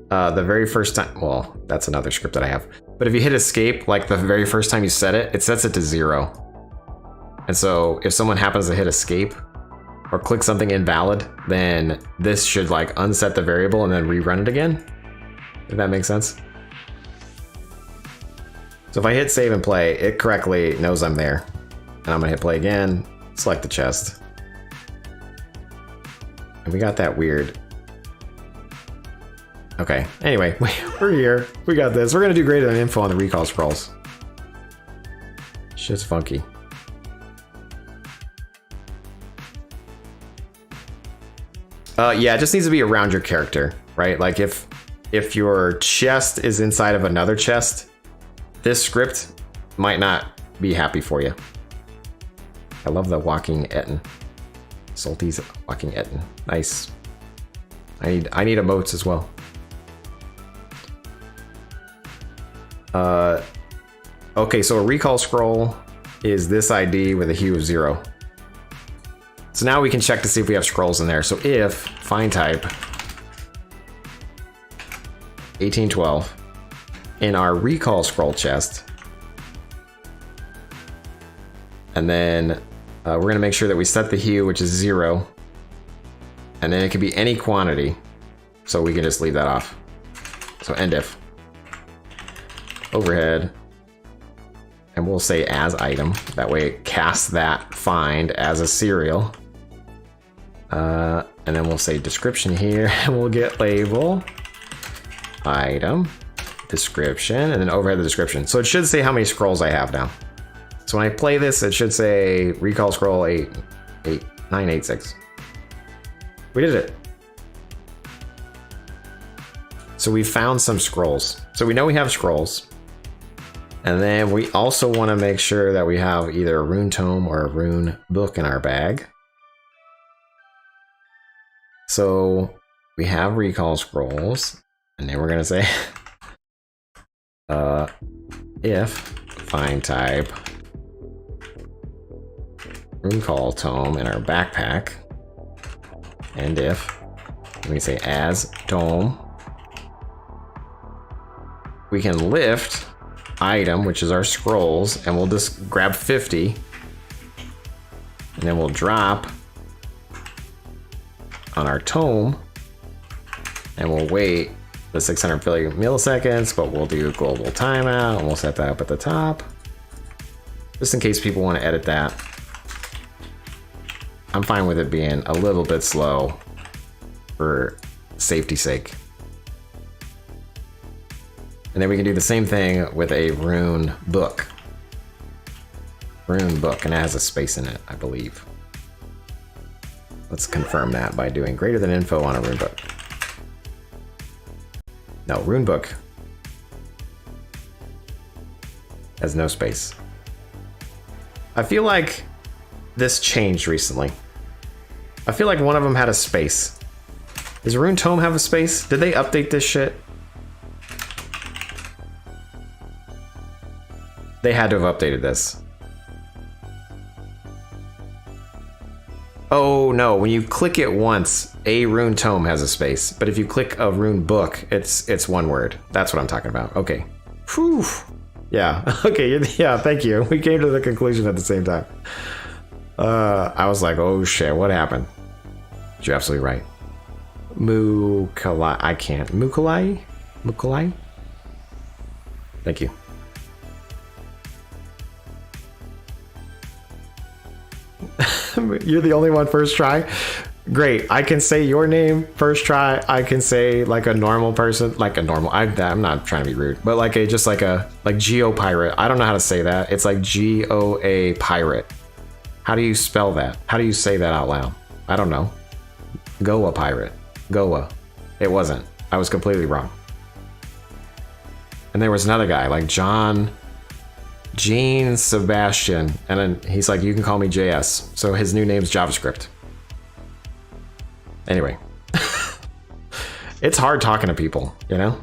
the very first time, well, that's another script that I have. But if you hit escape, like the very first time you set it, it sets it to 0. And so if someone happens to hit escape or click something invalid, then this should like unset the variable and then rerun it again. If that makes sense. So if I hit save and play, it correctly knows I'm there. And I'm gonna hit play again, select the chest. And we got that weird. Okay, anyway, we're here. We got this. We're gonna do greater than info on the recall scrolls. Shit's funky. Yeah, it just needs to be around your character, right? Like if your chest is inside of another chest, this script might not be happy for you. I love the walking Etten. Salty's walking Etten. Nice. I need emotes as well. Okay, so a recall scroll is this ID with a hue of 0. So now we can check to see if we have scrolls in there. So if find type 1812 in our recall scroll chest, and then we're gonna make sure that we set the hue, which is 0, and then it could be any quantity. So we can just leave that off. So end if overhead, and we'll say as item. That way it casts that find as a serial. And then we'll say description here, and we'll get label, item, description, and then overhead the description. So it should say how many scrolls I have now. So when I play this, it should say recall scroll 986. We did it. So we found some scrolls. So we know we have scrolls. And then we also want to make sure that we have either a rune tome or a rune book in our bag. So we have recall scrolls, and then we're going to say if find type recall tome in our backpack, and if we say as tome, we can lift item, which is our scrolls, and we'll just grab 50, and then we'll drop on our tome, and we'll wait the 650 milliseconds, but we'll do global timeout, and we'll set that up at the top, just in case people want to edit that. I'm fine with it being a little bit slow for safety's sake. And then we can do the same thing with a rune book. Rune book, and it has a space in it, I believe. Let's confirm that by doing greater than info on a rune book. No, rune book has no space. I feel like this changed recently. I feel like one of them had a space. Does Rune Tome have a space? Did they update this shit? They had to have updated this. Oh no, when you click it once, a rune tome has a space. But if you click a rune book, it's one word. That's what I'm talking about. Okay. Whew. Yeah, okay, yeah, thank you. We came to the conclusion at the same time. I was like, oh shit, what happened? You're absolutely right. Mukalai, I can't. Mukalai? Mukalai? Thank you. You're the only one first try. Great. I can say your name first try. I can say like a normal person, like a normal. I'm not trying to be rude, but like Geo Pirate. I don't know how to say that. It's like GOA Pirate. How do you spell that? How do you say that out loud? I don't know. Goa Pirate. Goa. It wasn't. I was completely wrong. And there was another guy like Gene Sebastian, and then he's like, you can call me JS. So his new name's JavaScript. Anyway, it's hard talking to people, you know?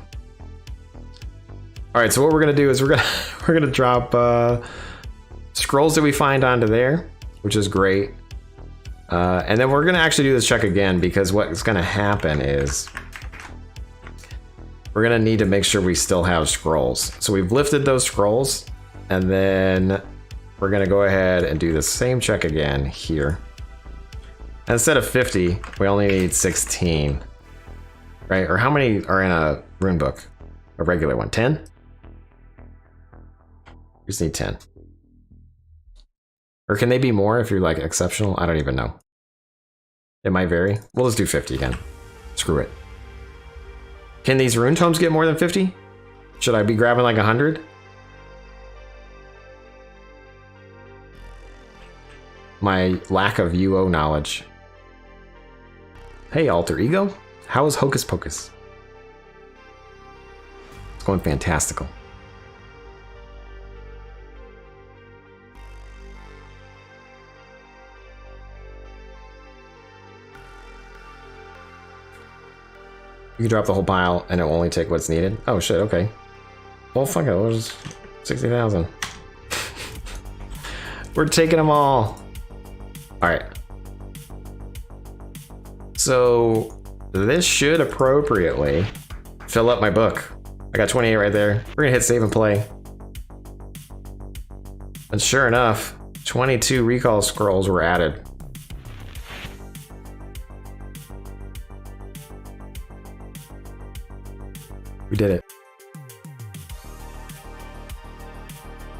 All right, so what we're gonna do is we're gonna drop scrolls that we find onto there, which is great. And then we're gonna actually do this check again, because what's gonna happen is we're gonna need to make sure we still have scrolls. So we've lifted those scrolls, and then we're gonna go ahead and do the same check again here. And instead of 50, we only need 16, right? Or how many are in a rune book? A regular one, 10? We just need 10. Or can they be more if you're like exceptional? I don't even know. It might vary. We'll just do 50 again. Screw it. Can these rune tomes get more than 50? Should I be grabbing like 100? My lack of UO knowledge. Hey, alter ego. How is Hocus Pocus? It's going fantastical. You can drop the whole pile and it will only take what's needed. Oh shit, okay. Well, fuck it, we'll just 60,000. We're taking them all. All right. So this should appropriately fill up my book. I got 28 right there. We're gonna hit save and play. And sure enough, 22 recall scrolls were added. We did it.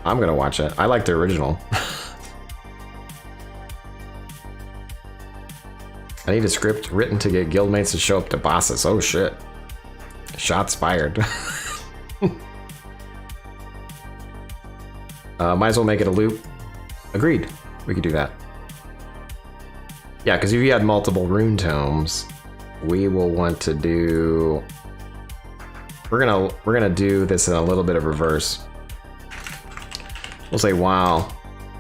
I'm gonna watch it. I like the original. I need a script written to get guildmates to show up to bosses. Oh shit. Shots fired. Might as well make it a loop. Agreed. We could do that. Yeah, because if you had multiple rune tomes, we will want to do... We're gonna do this in a little bit of reverse. We'll say while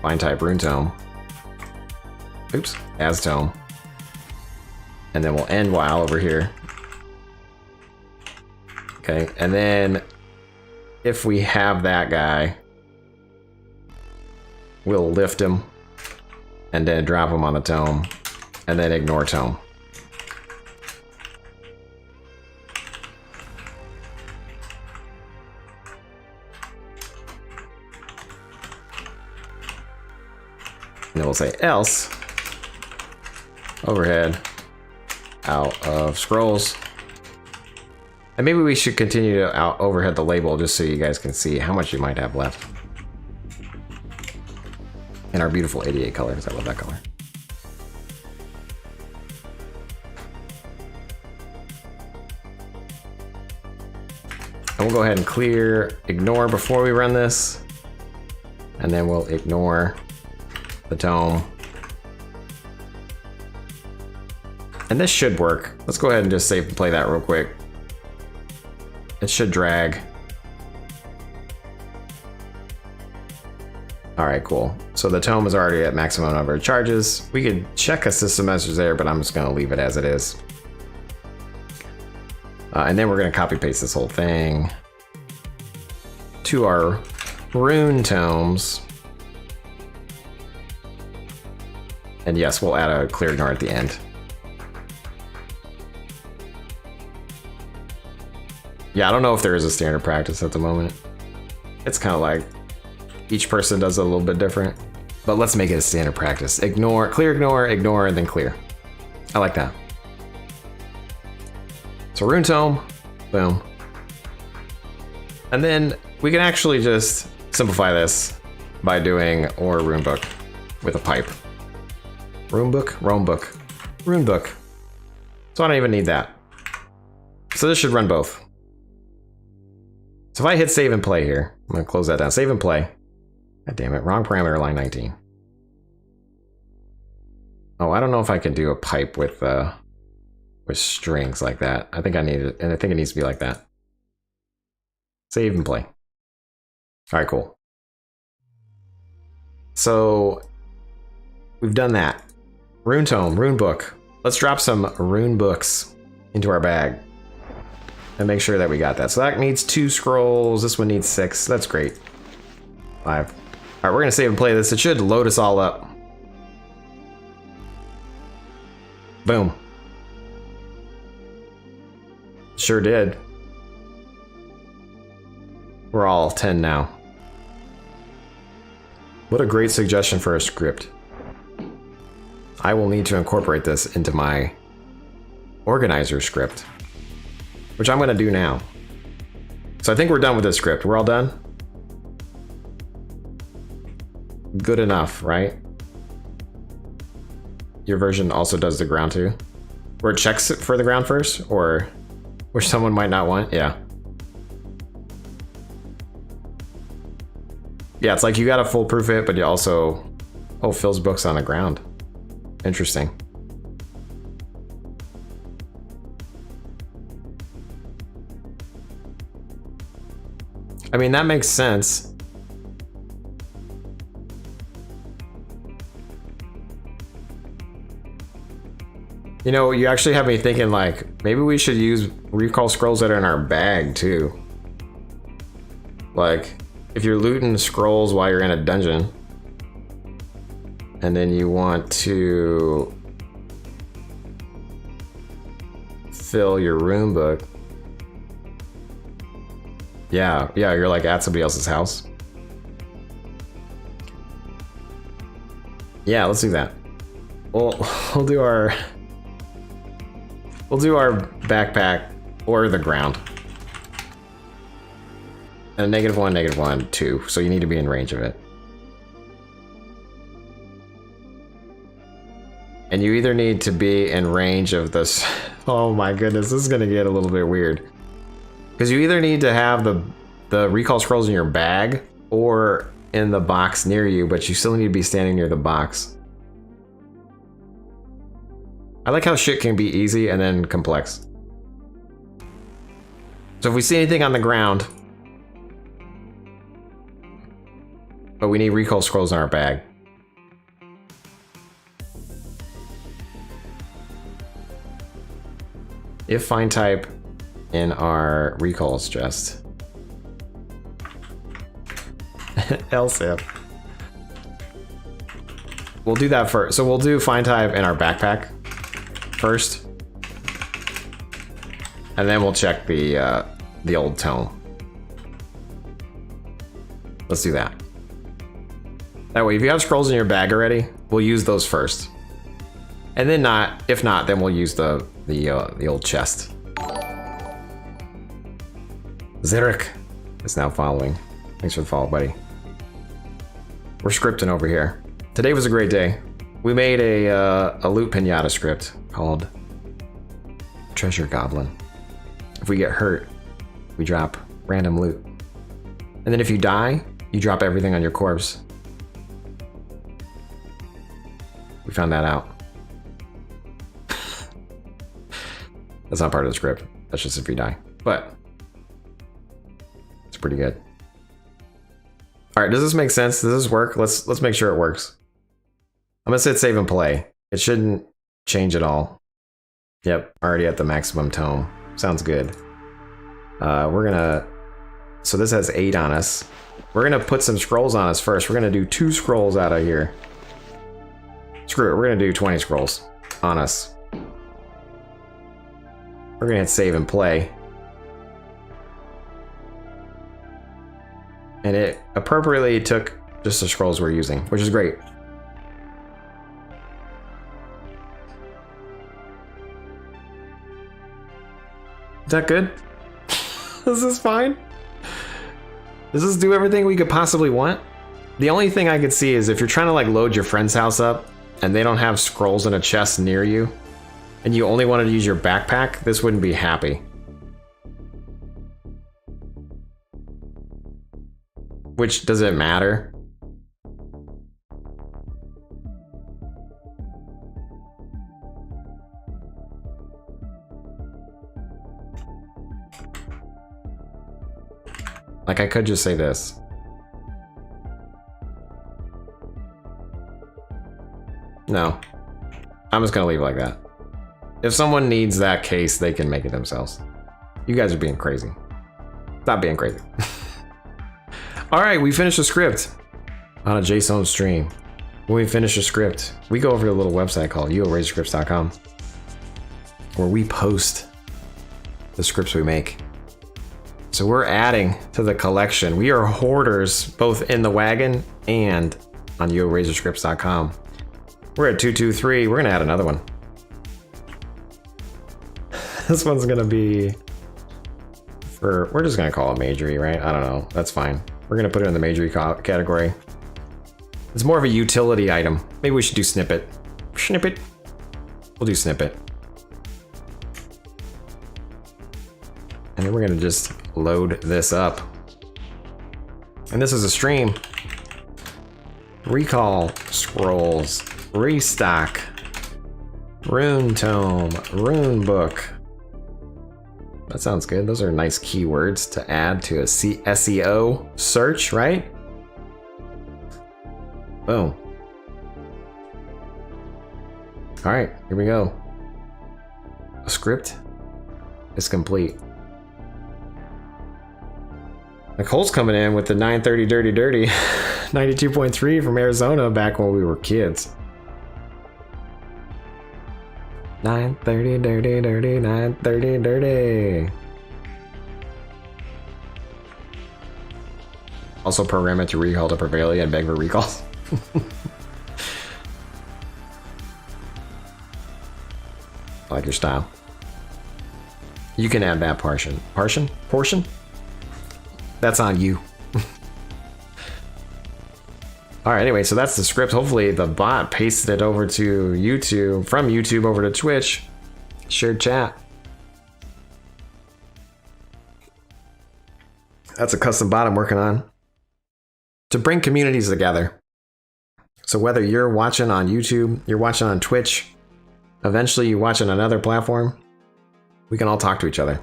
find type rune tome. Oops, as tome. And then we'll end while over here. Okay, and then if we have that guy, we'll lift him and then drop him on the tome and then ignore tome. And then we'll say else overhead out of scrolls. And maybe we should continue to out overhead the label just so you guys can see how much you might have left. In our beautiful 88 colors. I love that color. And we'll go ahead and clear, ignore before we run this. And then we'll ignore the tome. And this should work. Let's go ahead and just save and play that real quick. It should drag. All right, cool. So the tome is already at maximum number of charges. We could check a system message there, but I'm just gonna leave it as it is. And then we're gonna copy paste this whole thing to our rune tomes. And yes, we'll add a clear ignore at the end. Yeah, I don't know if there is a standard practice at the moment. It's kind of like each person does it a little bit different, but let's make it a standard practice. Ignore, clear, ignore, and then clear. I like that. So rune tome, boom. And then we can actually just simplify this by doing or rune book with a pipe. Rune book, Rome book. rune book. So I don't even need that. So this should run both. So if I hit save and play here, I'm gonna close that down. Save and play. God damn it, wrong parameter, line 19. Oh, I don't know if I can do a pipe with strings like that. I think I need it, and I think it needs to be like that. Save and play. All right, cool. So we've done that. Rune tome, rune book. Let's drop some rune books into our bag and make sure that we got that. So that needs 2 scrolls. This one needs 6. That's great. 5. All right, we're gonna save and play this. It should load us all up. Boom. Sure did. We're all 10 now. What a great suggestion for a script. I will need to incorporate this into my organizer script, which I'm going to do now. So I think we're done with this script. We're all done? Good enough, right? Your version also does the ground too? Where it checks it for the ground first, or which someone might not want? Yeah. Yeah, it's like you gotta foolproof it, but you also... Oh, fills books on the ground. Interesting. I mean, that makes sense. You know, you actually have me thinking, like, maybe we should use recall scrolls that are in our bag, too. Like, if you're looting scrolls while you're in a dungeon, and then you want to fill your rune book. Yeah, you're like at somebody else's house. Yeah, let's do that. We'll do our backpack or the ground. And -1, -1, 2. So you need to be in range of it. And you either need to be in range of this. Oh my goodness, this is gonna get a little bit weird. Because you either need to have the recall scrolls in your bag or in the box near you, but you still need to be standing near the box. I like how shit can be easy and then complex. So if we see anything on the ground, but we need recall scrolls in our bag. If find type in our recalls chest. Else if. We'll do that first. So we'll do find type in our backpack first. And then we'll check the old tome. Let's do that. That way, if you have scrolls in your bag already, we'll use those first. And then if not, then we'll use the old chest. Zarek is now following. Thanks for the follow, buddy. We're scripting over here. Today was a great day. We made a loot pinata script called Treasure Goblin. If we get hurt, we drop random loot. And then if you die, you drop everything on your corpse. We found that out. That's not part of the script. That's just if you die. But it's pretty good. All right, does this make sense? Does this work? Let's make sure it works. I'm gonna hit save and play. It shouldn't change at all. Yep, already at the maximum tome. Sounds good. So this has 8 on us. We're gonna put some scrolls on us first. We're gonna do 2 scrolls out of here. Screw it, we're gonna do 20 scrolls on us. We're gonna hit save and play. And it appropriately took just the scrolls we're using, which is great. Is that good? Is this fine? Does this do everything we could possibly want? The only thing I could see is if you're trying to like load your friend's house up and they don't have scrolls in a chest near you, and you only wanted to use your backpack, this wouldn't be happy. Which, does it matter? Like, I could just say this. No. I'm just gonna leave it like that. If someone needs that case, they can make it themselves. You guys are being crazy. Stop being crazy. Alright, we finished the script on a Jaseowns stream. When we finish the script, we go over to a little website called uorazorscripts.com where we post the scripts we make. So we're adding to the collection. We are hoarders both in the wagon and on uorazorscripts.com. We're at 223. We're gonna add another one. This one's gonna be for, we're just gonna call it Majory, right? I don't know. That's fine. We're gonna put it in the Majory category. It's more of a utility item. Maybe we should do snippet. Snippet. We'll do snippet. And then we're gonna just load this up. And this is a stream. Recall scrolls, restock, rune tome, rune book. That sounds good. Those are nice keywords to add to a SEO search, right? Boom. All right, here we go. A script is complete. Nicole's coming in with the 930 Dirty Dirty 92.3 from Arizona back when we were kids. 930 Dirty Dirty 930 Dirty. Also program it to recall to Prevalia and beg for recalls. I like your style. You can add that portion. Portion? That's on you. Alright, anyway, so that's the script. Hopefully the bot pasted it over to YouTube, from YouTube over to Twitch. Shared chat. That's a custom bot I'm working on to bring communities together. So whether you're watching on YouTube, you're watching on Twitch, eventually you're watching on another platform, we can all talk to each other.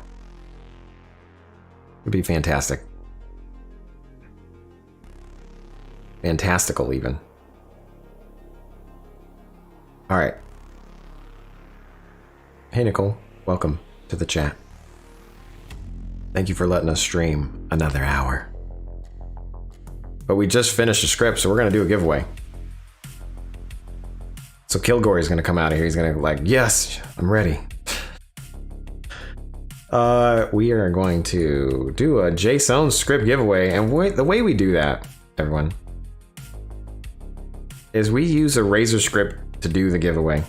It'd be fantastic. Fantastical, even. All right. Hey, Nicole. Welcome to the chat. Thank you for letting us stream another hour. But we just finished the script, so we're going to do a giveaway. So Kilgore's going to come out of here. He's going to like, yes, I'm ready. We are going to do a Jaseowns script giveaway. And the way we do that, everyone, is we use a Razor script to do the giveaway.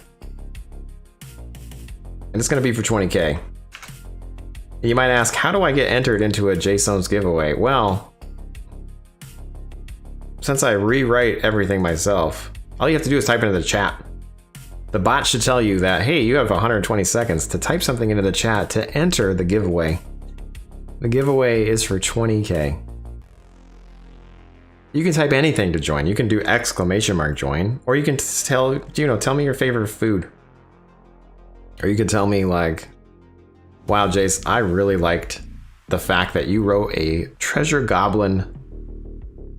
And it's going to be for 20K. And you might ask, how do I get entered into a Jaseowns giveaway? Well, since I rewrite everything myself, all you have to do is type into the chat. The bot should tell you that, hey, you have 120 seconds to type something into the chat to enter the giveaway. The giveaway is for 20K. You can type anything to join. You can do !join, or you can tell me your favorite food. Or you could tell me like, wow, Jace, I really liked the fact that you wrote a treasure goblin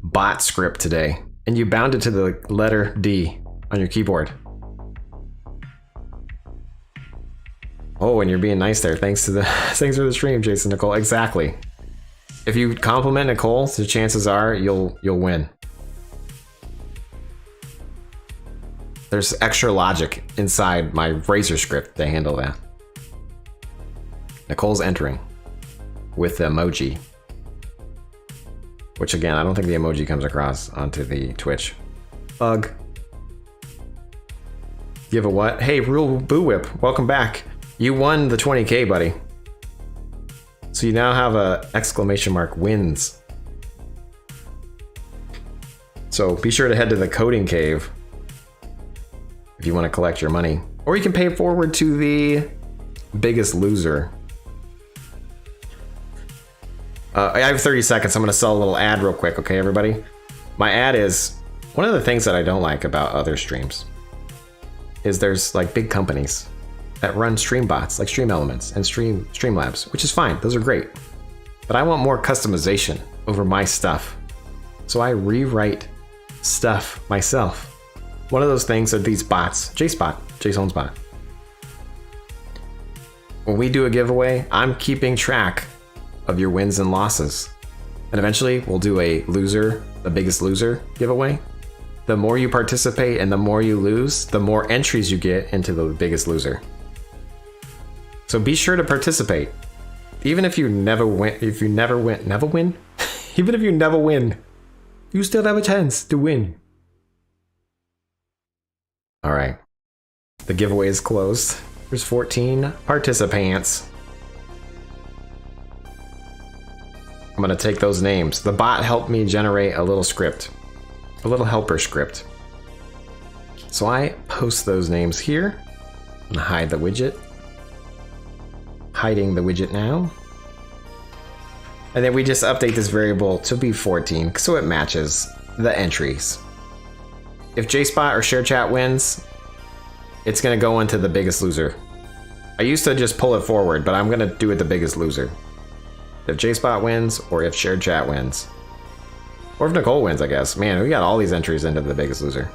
bot script today and you bound it to the letter D on your keyboard. Oh, and you're being nice there. Thanks for the stream, Jason Nicole. Exactly. If you compliment Nicole, the chances are you'll win. There's extra logic inside my Razor script to handle that. Nicole's entering with the emoji. Which again, I don't think the emoji comes across onto the Twitch. Bug. Give a what? Hey, Rule Boo Whip, welcome back. You won the 20K, buddy. So you now have a !wins. So be sure to head to the coding cave if you want to collect your money Or you can pay forward to the biggest loser. I have 30 seconds. I'm going to sell a little ad real quick, okay, everybody? My ad is, one of the things that I don't like about other streams is there's like big companies that run stream bots, like Stream Elements and Streamlabs, which is fine. Those are great. But I want more customization over my stuff. So I rewrite stuff myself. One of those things are these bots. Jaseowns bot. When we do a giveaway, I'm keeping track of your wins and losses. And eventually we'll do a loser, the biggest loser giveaway. The more you participate and the more you lose, the more entries you get into the biggest loser. So be sure to participate. Even if you never win, even if you never win, you still have a chance to win. All right, the giveaway is closed. There's 14 participants. I'm gonna take those names. The bot helped me generate a little script, a little helper script. So I post those names here. I'm gonna hide the widget. Hiding the widget now. And then we just update this variable to be 14 so it matches the entries. If JSpot or ShareChat wins, it's gonna go into the biggest loser. I used to just pull it forward, but I'm gonna do it the biggest loser. If JSpot wins, or if ShareChat wins. Or if Nicole wins, I guess. Man, we got all these entries into the biggest loser.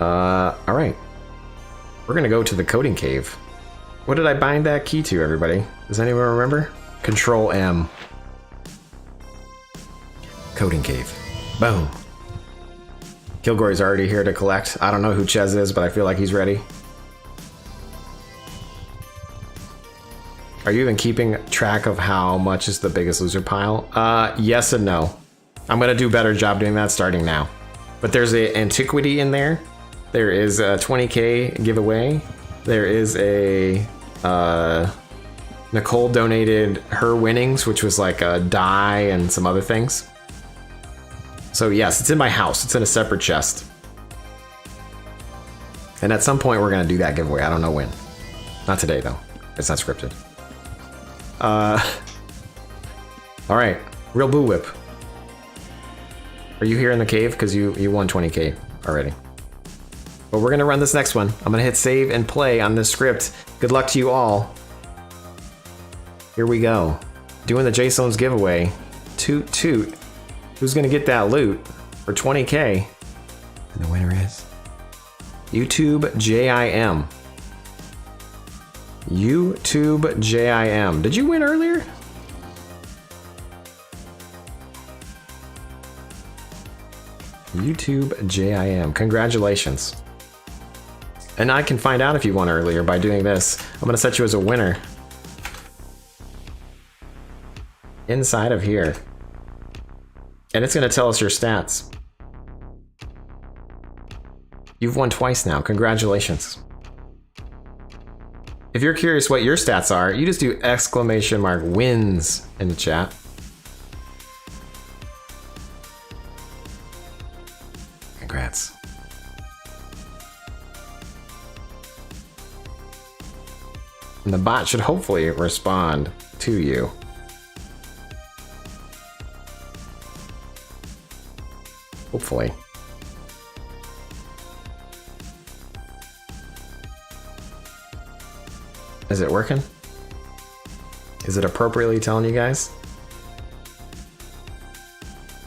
Alright. We're gonna go to the coding cave. What did I bind that key to, everybody? Does anyone remember? Control M. Coding cave. Boom. Kilgore's already here to collect. I don't know who Ches is, but I feel like he's ready. Are you even keeping track of how much is the biggest loser pile? Yes and no. I'm gonna do a better job doing that starting now. But there's an antiquity in there. There is a 20K giveaway. There is a Nicole donated her winnings, which was like a die and some other things. So yes, it's in my house. It's in a separate chest. And at some point we're gonna do that giveaway. I don't know when. Not today though. It's not scripted. All right, Real Boo Whip. Are you here in the cave? Because you won 20K already. But we're gonna run this next one. I'm gonna hit save and play on this script. Good luck to you all. Here we go. Doing the Jaseowns giveaway. Toot toot. Who's gonna get that loot for 20K? And the winner is YouTube JIM. YouTube JIM. Did you win earlier? YouTube JIM. Congratulations. And I can find out if you won earlier by doing this. I'm gonna set you as a winner. Inside of here. And it's gonna tell us your stats. You've won twice now. Congratulations. If you're curious what your stats are, you just do !wins in the chat. Congrats. And the bot should hopefully respond to you. Hopefully. Is it working? Is it appropriately telling you guys?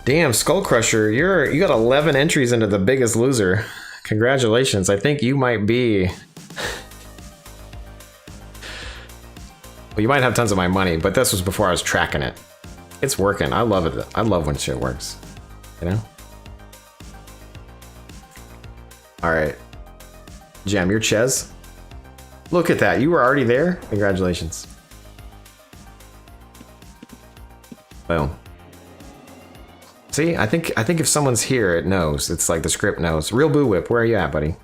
Damn, Skull Crusher, you got 11 entries into the biggest loser. Congratulations. I think you might be... Well, you might have tons of my money, but this was before I was tracking it. It's working. I love it. I love when shit works. You know? Alright. Jam, you're Ches? Look at that. You were already there? Congratulations. Boom. See, I think if someone's here, it knows. It's like the script knows. Real Boo Whip, where are you at, buddy?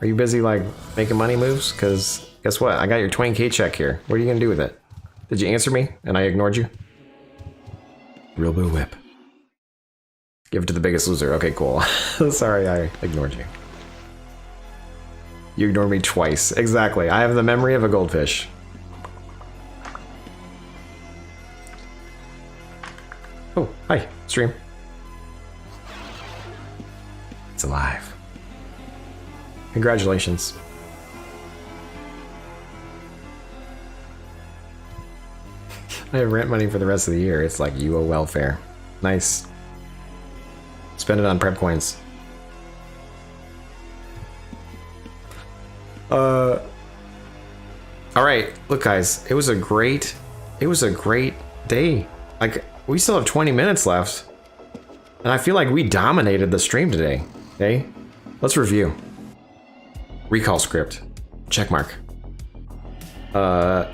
Are you busy, like, making money moves? Because guess what? I got your 20K check here. What are you going to do with it? Did you answer me and I ignored you? Real Boo Whip. Give it to the biggest loser. Okay, cool. Sorry, I ignored you. You ignored me twice. Exactly. I have the memory of a goldfish. Oh, hi, stream. It's alive. Congratulations. I have rent money for the rest of the year. It's like you owe welfare. Nice. Spend it on prep coins. All right, look, guys. It was a great day. Like, we still have 20 minutes left, and I feel like we dominated the stream today. Okay, let's review. Recall script, checkmark. A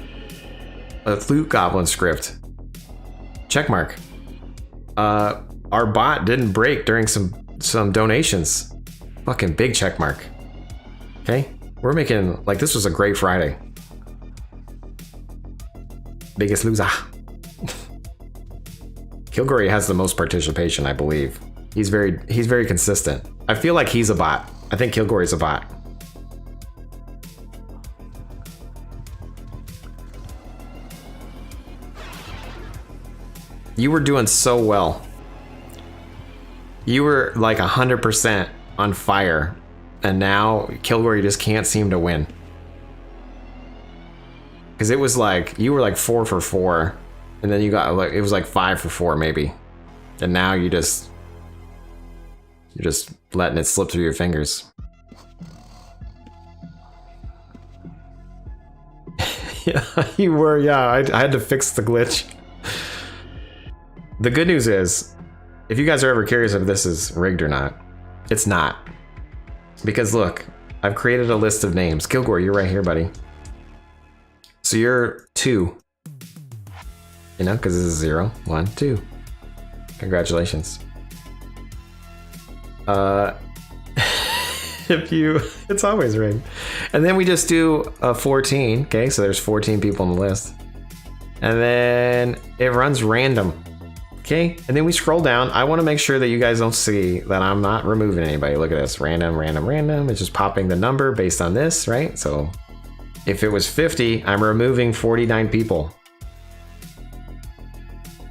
loot goblin script, checkmark. Our bot didn't break during some donations. Fucking big checkmark. Okay, we're making, like, this was a great Friday. Biggest loser. Kilgory has the most participation, I believe. He's very consistent. I feel like he's a bot. I think Kilgory's a bot. You were doing so well. You were like 100% on fire, and now Kilgory just can't seem to win. Because it was like, you were like 4 for 4, and then you got like, it was like 5 for 4 maybe. And now you're just letting it slip through your fingers. Yeah, you were, yeah, I had to fix the glitch. The good news is, if you guys are ever curious if this is rigged or not, it's not. Because look, I've created a list of names. Kilgore, you're right here, buddy. So you're 2. You know, because this is 0, 1, 2. Congratulations. It's always rigged. And then we just do a 14. Okay, so there's 14 people on the list. And then it runs random. Okay, and then we scroll down. I want to make sure that you guys don't see that I'm not removing anybody. Look at this, random, random, random. It's just popping the number based on this, right? So if it was 50, I'm removing 49 people.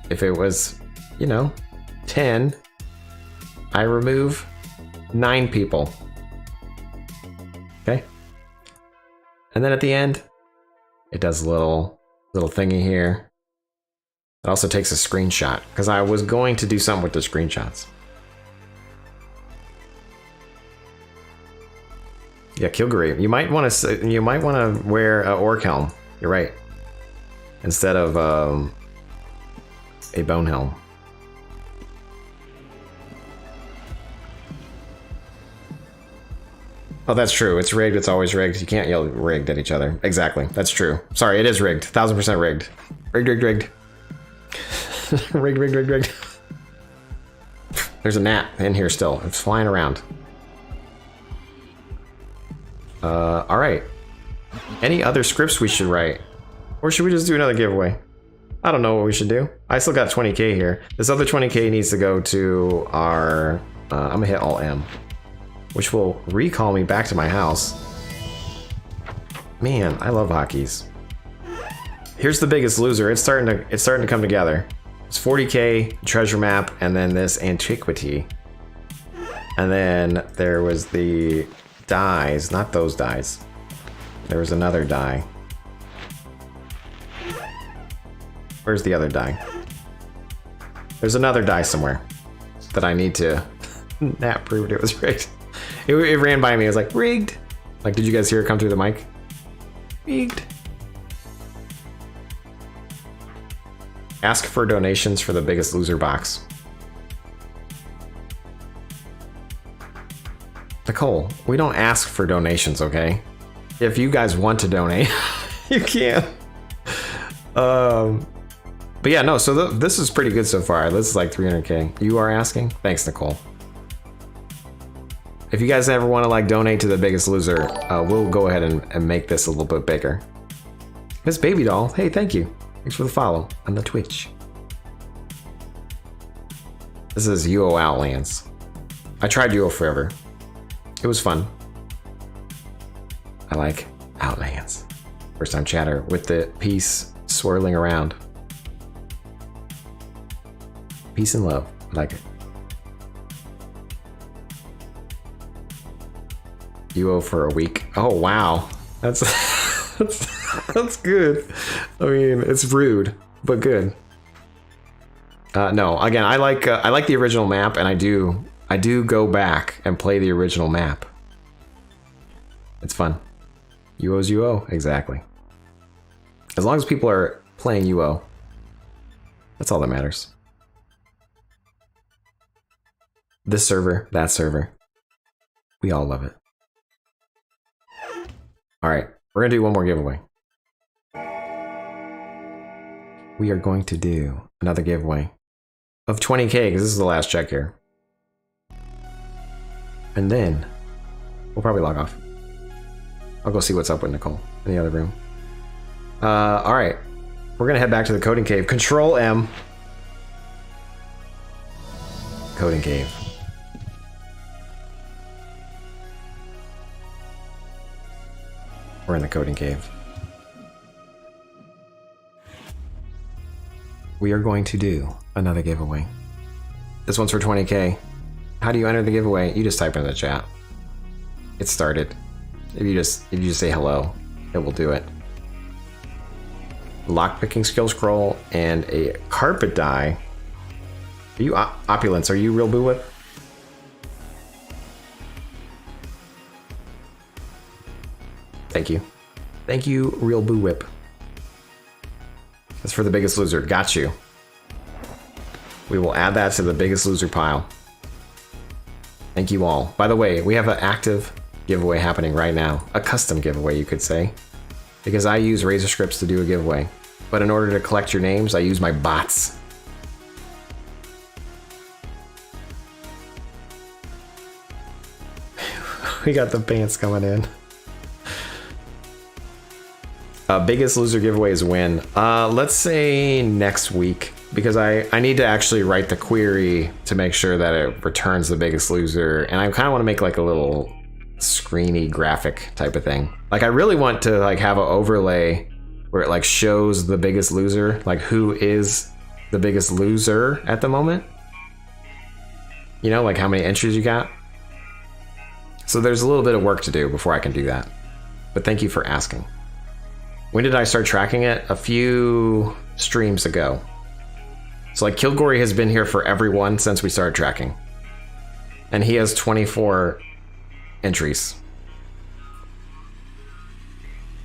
If it was, you know, 10, I remove 9 people. Okay. And then at the end, it does a little thingy here. It also takes a screenshot, because I was going to do something with the screenshots. Yeah, Kilgore, you might want to wear an orc helm. You're right, instead of a bone helm. Oh, that's true. It's rigged. It's always rigged. You can't yell rigged at each other. Exactly. That's true. Sorry, it is rigged. 1000% rigged. Rigged, rigged, rigged. Rigged, rigged, rigged, rigged. There's a gnat in here still. It's flying around. All right. Any other scripts we should write? Or should we just do another giveaway? I don't know what we should do. I still got 20k here. This other 20k needs to go to our... I'm gonna hit Alt-M, which will recall me back to my house. Man, I love hotkeys. Here's the biggest loser. It's starting to come together. It's 40k treasure map, and then this antiquity, and then there was the dies, not those dies. There was another die. Where's the other die? There's another die somewhere that I need to. Nat proved it was rigged. It ran by me. It was like rigged. Like, did you guys hear it come through the mic? Rigged. Ask for donations for the biggest loser box. Nicole, we don't ask for donations, okay? If you guys want to donate, you can. But yeah, no, so this is pretty good so far. This is like 300k. You are asking? Thanks, Nicole. If you guys ever want to like donate to the biggest loser, we'll go ahead and make this a little bit bigger. Miss Baby Doll, hey, thank you. Thanks for the follow on the Twitch. This is UO Outlands. I tried UO forever. It was fun. I like Outlands. First time chatter with the piece swirling around. Peace and love. I like it. UO for a week. Oh wow. That's that's good. I mean, it's rude, but good. No, again, I like the original map, and I do go back and play the original map. It's fun. UO's UO, exactly. As long as people are playing UO, that's all that matters. This server, that server, we all love it. All right, we're gonna do one more giveaway. We are going to do another giveaway of 20K, because this is the last check here. And then we'll probably log off. I'll go see what's up with Nicole in the other room. All right, we're gonna head back to the coding cave. Control M. Coding cave. We're in the coding cave. We are going to do another giveaway. This one's for 20K. How do you enter the giveaway? You just type in the chat. It started. If you just say hello, it will do it. Lockpicking skill scroll and a carpet die. Are you Opulence? Are you real boo whip? Thank you. Thank you, real boo whip. That's for the biggest loser. Got you. We will add that to the biggest loser pile. Thank you all. By the way, we have an active giveaway happening right now. A custom giveaway, you could say. Because I use Razor Scripts to do a giveaway. But in order to collect your names, I use my bots. We got the pants coming in. Biggest loser giveaways win. Let's say next week, because I need to actually write the query to make sure that it returns the biggest loser, and I kind of want to make like a little screeny graphic type of thing. Like I really want to like have an overlay where it like shows the biggest loser, like who is the biggest loser at the moment. You know, like how many entries you got. So there's a little bit of work to do before I can do that. But thank you for asking. When did I start tracking it? A few streams ago. So like Kilgory has been here for everyone since we started tracking. And he has 24 entries.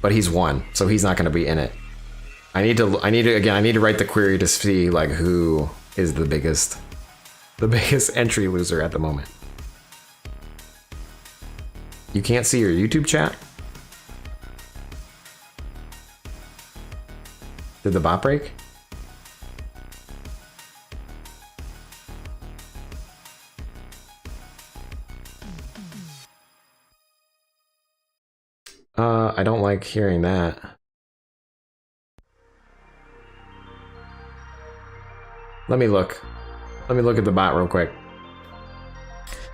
But he's won, so he's not gonna be in it. I need to write the query to see like who is the biggest entry loser at the moment. You can't see your YouTube chat? Did the bot break? I don't like hearing that. Let me look. Let me look at the bot real quick.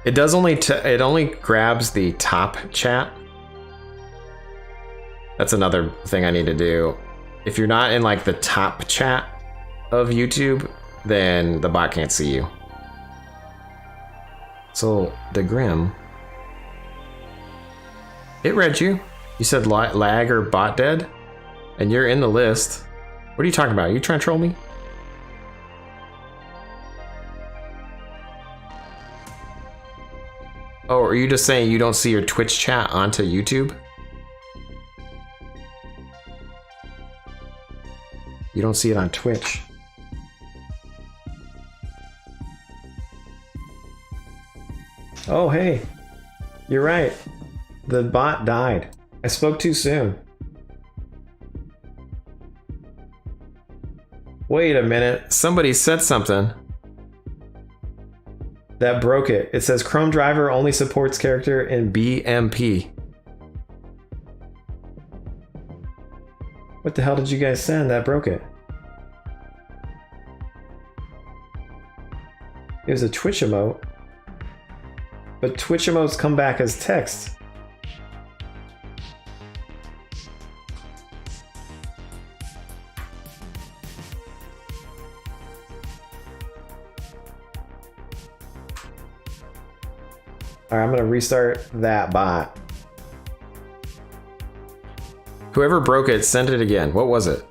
It does only it only grabs the top chat. That's another thing I need to do. If you're not in like the top chat of YouTube, then the bot can't see you. So the Grim, it read you. You said lag or bot dead, and you're in the list. What are you talking about? Are you trying to troll me? Oh, are you just saying you don't see your Twitch chat onto YouTube? You don't see it on Twitch. Oh, hey. You're right. The bot died. I spoke too soon. Wait a minute. Somebody said something that broke it. It says Chrome driver only supports character in BMP. What the hell did you guys send that broke it? It was a Twitch emote. But Twitch emotes come back as text. All right, I'm gonna restart that bot. Whoever broke it, send it again. What was it?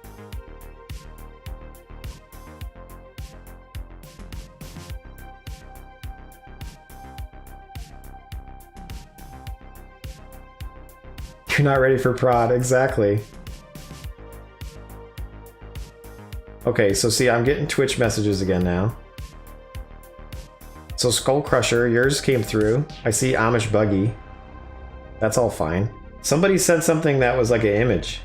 You're not ready for prod, exactly. Okay, so see, I'm getting Twitch messages again now. So Skull Crusher, yours came through. I see Amish Buggy. That's all fine. Somebody sent something that was like an image.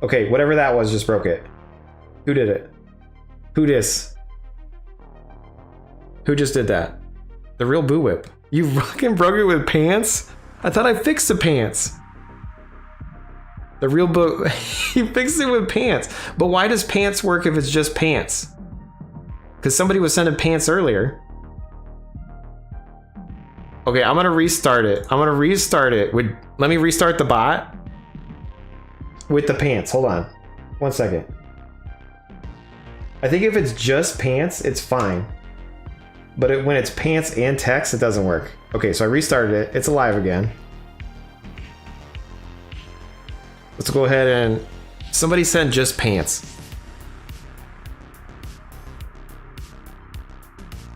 Okay, whatever that was just broke it. Who did it? Who dis? Who just did that? The real Boo Whip. You fucking broke it with pants? I thought I fixed the pants. The real Boo... You fixed it with pants. But why does pants work if it's just pants? Because somebody was sending pants earlier. Okay, I'm gonna restart it. I'm gonna restart it with... Let me restart the bot. With the pants. Hold on. 1 second. I think if it's just pants, it's fine. But when it's pants and text, it doesn't work. Okay, so I restarted it. It's alive again. Let's go ahead and... Somebody send just pants.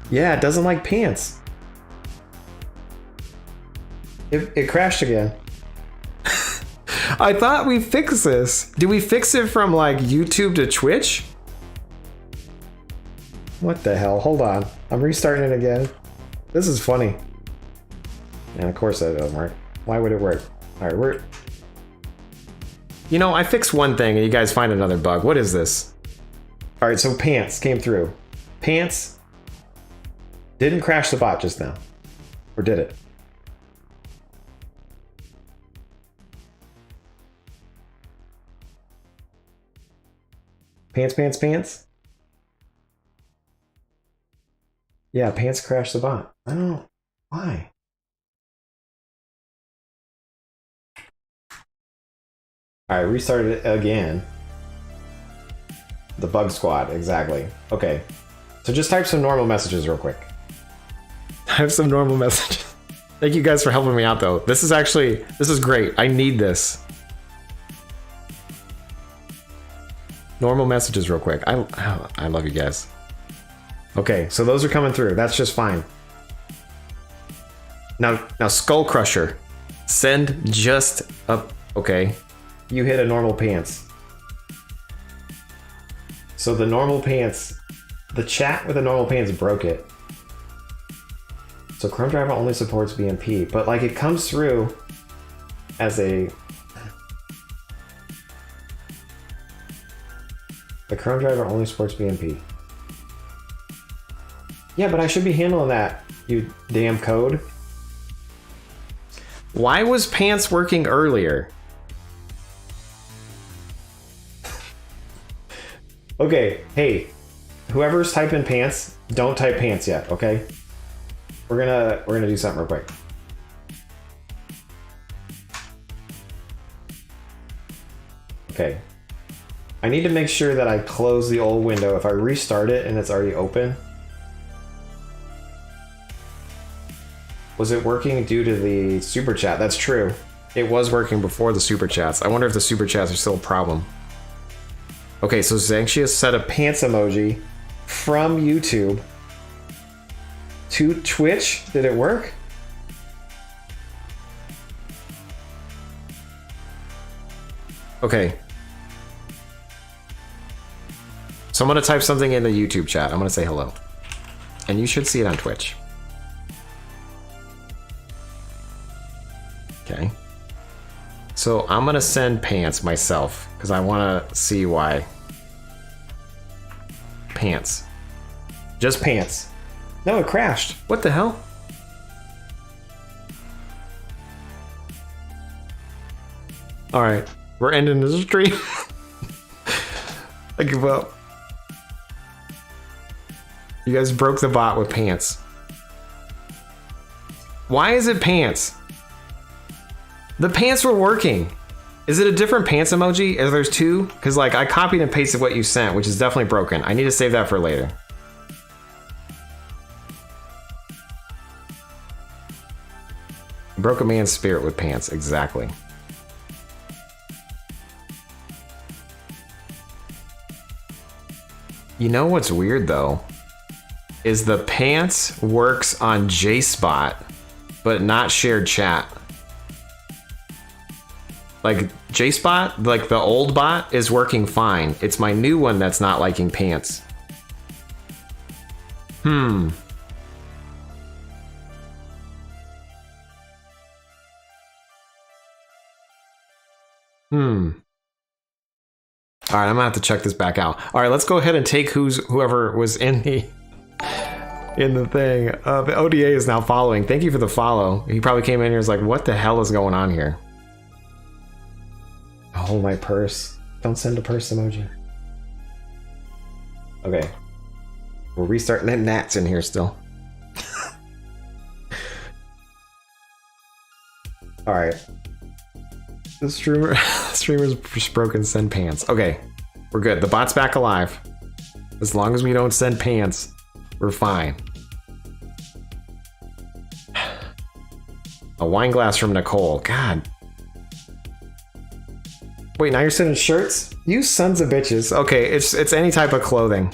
Yeah, it doesn't like pants. It crashed again. I thought we fixed this. Did we fix it from like YouTube to Twitch? What the hell? Hold on. I'm restarting it again. This is funny. And of course that doesn't work. Why would it work? Alright, we're... You know, I fixed one thing and you guys find another bug. What is this? Alright, so pants came through. Pants didn't crash the bot just now. Or did it? Pants, pants, pants? Yeah, pants crashed the bot. I don't know. Why? Alright, restarted it again. The bug squad, exactly. Okay. So just type some normal messages real quick. Type some normal messages. Thank you guys for helping me out though. This is great. I need this. Normal messages real quick. I love you guys. Okay, so those are coming through. That's just fine. Now Skull Crusher. Send just up. Okay. You hit a normal pants. So the normal pants, the chat with the normal pants broke it. So Chrome driver only supports BMP, but like it comes through as a... The Chrome driver only supports BMP. Yeah, but I should be handling that, you damn code. Why was pants working earlier? Okay, hey, whoever's typing pants, don't type pants yet, okay? We're gonna do something real quick. Okay. I need to make sure that I close the old window. If I restart it and it's already open. Was it working due to the super chat? That's true. It was working before the super chats. I wonder if the super chats are still a problem. Okay, so Zanxious set a pants emoji from YouTube to Twitch. Did it work? Okay. So I'm gonna type something in the YouTube chat. I'm gonna say hello. And you should see it on Twitch. Okay. So I'm gonna send pants myself because I wanna see why. Pants. Just pants. No, it crashed. What the hell? Alright, we're ending the stream. I give up. You guys broke the bot with pants. Why is it pants? The pants were working. Is it a different pants emoji? Is there's two? Because like I copied and pasted what you sent, which is definitely broken. I need to save that for later. Broke a man's spirit with pants, exactly. You know what's weird though? Is the pants works on JSpot, but not shared chat. Like JSpot, like the old bot is working fine. It's my new one that's not liking pants. All right, I'm gonna have to check this back out. All right, let's go ahead and take whoever was in the thing. The ODA is now following. Thank you for the follow. He probably came in here and was like, what the hell is going on here? Oh, my purse. Don't send a purse emoji. Okay. We're restarting. Nat's in here still. All right. The streamer's just broken. Send pants. Okay, we're good. The bot's back alive. As long as we don't send pants, we're fine. A wine glass from Nicole. God. Wait, now you're sending shirts? You sons of bitches. Okay, it's any type of clothing.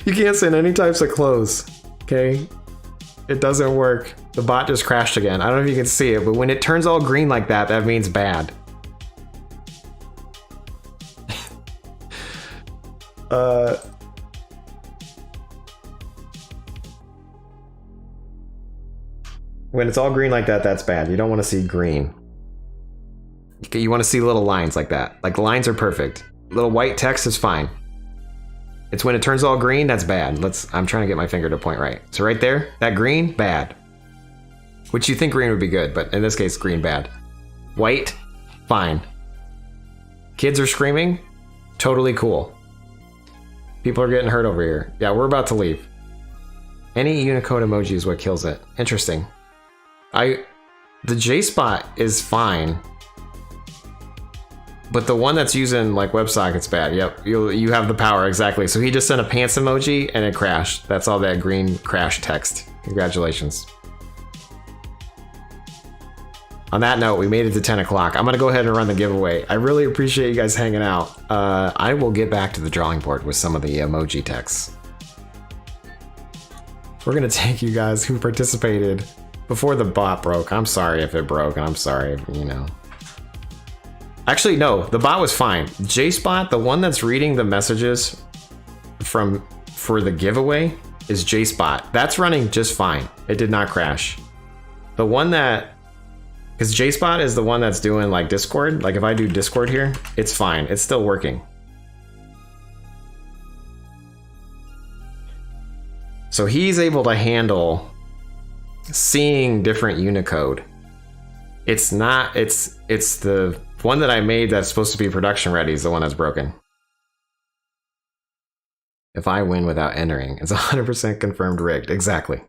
You can't send any types of clothes. Okay? It doesn't work. The bot just crashed again. I don't know if you can see it, but when it turns all green like that, that means bad. When it's all green like that, that's bad. You don't want to see green. You want to see little lines like that. Like the lines are perfect. Little white text is fine. It's when it turns all green, that's bad. I'm trying to get my finger to point right. So right there, that green, bad. Which you think green would be good, but in this case, green, bad. White, fine. Kids are screaming, totally cool. People are getting hurt over here. Yeah, we're about to leave. Any Unicode emoji is what kills it. Interesting. The JSpot is fine. But the one that's using like WebSocket's bad. Yep, you have the power, exactly. So he just sent a pants emoji and it crashed. That's all that green crash text. Congratulations. On that note, we made it to 10 o'clock. I'm gonna go ahead and run the giveaway. I really appreciate you guys hanging out. I will get back to the drawing board with some of the emoji texts. We're gonna take you guys who participated before the bot broke. I'm sorry if it broke, and I'm sorry if, you know. Actually, no, the bot was fine. JSpot, the one that's reading the messages for the giveaway, is JSpot. That's running just fine. It did not crash. The one that, because JSpot is the one that's doing like Discord. Like if I do Discord here, it's fine. It's still working. So he's able to handle seeing different Unicode. It's not, it's the one that I made that's supposed to be production ready is the one that's broken. If I win without entering, it's 100% confirmed rigged. Exactly.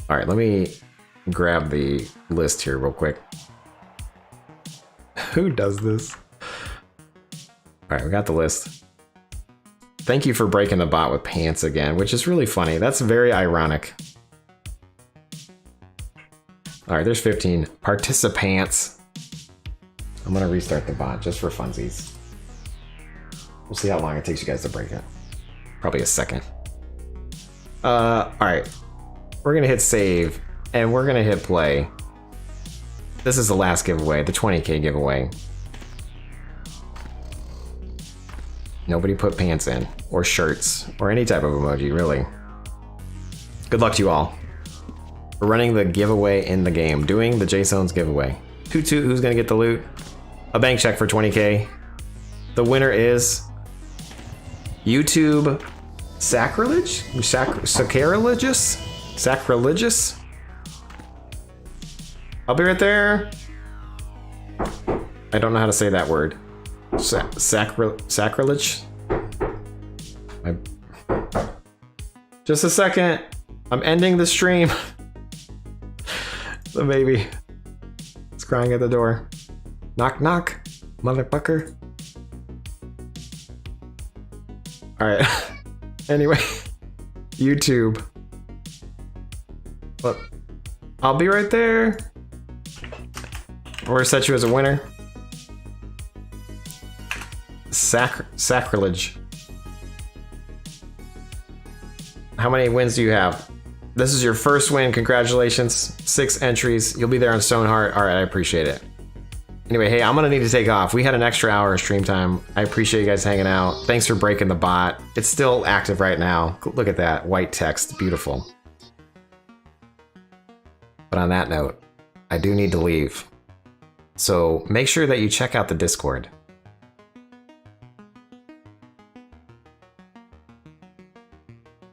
All right, let me grab the list here real quick. Who does this? All right, we got the list. Thank you for breaking the bot with pants again, which is really funny. That's very ironic. All right, there's 15 participants. I'm gonna restart the bot just for funsies. We'll see how long it takes you guys to break it. Probably a second. All right, we're gonna hit save and we're gonna hit play. This is the last giveaway, the 20K giveaway. Nobody put pants in, or shirts, or any type of emoji, really. Good luck to you all. We're running the giveaway in the game, doing the Jaseowns giveaway. Toot toot, who's gonna get the loot? A bank check for 20K. The winner is YouTube Sacrilege? Sacrilegious? Sacrilegious? I'll be right there. I don't know how to say that word. Sacrilege? Just a second. I'm ending the stream. The baby is crying at the door. Knock, knock, motherfucker. All right. Anyway, YouTube. But I'll be right there. Or set you as a winner. Sacrilege. How many wins do you have? This is your first win. Congratulations. 6 entries. You'll be there on Stoneheart. All right, I appreciate it. Anyway, hey, I'm gonna need to take off. We had an extra hour of stream time. I appreciate you guys hanging out. Thanks for breaking the bot. It's still active right now. Look at that white text, beautiful. But on that note, I do need to leave. So make sure that you check out the Discord.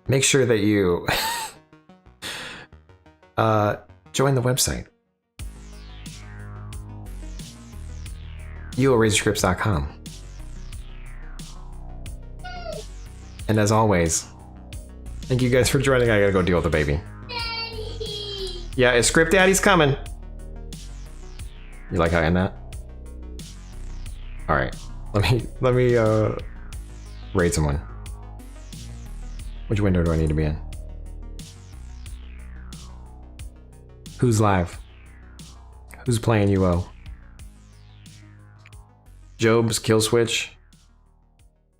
Make sure that you join the website. you'llraiseyourcrips.com. And as always, thank you guys for joining. I gotta go deal with the baby. Yeah, it's Script Daddy's coming. You like how I end that? All right, let me raid someone. Which window do I need to be in? Who's live? Who's playing UO? Job's kill switch.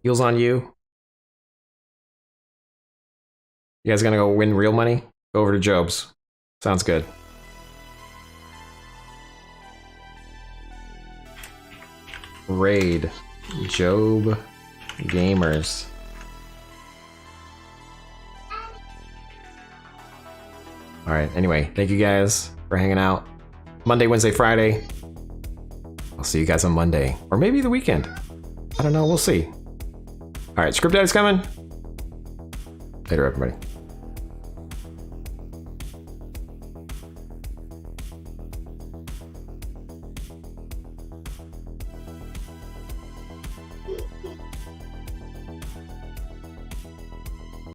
Heals on you. You guys gonna go win real money? Go over to Job's. Sounds good. Raid Job Gamers. All right, anyway, thank you guys for hanging out. Monday, Wednesday, Friday. I'll see you guys on Monday. Or maybe the weekend. I don't know, we'll see. All right, Script Daddy's coming. Later, everybody.